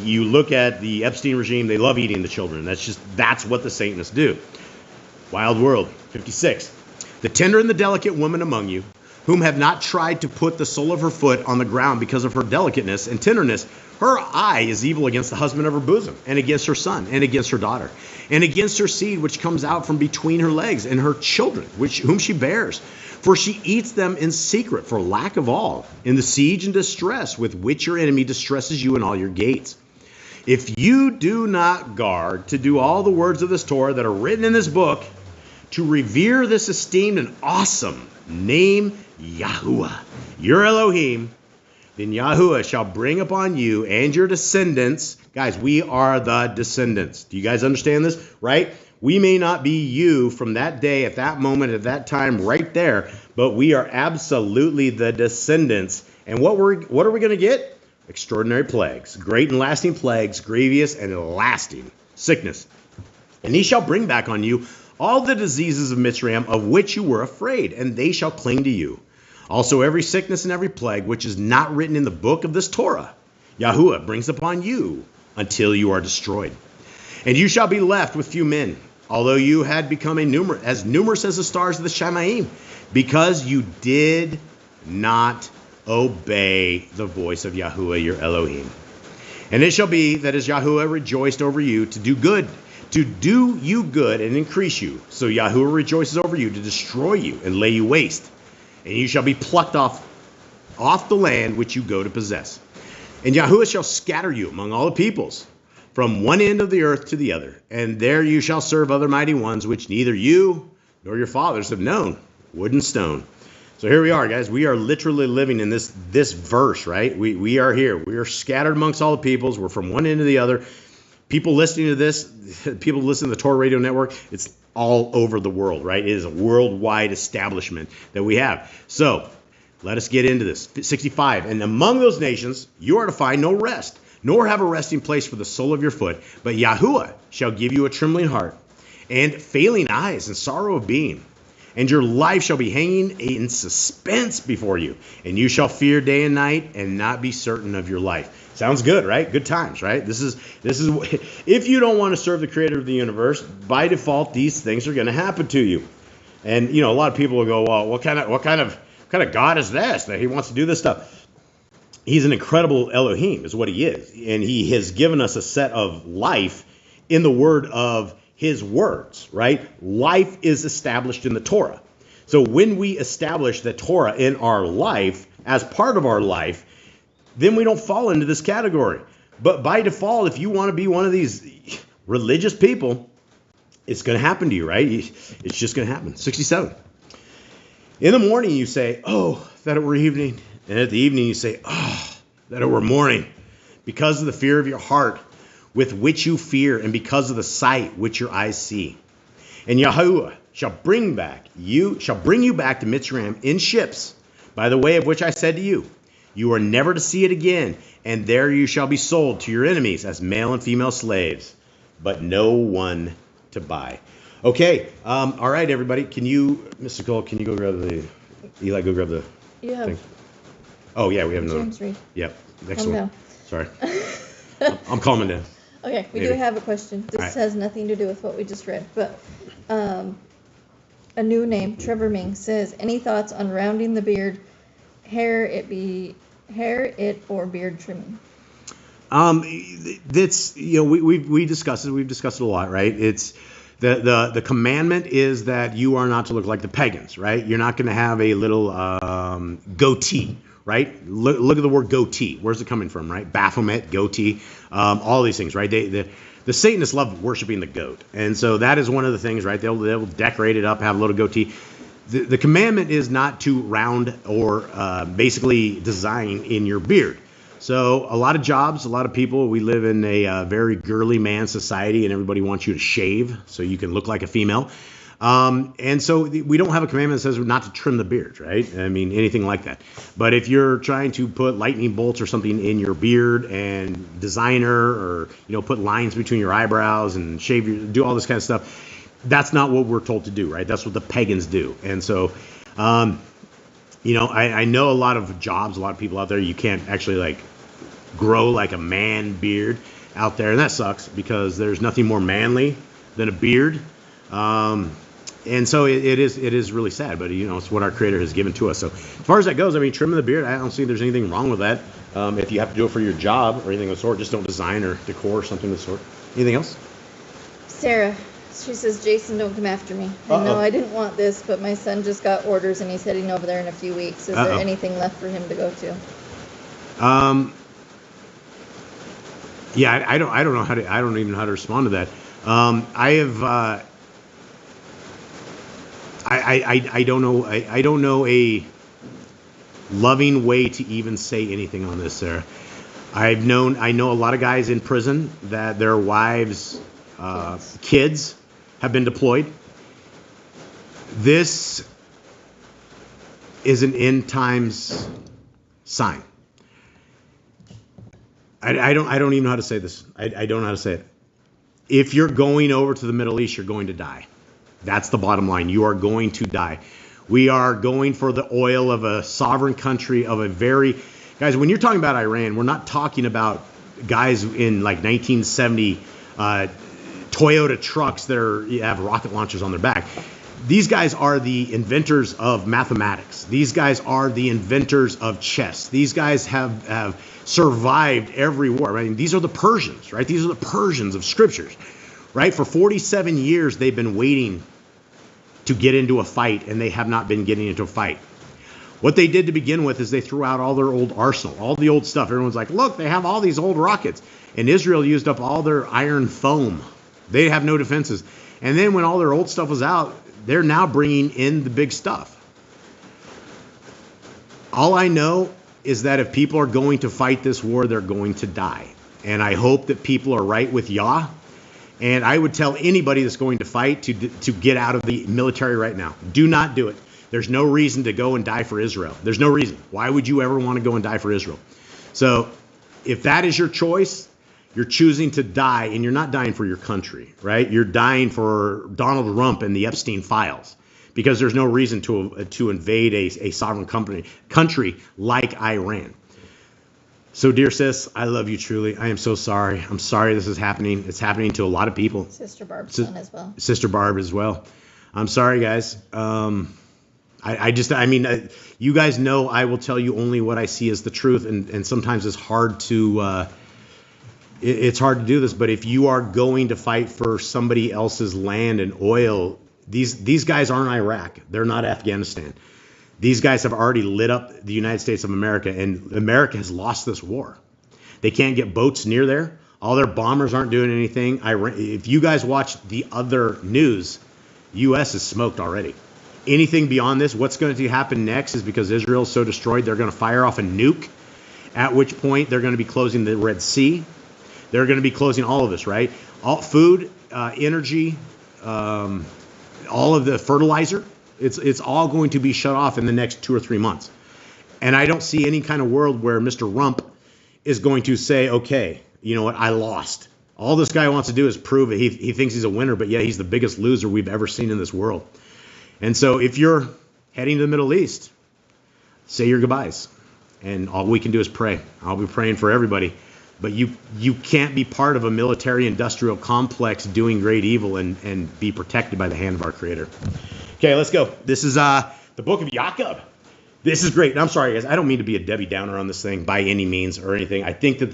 You look at the Epstein regime, they love eating the children. That's what the Satanists do. Wild world. 56. The tender and the delicate woman among you, whom have not tried to put the sole of her foot on the ground because of her delicateness and tenderness, her eye is evil against the husband of her bosom, and against her son, and against her daughter, and against her seed which comes out from between her legs, and her children, whom she bears. For she eats them in secret for lack of all, in the siege and distress with which your enemy distresses you in all your gates. If you do not guard to do all the words of this Torah that are written in this book, to revere this esteemed and awesome name, Yahuwah, your Elohim, then Yahuwah shall bring upon you and your descendants. Guys, we are the descendants. Do you guys understand this? Right? We may not be you from that day, at that moment, at that time, right there, but we are absolutely the descendants. And what are we going to get? Extraordinary plagues, great and lasting plagues, grievous and lasting sickness. And he shall bring back on you all the diseases of Mitzrayim, of which you were afraid, and they shall cling to you. Also every sickness and every plague which is not written in the book of this Torah, Yahuwah brings upon you until you are destroyed. And you shall be left with few men, although you had become as numerous as the stars of the Shamaim, because you did not obey the voice of Yahuwah your Elohim. And it shall be that as Yahuwah rejoiced over you to do good, to do you good and increase you, so Yahuwah rejoices over you to destroy you and lay you waste. And you shall be plucked off the land which you go to possess. And Yahuwah shall scatter you among all the peoples, from one end of the earth to the other. And there you shall serve other mighty ones, which neither you nor your fathers have known, wood and stone. So here we are, guys. We are literally living in this verse, right? We are here. We are scattered amongst all the peoples. We're from one end to the other. People listening to this, people listening to the Torah Radio Network, it's all over the world, right? It is a worldwide establishment that we have. So let us get into this. 65. And among those nations, you are to find no rest, nor have a resting place for the sole of your foot. But Yahuwah shall give you a trembling heart and failing eyes and sorrow of being. And your life shall be hanging in suspense before you. And you shall fear day and night and not be certain of your life. Sounds good, right? Good times, right? This is if you don't want to serve the creator of the universe, by default, these things are going to happen to you. And, a lot of people will go, well, what kind of God is this that he wants to do this stuff? He's an incredible Elohim is what he is. And he has given us a set of life in the word of his words, right? Life is established in the Torah. So when we establish the Torah in our life as part of our life, then we don't fall into this category. But by default, if you want to be one of these religious people, it's going to happen to you, right? It's just going to happen. 67. In the morning you say, oh, that it were evening. And at the evening you say, oh, that it were morning. Because of the fear of your heart, with which you fear, and because of the sight which your eyes see. And Yahuwah shall bring you back to Mitzrayim in ships, by the way of which I said to you, you are never to see it again, and there you shall be sold to your enemies as male and female slaves. but no one to buy. Okay, all right, everybody. Can you, Mr. Cole, can you go grab the, Eli, go grab the You have thing. Oh, yeah, we have another. James Reed. Yep, next Calm one. down. Sorry. I'm calming down. Okay, we do Maybe. have a question. This Alright. has nothing to do with what we just read, but a new name, Trevor Ming, says, any thoughts on rounding the beard, hair it or beard trimming? That's, you know, we discussed it. We've discussed it a lot, right? It's the commandment is that you are not to look like the pagans, right? You're not going to have a little goatee, right? Look at the word goatee. Where's it coming from, right? Baphomet, goatee, all these things, right? The Satanists love worshiping the goat, and so that is one of the things, right? They'll decorate it up, have a little goatee. The commandment is not to round or basically design in your beard. So a lot of jobs, a lot of people, we live in a very girly man society, and everybody wants you to shave so you can look like a female. And so we don't have a commandment that says not to trim the beard, right? I mean, anything like that. But if you're trying to put lightning bolts or something in your beard and designer, or, you know, put lines between your eyebrows and do all this kind of stuff, that's not what we're told to do, right? That's what the pagans do. And so, you know, I know a lot of jobs, a lot of people out there, you can't actually like grow like a man beard out there, and that sucks because there's nothing more manly than a beard. And so it is really sad, but you know, it's what our Creator has given to us. So as far as that goes, I mean, trimming the beard, I don't see there's anything wrong with that. If you have to do it for your job or anything of the sort, just don't design or decor or something of the sort. Anything else? Sarah, she says, Jason, don't come after me. I know I didn't want this, but my son just got orders and he's heading over there in a few weeks. Is there anything left for him to go to? Yeah, I don't know how to, I don't even know how to respond to that. I don't know a loving way to even say anything on this, Sarah. I know a lot of guys in prison that their wives, kids have been deployed. This is an end times sign. I don't even know how to say this. I don't know how to say it. If you're going over to the Middle East, you're going to die. That's the bottom line. You are going to die. We are going for the oil of a sovereign country, of a very... Guys, when you're talking about Iran, we're not talking about guys in like 1970 Toyota trucks that have rocket launchers on their back. These guys are the inventors of mathematics. These guys are the inventors of chess. These guys have survived every war. I mean, these are the Persians, right? These are the Persians of scriptures, right? For 47 years, they've been waiting to get into a fight, and they have not been getting into a fight. What they did to begin with is they threw out all their old arsenal, all the old stuff. Everyone's like, look, they have all these old rockets. And Israel used up all their iron foam. They have no defenses. And then when all their old stuff was out, they're now bringing in the big stuff. All I know is that if people are going to fight this war, they're going to die. And I hope that people are right with Yah. And I would tell anybody that's going to fight to get out of the military right now. Do not do it. There's no reason to go and die for Israel. There's no reason. Why would you ever want to go and die for Israel? So if that is your choice, you're choosing to die, and you're not dying for your country, right? You're dying for Donald Trump and the Epstein files, because there's no reason to invade a sovereign country like Iran. So, dear sis, I love you truly. I am so sorry. I'm sorry this is happening. It's happening to a lot of people. Sister Barb's son as well. Sister Barb as well. I'm sorry, guys. You guys know I will tell you only what I see as the truth, and sometimes it's hard to do this. But if you are going to fight for somebody else's land and oil, these guys aren't Iraq. They're not Afghanistan. These guys have already lit up the United States of America, and America has lost this war. They can't get boats near there. All their bombers aren't doing anything. If you guys watch the other news, U.S. is smoked already. Anything beyond this, what's going to happen next is, because Israel is so destroyed, they're going to fire off a nuke, at which point they're going to be closing the Red Sea. They're going to be closing all of this, right? All food, energy, all of the fertilizer. It's all going to be shut off in the next 2 or 3 months. And I don't see any kind of world where Mr. Rump is going to say, okay, you know what, I lost. All this guy wants to do is prove it. He thinks he's a winner, but yeah, he's the biggest loser we've ever seen in this world. And so if you're heading to the Middle East, say your goodbyes. And all we can do is pray. I'll be praying for everybody. But you can't be part of a military-industrial complex doing great evil and be protected by the hand of our Creator. Okay, let's go. This is the book of 𝐤𝐄𝐄. This is great. And I'm sorry, guys. I don't mean to be a Debbie Downer on this thing by any means or anything. I think that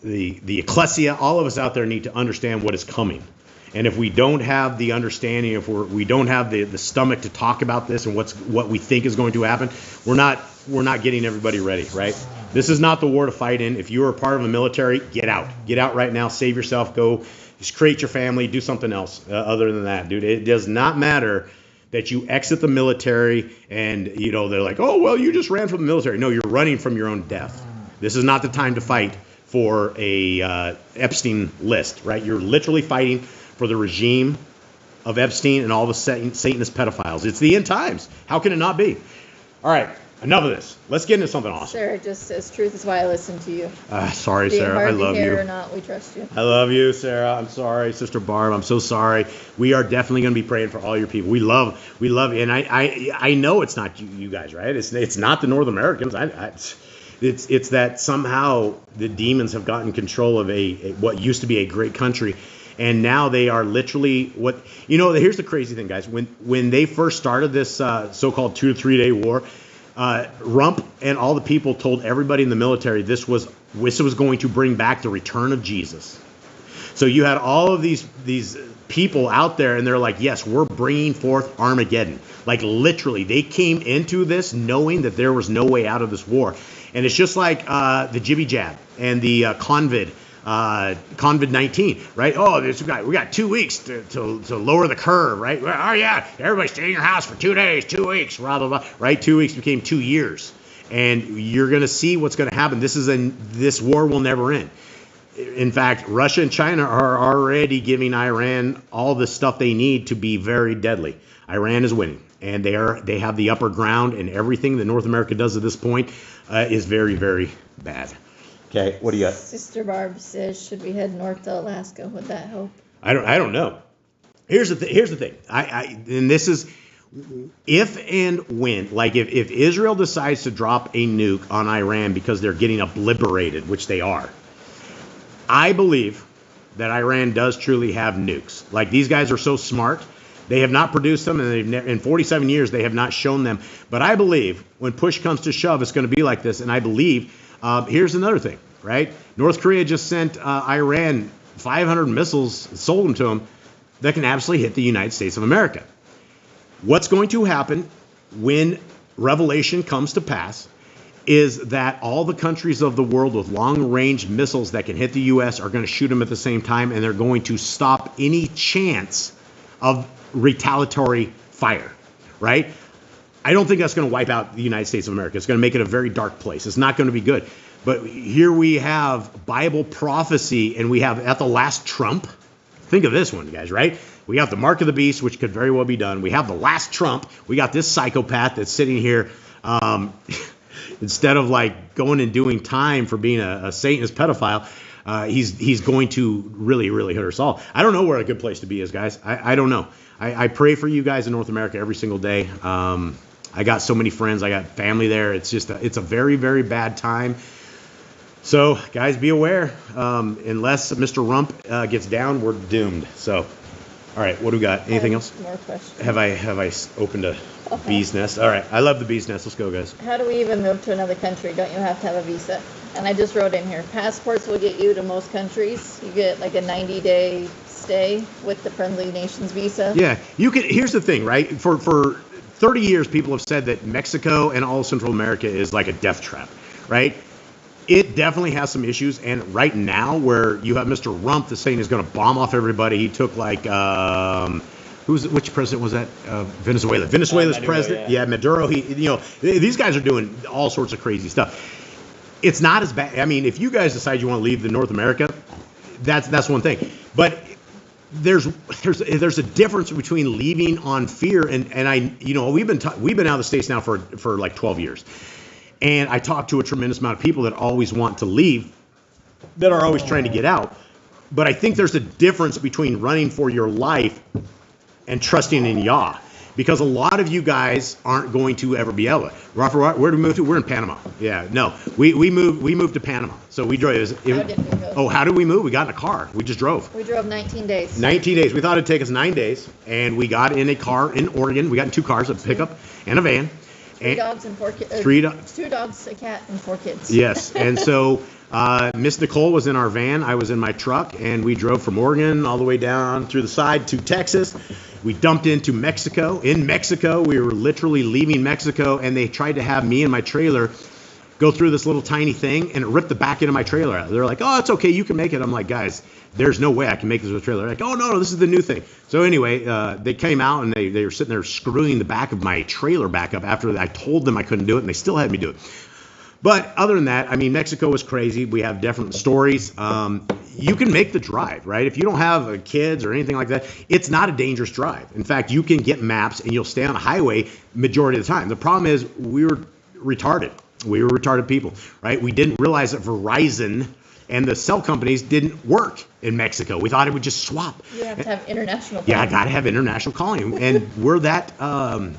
the ecclesia, all of us out there need to understand what is coming. And if we don't have the understanding, if we don't have the stomach to talk about this and what we think is going to happen, we're not getting everybody ready, right? This is not the war to fight in. If you are a part of the military, get out. Get out right now. Save yourself. Go just create your family. Do something else other than that, dude. It does not matter that you exit the military and, they're like, oh, well, you just ran from the military. No, you're running from your own death. This is not the time to fight for a Epstein list, right? You're literally fighting for the regime of Epstein and all the Satanist pedophiles. It's the end times. How can it not be? All right, enough of this. Let's get into something awesome. Sarah just says, truth is why I listen to you. Sorry, Sarah. I love you. Or not, we trust you. I love you, Sarah. I'm sorry, Sister Barb. I'm so sorry. We are definitely going to be praying for all your people. We love you. And I know it's not you guys, right? It's not the North Americans. It's that somehow the demons have gotten control of what used to be a great country. And now they are literally here's the crazy thing, guys. When they first started this so-called 2 to 3 day war, Rump and all the people told everybody in the military this was going to bring back the return of Jesus. So you had all of these people out there, and they're like, yes, we're bringing forth Armageddon. Like literally, they came into this knowing that there was no way out of this war. And it's just like the jibby jab and the COVID-19, right? Oh, we got 2 weeks to lower the curve, right? Oh yeah, everybody stay in your house for 2 days, 2 weeks, blah blah blah, right? 2 weeks became 2 years, and you're gonna see what's gonna happen. This war will never end. In fact, Russia and China are already giving Iran all the stuff they need to be very deadly. Iran is winning, and they have the upper ground, and everything that North America does at this point is very, very bad. Okay, what do you got? Sister Barb says, should we head north to Alaska? Would that help? I don't know. Here's the thing. And this is if and when, like if Israel decides to drop a nuke on Iran because they're getting obliterated, which they are, I believe that Iran does truly have nukes. Like these guys are so smart. They have not produced them, and in 47 years they have not shown them. But I believe when push comes to shove, it's going to be like this. And I believe here's another thing, right? North Korea just sent Iran 500 missiles, sold them to them, that can absolutely hit the United States of America. What's going to happen when Revelation comes to pass is that all the countries of the world with long-range missiles that can hit the U.S. are going to shoot them at the same time, and they're going to stop any chance of retaliatory fire, right? I don't think that's going to wipe out the United States of America. It's going to make it a very dark place. It's not going to be good. But here we have Bible prophecy, and we have at the last trump. Think of this one, guys, right? We got the mark of the beast, which could very well be done. We have the last trump. We got this psychopath that's sitting here instead of like going and doing time for being a Satanist pedophile. He's going to really, really hurt us all. I don't know where a good place to be is, guys. I don't know. I pray for you guys in North America every single day. I got so many friends. I got family there. It's just it's a very, very bad time. So, guys, be aware. Unless Mr. Rump gets down, we're doomed. So, all right, what do we got? Anything else? More questions. Have I opened a bee's nest? All right, I love the bee's nest. Let's go, guys. How do we even move to another country? Don't you have to have a visa? And I just wrote in here, passports will get you to most countries. You get like a 90-day stay with the Friendly Nations visa. Yeah, you could. Here's the thing, right? For 30 years, people have said that Mexico and all Central America is like a death trap, right? It definitely has some issues, and right now, where you have Mr. Rump that's saying he's going to bomb off everybody, he took like which president was that? Venezuela. Venezuela's Maduro, president, yeah. Maduro. These guys are doing all sorts of crazy stuff. It's not as bad. I mean, if you guys decide you want to leave the North America, that's one thing. But there's a difference between leaving on fear and we've been out of the States now for like 12 years. And I talk to a tremendous amount of people that always want to leave, that are always trying to get out. But I think there's a difference between running for your life and trusting in Yah. Because a lot of you guys aren't going to ever be able to. Where did we move to? We're in Panama. Yeah, no. We moved to Panama. So we drove. How did we go? Oh, how did we move? We got in a car. We just drove. We drove 19 days. 19 days. We thought it'd take us 9 days. And we got in a car in Oregon. We got in 2 cars, a pickup and a van. 3 dogs and 4 kids. 2 dogs, a cat, and 4 kids. Yes. And so Miss Nicole was in our van. I was in my truck. And we drove from Oregon all the way down through the side to Texas. We dumped into Mexico. In Mexico, we were literally leaving Mexico, and they tried to have me and my trailer go through this little tiny thing, and it ripped the back end of my trailer out. They're like, oh, it's okay, you can make it. I'm like, guys, there's no way I can make this with a trailer. They're like, oh, no, this is the new thing. So anyway, they came out, and they were sitting there screwing the back of my trailer back up after I told them I couldn't do it, and they still had me do it. But other than that, I mean, Mexico was crazy. We have different stories. You can make the drive, right? If you don't have kids or anything like that, it's not a dangerous drive. In fact, you can get maps and you'll stay on a highway majority of the time. The problem is we were retarded. We were retarded people, right? We didn't realize that Verizon and the cell companies didn't work in Mexico. We thought it would just swap. You have to have international calling. Yeah, I got to have international calling. And we're that low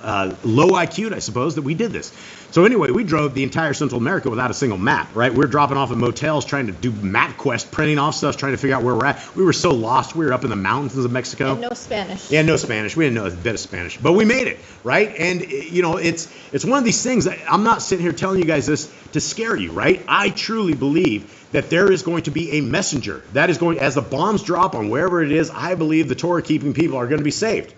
IQ'd, I suppose, that we did this. So anyway, we drove the entire Central America without a single map, right? We're dropping off at motels, trying to do MapQuest, printing off stuff, trying to figure out where we're at. We were so lost. We were up in the mountains of Mexico. And no Spanish. Yeah, no Spanish. We didn't know a bit of Spanish, but we made it, right? And you know, it's one of these things that I'm not sitting here telling you guys this to scare you, right? I truly believe that there is going to be a messenger that is going, as the bombs drop on wherever it is, I believe the Torah-keeping people are going to be saved.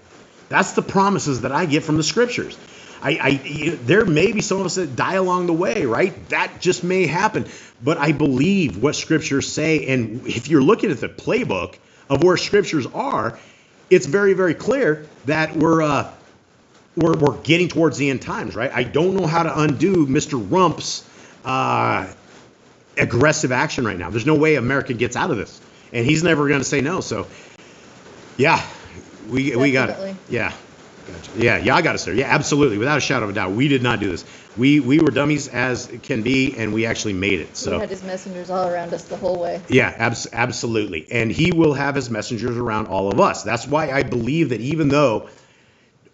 That's the promises that I get from the scriptures. There may be some of us that die along the way, right? That just may happen. But I believe what scriptures say. And if you're looking at the playbook of where scriptures are, it's very, very clear that we're getting towards the end times, right? I don't know how to undo Mr. Rump's aggressive action right now. There's no way America gets out of this. And he's never going to say no. So, yeah, we got it. Yeah. Gotcha. Yeah, I got us there. Yeah, absolutely. Without a shadow of a doubt. We did not do this. We were dummies as it can be, and we actually made it. So we had his messengers all around us the whole way. Yeah, absolutely. And he will have his messengers around all of us. That's why I believe that even though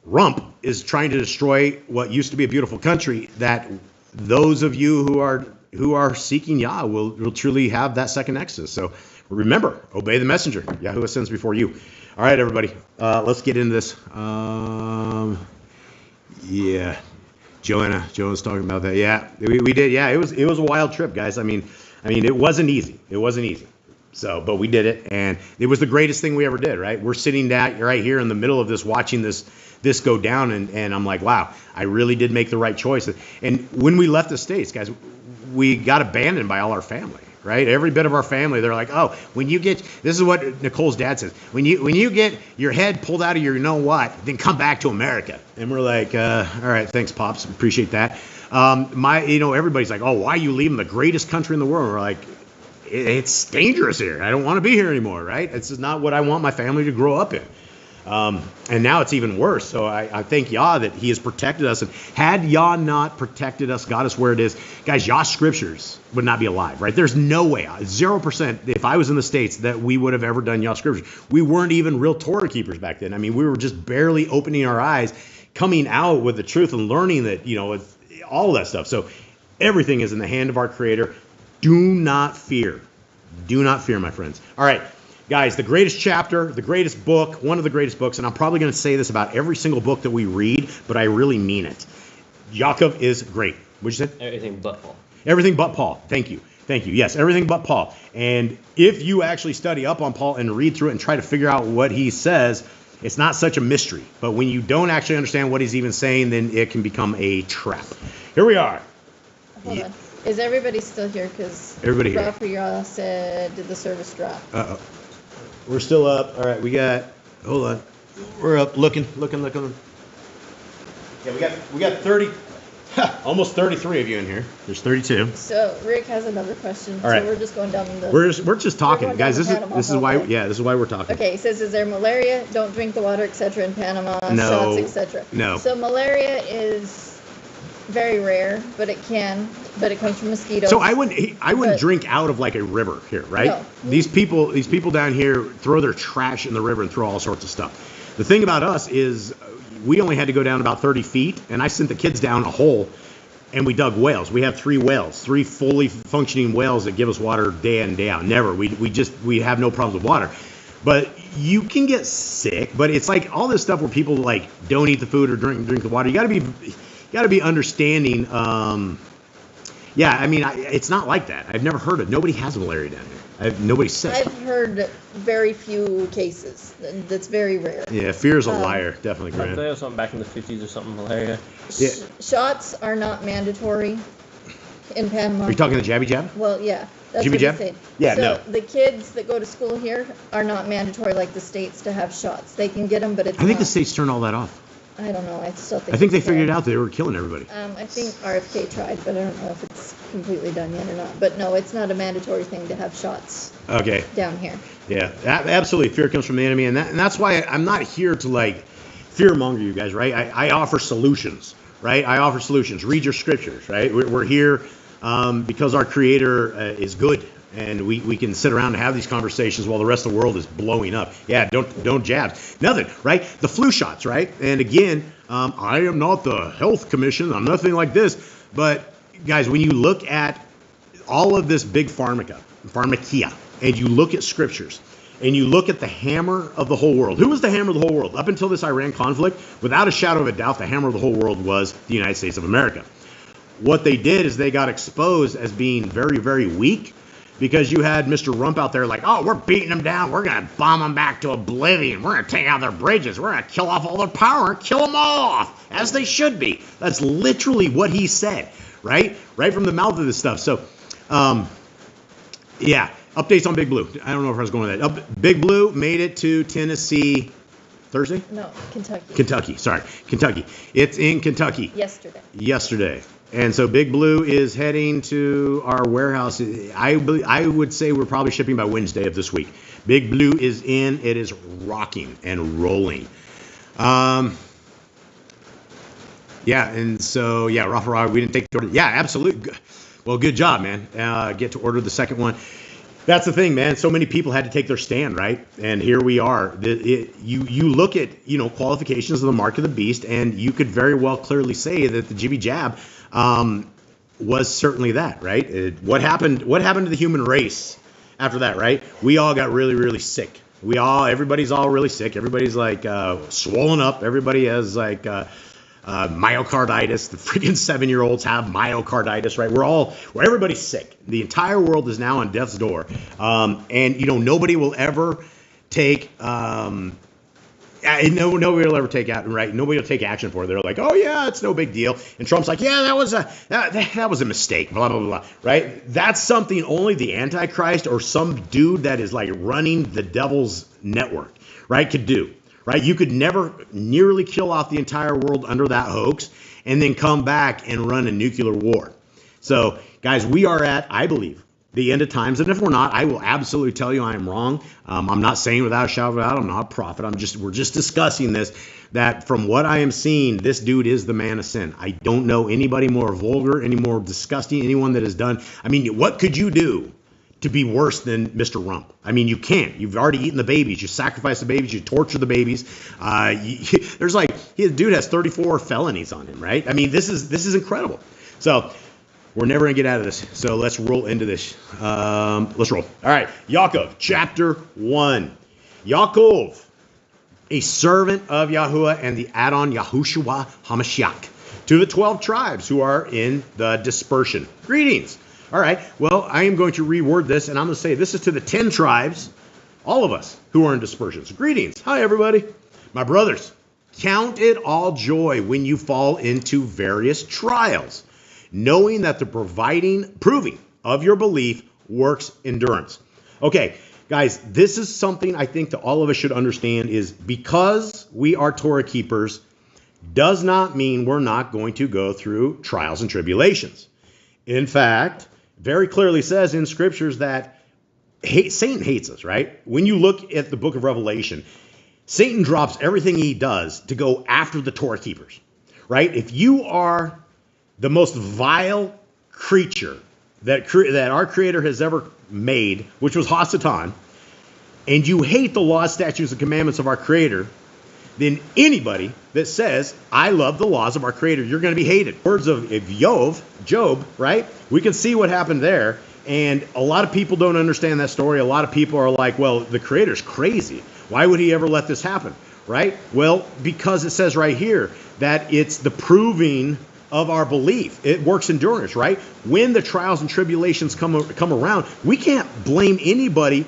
Rump is trying to destroy what used to be a beautiful country, that those of you who are seeking Yah will truly have that second Exodus. So remember, obey the messenger. Yahuwah sends before you. All right, everybody, let's get into this. Yeah, Joanna's talking about that. Yeah, we did. Yeah, it was a wild trip, guys. I mean, it wasn't easy. It wasn't easy. So, but we did it, and it was the greatest thing we ever did. Right? We're sitting right here in the middle of this, watching this go down, and I'm like, wow, I really did make the right choice. And when we left the States, guys, we got abandoned by all our family. Right? Every bit of our family, they're like, oh, when you get, this is what Nicole's dad says, when you get your head pulled out of your, you know what, then come back to America. And we're like, all right, thanks, Pops, appreciate that. Everybody's like, oh, why are you leaving the greatest country in the world? We're like, it's dangerous here. I don't want to be here anymore, right? This is not what I want my family to grow up in. And now it's even worse. So I thank Yah that he has protected us. And had Yah not protected us, got us where it is, guys, Yah's scriptures would not be alive, right? There's no way, 0%, if I was in the States, that we would have ever done Yah's scriptures. We weren't even real Torah keepers back then. I mean, we were just barely opening our eyes, coming out with the truth and learning that, all of that stuff. So everything is in the hand of our Creator. Do not fear. Do not fear, my friends. All right. Guys, the greatest chapter, the greatest book, one of the greatest books, and I'm probably going to say this about every single book that we read, but I really mean it. Yaakov is great. What'd you say? Everything but Paul. Everything but Paul. Thank you. Yes, everything but Paul. And if you actually study up on Paul and read through it and try to figure out what he says, it's not such a mystery. But when you don't actually understand what he's even saying, then it can become a trap. Here we are. Hold on. Is everybody still here? Because everybody here. Rafael said, did the service drop? Uh-oh. We're still up. All right, hold on. We're up, looking. Yeah, we got 30, almost 33 of you in here. There's 32. So Rick has another question. All right. So we're just going down the. We're just talking, guys. This is why we're talking. Okay, he says, is there malaria? Don't drink the water, etc. in Panama. No. Shots, etc. No. So malaria is very rare, but it can. but it comes from mosquitoes. So I wouldn't But- drink out of like a river here, right? No. These people down here throw their trash in the river and throw all sorts of stuff. The thing about us is we only had to go down about 30 feet, and I sent the kids down a hole, and we dug wells. We have 3 wells, 3 fully functioning wells that give us water day in and day out. Never. We have no problems with water. But you can get sick, but it's like all this stuff where people like don't eat the food or drink the water. You got to be understanding. Yeah, I mean, it's not like that. I've never heard of. Nobody has malaria down here. Nobody's sick. I've heard very few cases. That's very rare. Yeah, fear is a liar, definitely, I think Grant. it was something back in the 50s or something, malaria. Yeah. Shots are not mandatory in Panama. Are you talking the jabby jab? Well, yeah. That's Jibby what jab? he's saying. Yeah, so no. the kids that go to school here are not mandatory like the states to have shots. They can get them, but it's I think not. the states turned all that off. I don't know. I still think. I think they it's figured bad. out that they were killing everybody. I think RFK tried, but I don't know if it's completely done yet or not. But no, it's not a mandatory thing to have shots Okay. down here. Yeah, absolutely. Fear comes from the enemy, and that's why I'm not here to like fear monger you guys, right? I offer solutions, right? I offer solutions. Read your scriptures, right? We're here because our Creator is good, and we can sit around and have these conversations while the rest of the world is blowing up. Yeah, don't jabs, nothing, right? The flu shots, right? And again, I am not the health commission. I'm nothing like this, but guys, when you look at all of this big pharmakia, and you look at scriptures, and you look at the hammer of the whole world. Who was the hammer of the whole world? Up until this Iran conflict, without a shadow of a doubt, the hammer of the whole world was the United States of America. What they did is they got exposed as being very, very weak because you had Mr. Rump out there like, oh, we're beating them down. We're going to bomb them back to oblivion. We're going to take out their bridges. We're going to kill off all their power and kill them all off, as they should be. That's literally what he said, right? Right from the mouth of this stuff. So, yeah. Updates on Big Blue. I don't know if I was going with that. Big Blue made it to Tennessee Thursday? No, Kentucky. Kentucky. It's in Kentucky. Yesterday. And so Big Blue is heading to our warehouse. I would say we're probably shipping by Wednesday of this week. Big Blue is in. It is rocking and rolling. Yeah, and so, yeah, Rafa, we didn't take the order. Yeah, absolutely. Well, good job, man. Get to order the second one. That's the thing, man. So many people had to take their stand, right? And here we are. You look at, qualifications of the mark of the beast, and you could very well clearly say that the jibby jab was certainly that, right? What happened to the human race after that, right? We all got really, really sick. Everybody's all really sick. Everybody's like swollen up. Everybody has like myocarditis. The freaking 7-year-olds have myocarditis, right? Everybody's sick. The entire world is now on death's door. And nobody will ever take, nobody will ever take out, right? Nobody will take action for it. They're like, oh yeah, it's no big deal. And Trump's like, yeah, that was a mistake, blah, blah, blah, right? That's something only the Antichrist or some dude that is like running the devil's network, right, could do. Right? You could never nearly kill off the entire world under that hoax and then come back and run a nuclear war. So, guys, we are at, I believe, the end of times. And if we're not, I will absolutely tell you I am wrong. I'm not saying without a shadow of a doubt, I'm not a prophet. We're just discussing this, that from what I am seeing, this dude is the man of sin. I don't know anybody more vulgar, any more disgusting, anyone that has done. I mean, what could you do to be worse than Mr. Rump? I mean, you can't. You've already eaten the babies. You sacrifice the babies. You torture the babies. There's like, the dude has 34 felonies on him, right? I mean, this is incredible. So we're never going to get out of this. So let's roll into this. Let's roll. All right. Yaakov, chapter 1. Yaakov, a servant of Yahuwah and the Adon Yahushua HaMashiach, to the 12 tribes who are in the dispersion. Greetings. All right, well, I am going to reword this, and I'm going to say this is to the 10 tribes, all of us who are in dispersions. Greetings. Hi, everybody. My brothers, count it all joy when you fall into various trials, knowing that the proving of your belief works endurance. Okay, guys, this is something I think that all of us should understand is because we are Torah keepers does not mean we're not going to go through trials and tribulations. In fact, very clearly says in scriptures that Satan hates us, right? When you look at the book of Revelation, Satan drops everything he does to go after the Torah keepers, right? If you are the most vile creature that our Creator has ever made, which was Hasatan, and you hate the laws, statutes, and commandments of our Creator, then anybody that says, I love the laws of our Creator, you're going to be hated. Words of Job, right? We can see what happened there. And a lot of people don't understand that story. A lot of people are like, well, the Creator's crazy. Why would he ever let this happen, right? Well, because it says right here that it's the proving of our belief. It works endurance, right? When the trials and tribulations come around, we can't blame anybody,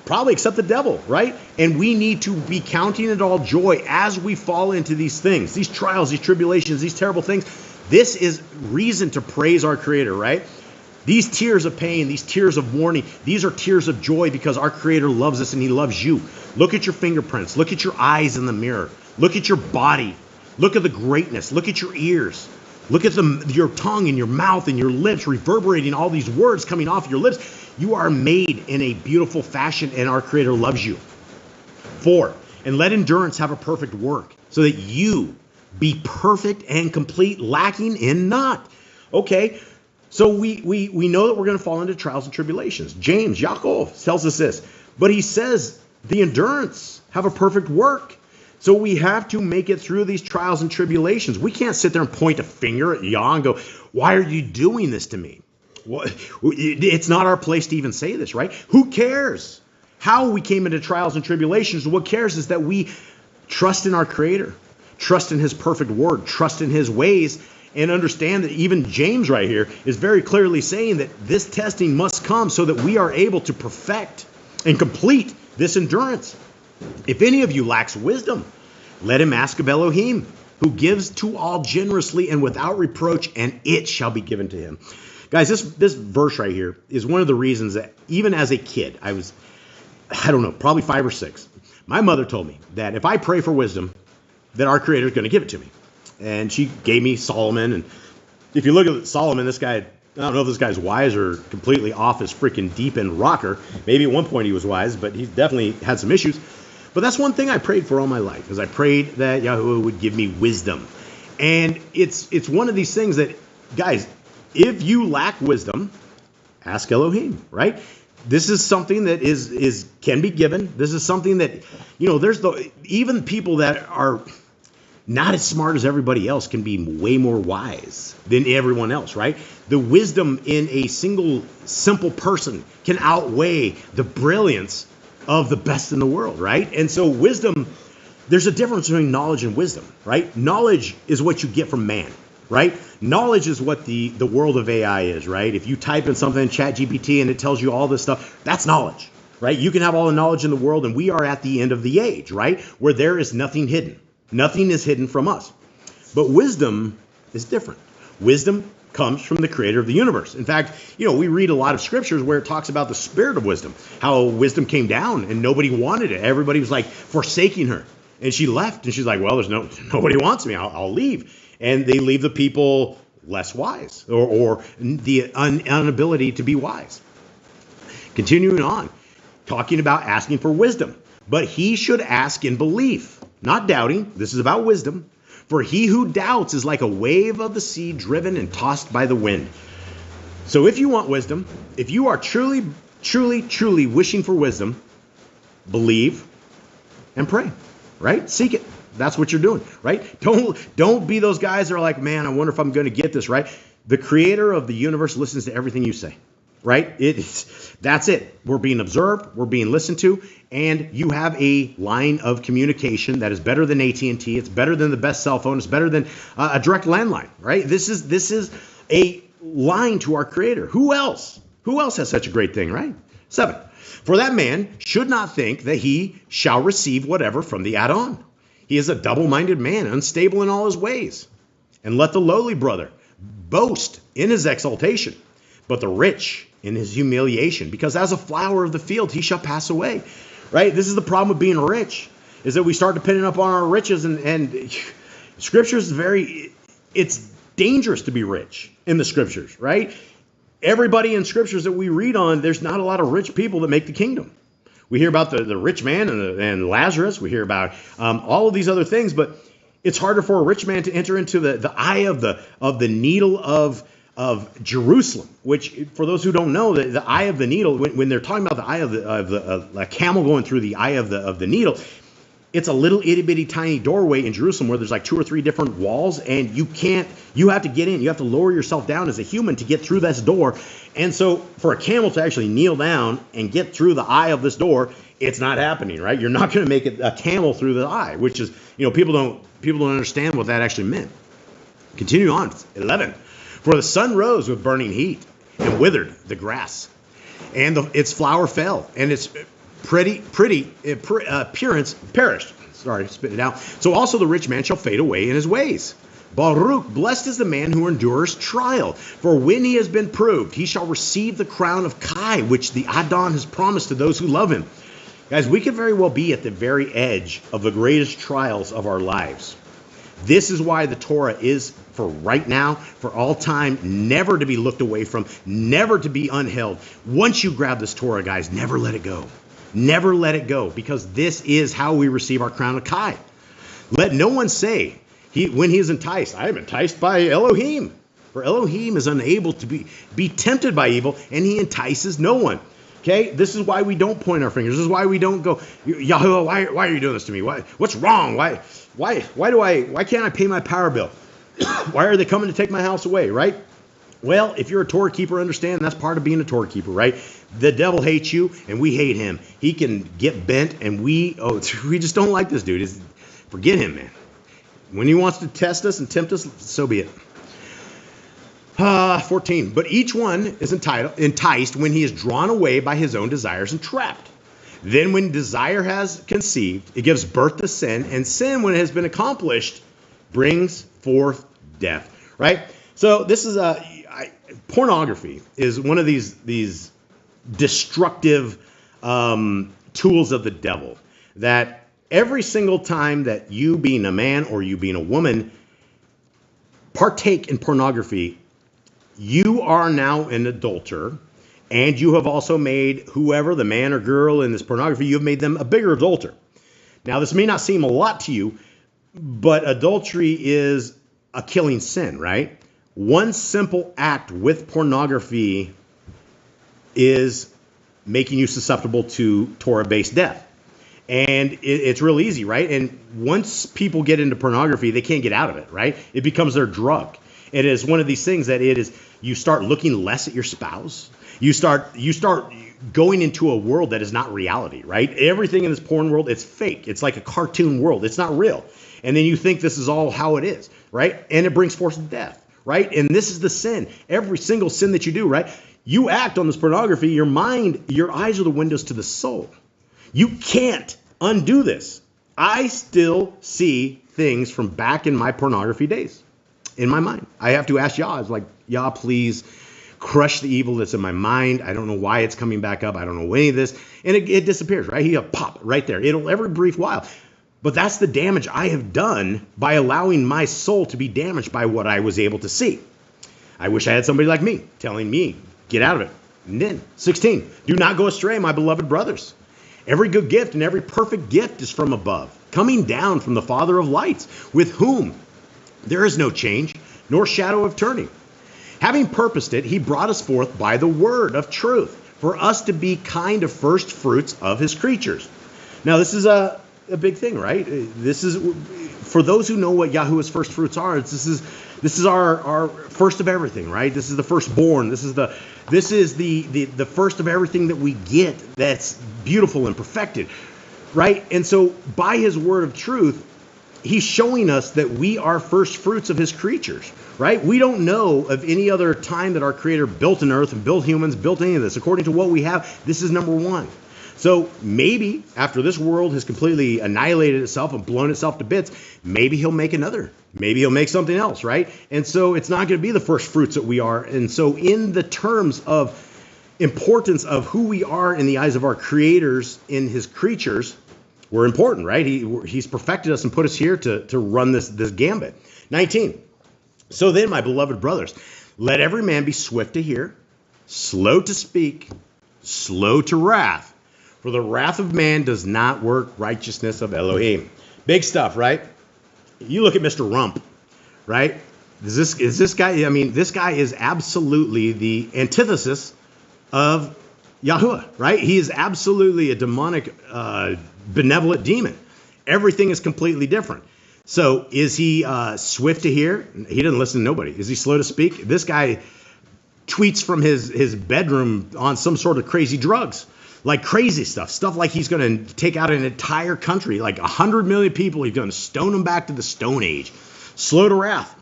probably except the devil, right? And we need to be counting it all joy as we fall into these things, these trials, these tribulations, these terrible things. This is reason to praise our Creator, right? These tears of pain, these tears of mourning, these are tears of joy because our Creator loves us and he loves you. Look at your fingerprints. Look at your eyes in the mirror. Look at your body. Look at the greatness. Look at your ears. Look at your tongue and your mouth and your lips reverberating all these words coming off your lips. You are made in a beautiful fashion and our Creator loves you. 4, and let endurance have a perfect work so that you be perfect and complete, lacking in naught. Okay, so we know that we're going to fall into trials and tribulations. James, Yaakov tells us this, but he says the endurance have a perfect work. So we have to make it through these trials and tribulations. We can't sit there and point a finger at Yah and go, why are you doing this to me? Well, it's not our place to even say this, right? Who cares how we came into trials and tribulations? What cares is that we trust in our Creator, trust in his perfect word, trust in his ways, and understand that even James right here is very clearly saying that this testing must come so that we are able to perfect and complete this endurance. If any of you lacks wisdom, let him ask of Elohim, who gives to all generously and without reproach, and it shall be given to him. Guys, this verse right here is one of the reasons that even as a kid, I don't know, probably 5 or 6, my mother told me that if I pray for wisdom, that our Creator is going to give it to me. And she gave me Solomon. And if you look at Solomon, this guy, I don't know if this guy's wise or completely off his freaking deep end rocker. Maybe at one point he was wise, but he definitely had some issues. But that's one thing I prayed for all my life, is I prayed that Yahweh would give me wisdom. And it's one of these things that, guys, if you lack wisdom, ask Elohim, right? This is something that can be given. This is something that, there's even people that are not as smart as everybody else can be way more wise than everyone else, right? The wisdom in a single, simple person can outweigh the brilliance of the best in the world, right? And so wisdom, there's a difference between knowledge and wisdom, right? Knowledge is what you get from man, right? Knowledge is what the world of AI is, right? If you type in something in ChatGPT and it tells you all this stuff, that's knowledge, right? You can have all the knowledge in the world, and we are at the end of the age, right? Where there is nothing hidden. Nothing is hidden from us. But wisdom is different. Wisdom comes from the Creator of the universe. In fact, we read a lot of scriptures where it talks about the spirit of wisdom, how wisdom came down and nobody wanted it. Everybody was like forsaking her. And she left, and she's like, well, nobody wants me. I'll leave. And they leave the people less wise or the inability to be wise. Continuing on, talking about asking for wisdom. But he should ask in belief, not doubting. This is about wisdom. For he who doubts is like a wave of the sea driven and tossed by the wind. So if you want wisdom, if you are truly, truly, truly wishing for wisdom, believe and pray, right? Seek it. That's what you're doing, right? Don't be those guys that are like, man, I wonder if I'm going to get this, right? The Creator of the universe listens to everything you say, right? That's it. We're being observed. We're being listened to. And you have a line of communication that is better than AT&T. It's better than the best cell phone. It's better than a direct landline, right? This is a line to our Creator. Who else? Who else has such a great thing, right? 7. For that man should not think that he shall receive whatever from the add-on. He is a double-minded man, unstable in all his ways. And let the lowly brother boast in his exaltation, but the rich in his humiliation, because as a flower of the field he shall pass away. Right? This is the problem with being rich, is that we start depending upon our riches, and Scripture is it's dangerous to be rich in the Scriptures, right? Everybody in Scriptures that we read on, there's not a lot of rich people that make the kingdom. We hear about the rich man and Lazarus. We hear about all of these other things, but it's harder for a rich man to enter into the eye of the needle of of Jerusalem, which, for those who don't know, the eye of the needle, when they're talking about the eye of a camel going through the eye of the needle, it's a little itty bitty tiny doorway in Jerusalem where there's like 2 or 3 different walls, and you have to get in. You have to lower yourself down as a human to get through this door. And so for a camel to actually kneel down and get through the eye of this door, it's not happening, right? You're not going to make a camel through the eye, which is, people don't understand what that actually meant. Continue on, 11. For the sun rose with burning heat and withered the grass, and its flower fell, and its pretty appearance perished. Sorry, spit it out. So also the rich man shall fade away in his ways. Baruch, blessed is the man who endures trial, for when he has been proved, he shall receive the crown of Kai, which the Adon has promised to those who love him. Guys, we could very well be at the very edge of the greatest trials of our lives. This is why the Torah is, for right now, for all time, never to be looked away from, never to be unheld. Once you grab this Torah, guys, never let it go. Never let it go, because this is how we receive our crown of Kai. Let no one say, when he is enticed, I am enticed by Elohim. For Elohim is unable to be tempted by evil, and he entices no one. Okay, this is why we don't point our fingers. This is why we don't go, Yahuwah, why are you doing this to me? What's wrong? Why can't I pay my power bill? Why are they coming to take my house away, right? Well, if you're a Torah keeper, understand that's part of being a Torah keeper, right? The devil hates you, and we hate him. He can get bent, and we just don't like this dude. Forget him, man. When he wants to test us and tempt us, so be it. 14. But each one is enticed when he is drawn away by his own desires and trapped. Then when desire has conceived, it gives birth to sin, and sin, when it has been accomplished, brings forth death. Right? So this is pornography is one of these destructive tools of the devil, that every single time that you, being a man or you being a woman, partake in pornography, you are now an adulterer, and you have also made whoever, the man or girl in this pornography, you have made them a bigger adulterer. Now, this may not seem a lot to you, but adultery is a killing sin, right? One simple act with pornography is making you susceptible to Torah-based death. And it's real easy, right? And once people get into pornography, they can't get out of it, right? It becomes their drug. It is one of these things that you start looking less at your spouse. You start going into a world that is not reality, right? Everything in this porn world, it's fake. It's like a cartoon world. It's not real. And then you think this is all how it is, right? And it brings forth death, right? And this is the sin. Every single sin that you do, right? You act on this pornography, your mind, your eyes are the windows to the soul. You can't undo this. I still see things from back in my pornography days in my mind. I have to ask Yah. It's like, Yah, please crush the evil that's in my mind. I don't know why it's coming back up. I don't know any of this. And it disappears, right? He'll pop right there. It'll every brief while. But that's the damage I have done by allowing my soul to be damaged by what I was able to see. I wish I had somebody like me telling me, get out of it. And then, 16, do not go astray, my beloved brothers. Every good gift and every perfect gift is from above, coming down from the Father of lights, with whom there is no change, nor shadow of turning. Having purposed it, he brought us forth by the word of truth, for us to be kind of first fruits of his creatures. Now, this is a big thing, right? This is, for those who know what Yahuwah's first fruits are, this is our first of everything, right? This is the firstborn. This is the first of everything that we get that's beautiful and perfected, right? And so by his word of truth, he's showing us that we are first fruits of his creatures, right? We don't know of any other time that our Creator built an earth and built humans, built any of this. According to what we have, this is number one. So maybe after this world has completely annihilated itself and blown itself to bits, maybe he'll make another. Maybe he'll make something else, right? And so it's not going to be the first fruits that we are. And so in the terms of importance of who we are in the eyes of our creators in his creatures, we're important, right? He's perfected us and put us here to run this gambit. 19. So then, my beloved brothers, let every man be swift to hear, slow to speak, slow to wrath. For the wrath of man does not work righteousness of Elohim. Big stuff, right? You look at Mr. Rump, right? Is this guy? I mean, this guy is absolutely the antithesis of Yahuwah, right? He is absolutely a demonic, benevolent demon. Everything is completely different. So is he swift to hear? He doesn't listen to nobody. Is he slow to speak? This guy tweets from his bedroom on some sort of crazy drugs, like crazy stuff like he's going to take out an entire country, like 100 million people. He's going to stone them back to the Stone Age. Slow to wrath.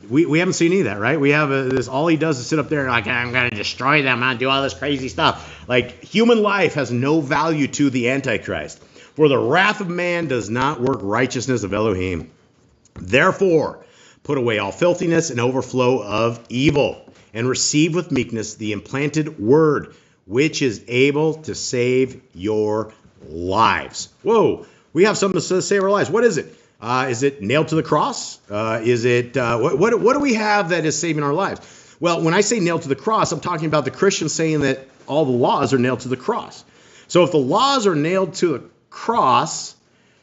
We haven't seen any of that, right? We have this. All he does is sit up there and like, I'm going to destroy them. I'm going to do all this crazy stuff. Like, human life has no value to the Antichrist. For the wrath of man does not work righteousness of Elohim. Therefore, put away all filthiness and overflow of evil, and receive with meekness the implanted word, which is able to save your lives. Whoa, we have something to save our lives. What is it? Is it nailed to the cross? Is it what do we have that is saving our lives? Well, when I say nailed to the cross, I'm talking about the Christians saying that all the laws are nailed to the cross. So if the laws are nailed to the cross,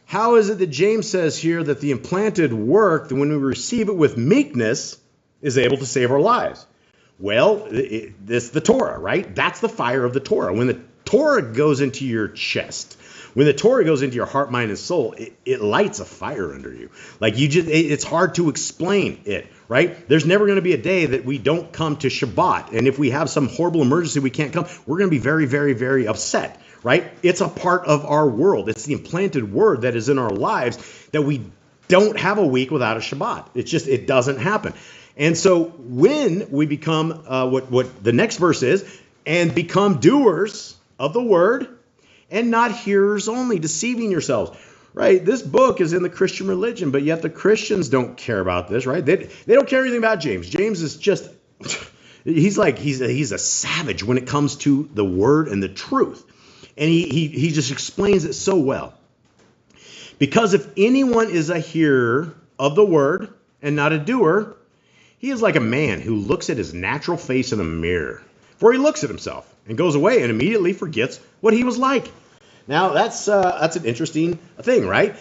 how is it that James says here that the implanted work, when we receive it with meekness, is able to save our lives? Well, this the Torah, right? That's the fire of the Torah. When the Torah goes into your chest, when the Torah goes into your heart, mind, and soul, it lights a fire under you. Like it's hard to explain it, right? There's never going to be a day that we don't come to Shabbat. And if we have some horrible emergency we can't come, we're going to be very, very, very upset, right? It's a part of our world. It's the implanted word that is in our lives that we don't have a week without a Shabbat. It doesn't happen. And so when we become what the next verse is, and become doers of the word and not hearers only, deceiving yourselves, right? This book is in the Christian religion, but yet the Christians don't care about this, right? They don't care anything about James. James is just, he's a savage when it comes to the word and the truth. And he just explains it so well. Because if anyone is a hearer of the word and not a doer, he is like a man who looks at his natural face in a mirror. For he looks at himself and goes away and immediately forgets what he was like. Now that's an interesting thing, right?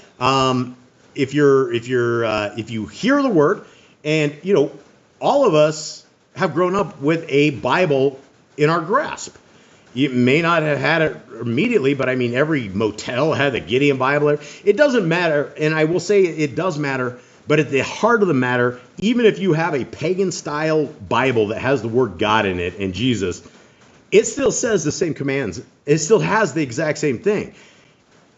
If you hear the word, and all of us have grown up with a Bible in our grasp. You may not have had it immediately, but I mean, every motel had the Gideon Bible. It doesn't matter, and I will say it does matter, but at the heart of the matter, even if you have a pagan-style Bible that has the word God in it and Jesus, it still says the same commands. It still has the exact same thing.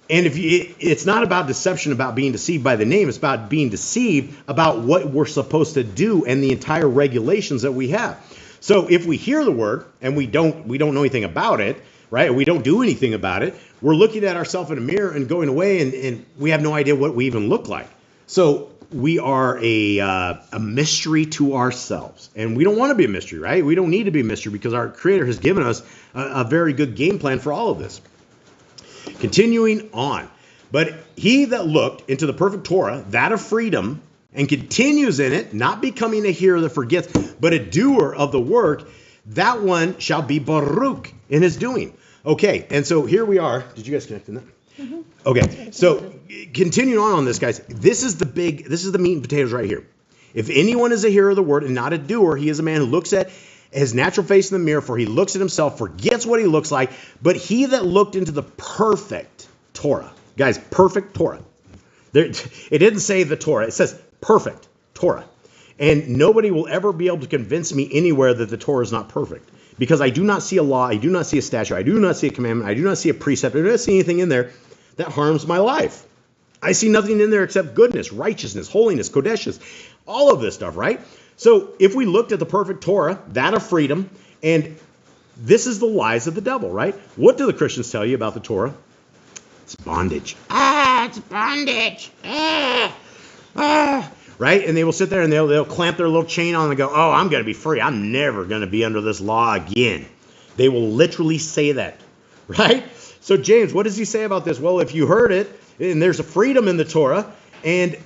And it's not about deception, about being deceived by the name. It's about being deceived about what we're supposed to do and the entire regulations that we have. So if we hear the word and we don't know anything about it, right? We don't do anything about it. We're looking at ourselves in a mirror and going away, and we have no idea what we even look like. So we are a mystery to ourselves, and we don't want to be a mystery, right? We don't need to be a mystery because our Creator has given us a very good game plan for all of this. Continuing on, but he that looked into the perfect Torah, that of freedom, and continues in it, not becoming a hearer that forgets, but a doer of the work, that one shall be Baruch in his doing. Okay, and so here we are. Did you guys connect in that? Mm-hmm. Okay, so continuing on this, guys, this is the meat and potatoes right here. If anyone is a hearer of the word and not a doer, he is a man who looks at his natural face in the mirror, for he looks at himself, forgets what he looks like. But he that looked into the perfect Torah, guys, perfect Torah. It didn't say the Torah. It says perfect Torah. And nobody will ever be able to convince me anywhere that the Torah is not perfect. Because I do not see a law, I do not see a statute, I do not see a commandment, I do not see a precept, I do not see anything in there that harms my life. I see nothing in there except goodness, righteousness, holiness, kodeshes, all of this stuff, right? So if we looked at the perfect Torah, that of freedom, and this is the lies of the devil, right? What do the Christians tell you about the Torah? It's bondage. It's bondage. Right? And they will sit there and they'll clamp their little chain on and go, oh, I'm going to be free. I'm never going to be under this law again. They will literally say that, right? So James, what does he say about this? Well, if you heard it, and there's a freedom in the Torah, and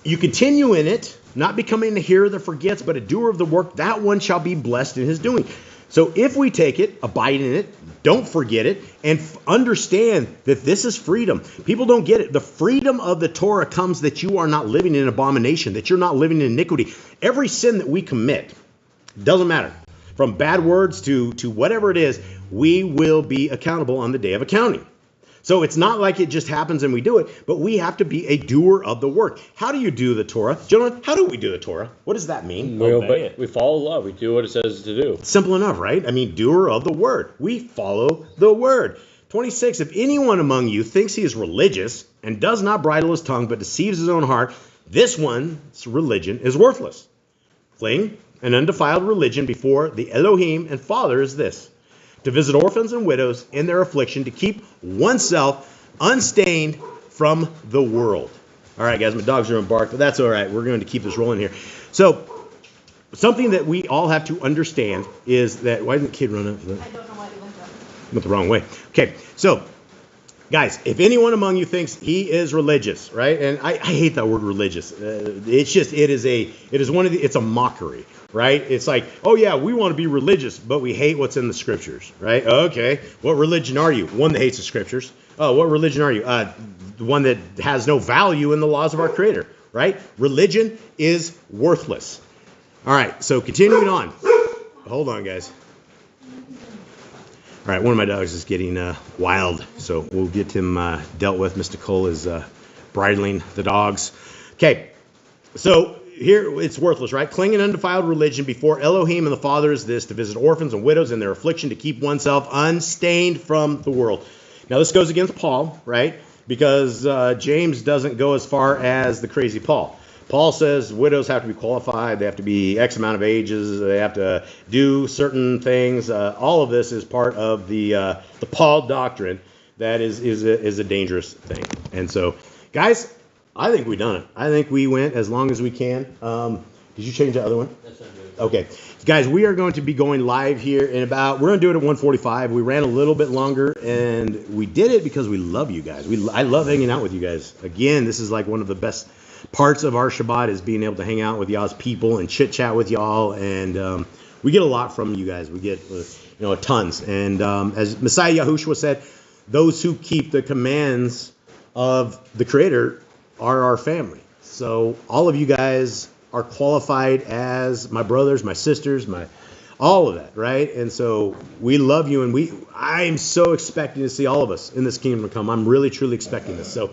you continue in it, not becoming a hearer that forgets, but a doer of the work, that one shall be blessed in his doing. So if we take it, abide in it, Don't forget it, and understand that this is freedom. People don't get it. The freedom of the Torah comes that you are not living in abomination, that you're not living in iniquity. Every sin that we commit, doesn't matter, from bad words to whatever it is, we will be accountable on the day of accounting. So it's not like it just happens and we do it, but we have to be a doer of the work. How do you do the Torah? Gentlemen, how do we do the Torah? What does that mean? We follow law. We do what it says to do. Simple enough, right? I mean, doer of the word. We follow the word. 26, if anyone among you thinks he is religious and does not bridle his tongue but deceives his own heart, this one's religion is worthless. Cling an undefiled religion before the Elohim and Father is this: to visit orphans and widows in their affliction, to keep oneself unstained from the world. All right, guys, my dogs are going to bark, but that's all right. We're going to keep this rolling here. So, something that we all have to understand is that, why didn't the kid run up? I don't know why they Went the wrong way. Okay, so, guys, if anyone among you thinks he is religious, right? And I hate that word religious. It's a mockery. Right? It's like, oh yeah, we want to be religious, but we hate what's in the scriptures, right? Okay, what religion are you? One that hates the scriptures. Oh, what religion are you? The one that has no value in the laws of our Creator, right? Religion is worthless. All right, so continuing on. Hold on, guys. All right, one of my dogs is getting wild, so we'll get him dealt with. Mr. Cole is bridling the dogs. Okay, so here it's worthless, right? Cling an undefiled religion before Elohim and the Father is this: to visit orphans and widows in their affliction, to keep oneself unstained from the world. Now this goes against Paul, right? Because James doesn't go as far as the crazy Paul. Paul says widows have to be qualified, they have to be X amount of ages, they have to do certain things. All of this is part of the Paul doctrine that is a dangerous thing. And so, guys, I think we've done it. I think we went as long as we can. Did you change the other one? That's not good. Okay. Guys, we are going to be going live here in about, we're going to do it at 1:45. We ran a little bit longer, and we did it because we love you guys. I love hanging out with you guys. Again, this is like one of the best parts of our Shabbat is being able to hang out with y'all's people and chit-chat with y'all, and we get a lot from you guys. We get, tons. And as Messiah Yahushua said, those who keep the commands of the Creator are our family. So all of you guys are qualified as my brothers, my sisters, all of that, right? And so we love you, and I'm so expecting to see all of us in this kingdom to come. I'm really, truly expecting this. So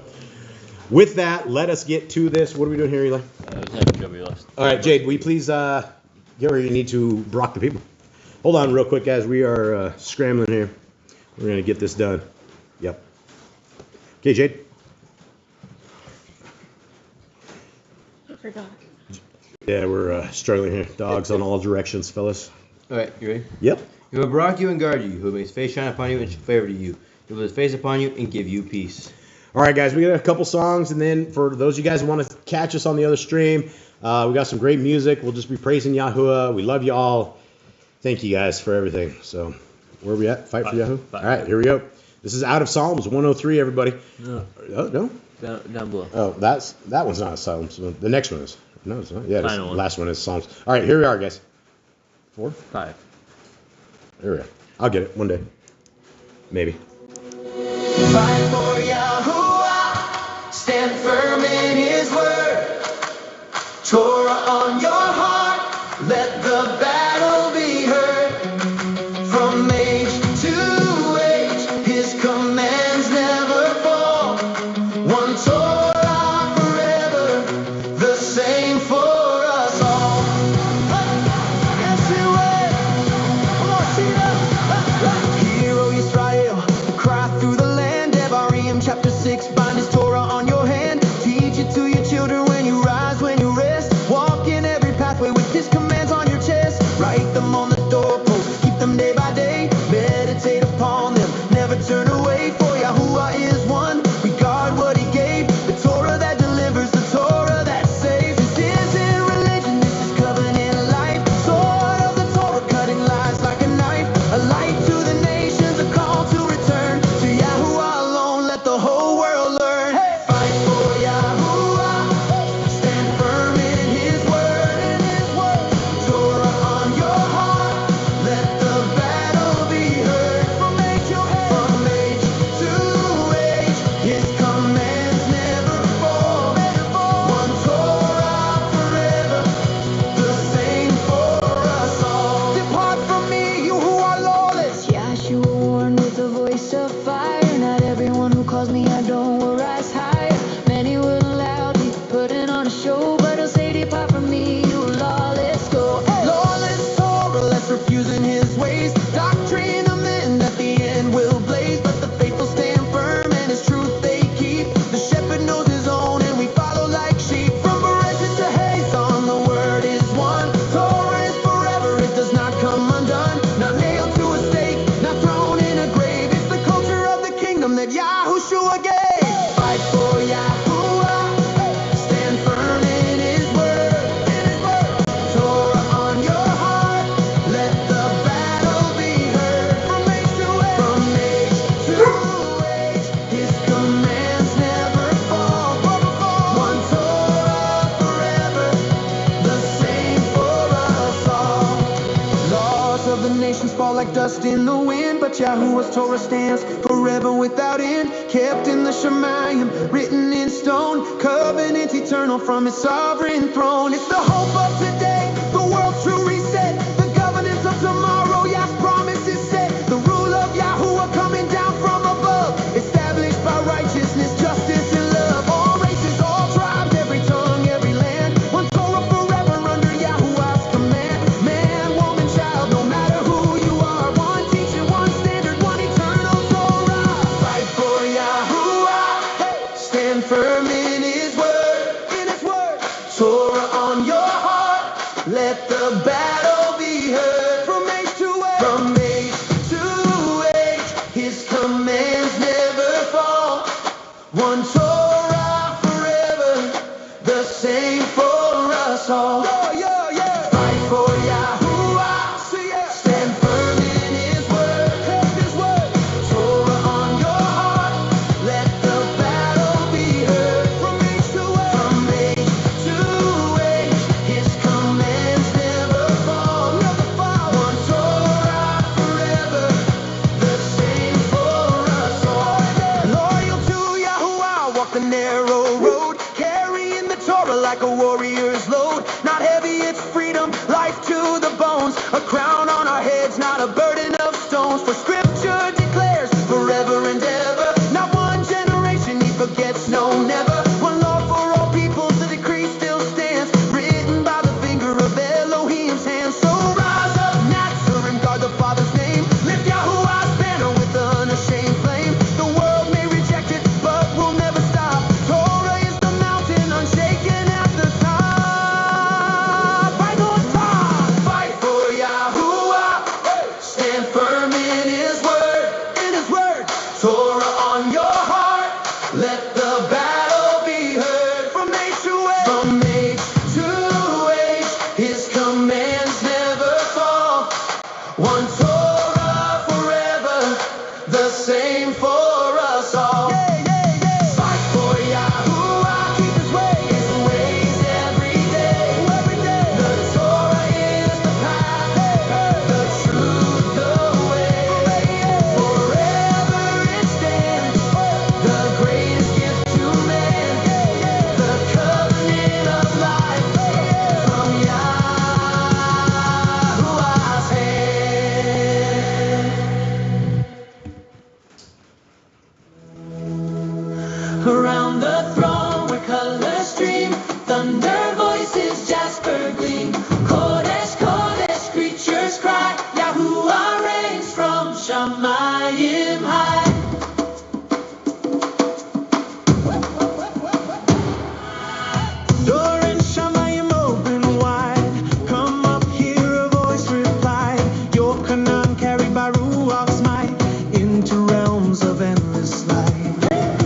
with that, let us get to this. What are we doing here, Eli? All right, Jade, will you please get where you need to brock the people? Hold on real quick, guys. We are scrambling here. We're going to get this done. Yep. Okay, Jade. forgot. Yeah, we're struggling here. Dogs on all directions, fellas. All right, you ready? Yep. He will block you and guard you. He will make his face shine upon you and show favor to you. He will put his face upon you and give you peace. All right, guys, we got a couple songs, and then for those of you guys who want to catch us on the other stream, we got some great music. We'll just be praising Yahuwah. We love you all. Thank you guys for everything. So, where are we at? Fight for Yahuwah? All right, here we go. This is out of Psalms 103, everybody. No. Oh, no? Down below. Oh, that one's not Psalms. The next one is. No, it's not. Yeah, the Final one. last one is Psalms. All right, here we are, guys. 4? 5. Here we are. I'll get it one day. Maybe. Fight for Yahuwah, stand firm in His word. Torah on your heart, let the battle be heard. From age to age, His commands never fall. One Torah forever, the same for us all. Yes, He will. Come on, sing it. Hear, O Yisrael, cry through the land. Devarim chapter 6, bind His Torah on your hand. Teach it to your children when you rise, when you rest. Walk in every pathway with His commands on your chest. Write them on the doorpost, keep them day by day. Meditate upon them, never turn away. For Yahuwah is one, we guard what He gave. The Torah that delivers, the Torah that saves. This isn't religion, this is covenant life. Sword of the Torah, cutting lies like a knife. A light to the nations, a call to return to Yahuwah alone. Let the whole world learn. Fight for Yahuwah, stand firm in His word. Torah on your heart, let the battle ways. Doctrine of men at the end will blaze, but the faithful stand firm and his truth they keep. The shepherd knows his own and we follow like sheep. From Bereshit to Hazon, the word is one. Torah is forever, it does not come undone. Not nailed to a stake, not thrown in a grave. It's the culture of the kingdom that Yahushua gave. Fight for Yahuwah, stand firm in his word. Torah on your heart, let the battle be heard. From age to age, his commands never fall. One Torah forever, the same for us all. Laws of the nations fall like dust in the wind, but Yahuwah's Torah stands forever without end. Kept in the Shemayim, written in stone, covenant eternal from his sovereign throne. It's the hope of today, the world's true reset, the governance of tomorrow, Yah's promise is set. The rule of Yahuwah coming down from above, established by righteousness, justice, and love. All races, all tribes, every tongue, every land. One Torah forever under Yahuwah's command. Man, woman, child, no matter who you are. One teaching, one standard, one eternal Torah. Fight for Yahuwah, stand firm in his word. Torah on your heart, let the battle be heard. From age to age, his commands never fall. One Torah forever, the same for us all. Fight for Yahuwah, stand firm in his word. Torah on your heart, let the battle be heard. From age to age, his commands never fall. One Torah forever, the same for us all. Loyal to Yahuwah, walk the narrow road, carrying the Torah like a warrior's load. Not heavy, it's freedom, life to the bones. A crown on our heads, not a burden of stones. For scripture declares forever and ever. Not one generation he forgets, no, never. One law for all peoples, the decree still stands. Written by the finger of Elohim's hand. So rise up, Nazar, and guard the Father's name. Lift Yahuwah's banner with unashamed flame. The world may reject it, but we'll never stop. Torah is the mountain, unshaken at the top. Fight on top. Fight for Yahuwah, stand firm in his word. Torah on your heart, let the battle be heard. From age to age, his commands never fall. One Torah forever, the same for us all. Fight for Yahuwah, keep his ways every day. The Torah is the path, the truth, the way. Forever it stands, the greatest gift to man, the covenant of life from Yahuwah's hand. Around the throne where colors stream, thunder voices, jasper gleam. Kodesh, Kodesh, creatures cry, Yahuwah reigns from Shamayim high. Door and Shamayim open wide. Come up, hear a voice reply. Your Canaan carried by Ruach's might into realms of endless light.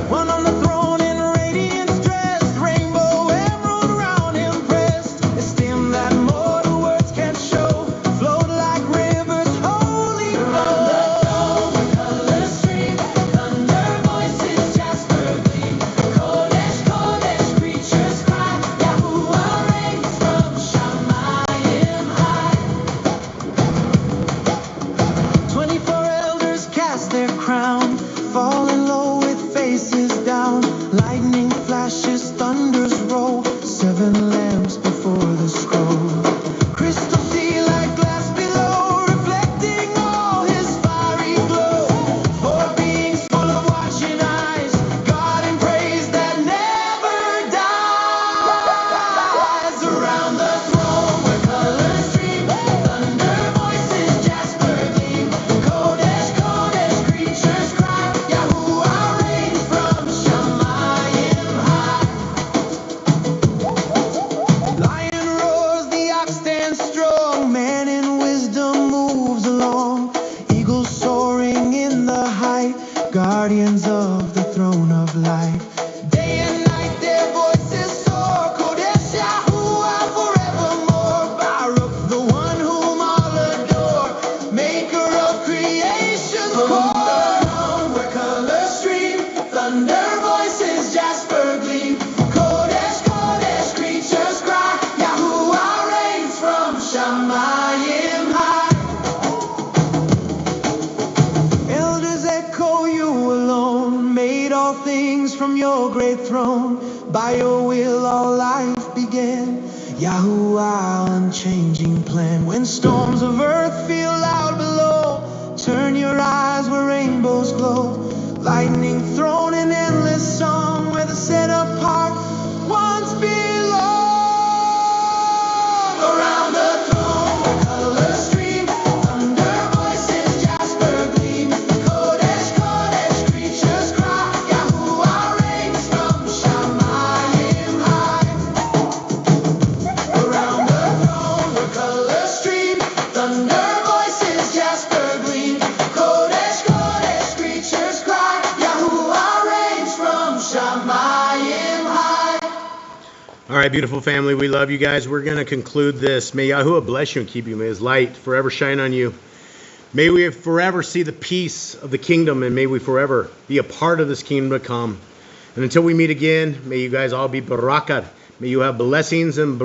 One on the throne in radiance dressed, rainbow emerald round him pressed. Esteem that mortal words can't show, flowed like rivers, holy flow. Around the throne where colors from your great throne. By your will all life began. Yahuwah, unchanging plan. When storms of earth feel loud below, turn your eyes where rainbows glow. Lightning thrown in endless song, where the set apart ones belong. Around the throne, where colors stream, thunder voices, jasper gleam. Kodesh, Kodesh, creatures cry. Yahuwah reigns from Shamayim high. Around the throne, where colors stream, thunder voices, jasper gleam. Kodesh, Kodesh, creatures cry. Yahuwah reigns from Shamayim high. All right, beautiful family, we love you guys. We're going to conclude this. May Yahuwah bless you and keep you. May his light forever shine on you. May we forever see the peace of the kingdom, and may we forever be a part of this kingdom to come. And until we meet again, may you guys all be barakat. May you have blessings and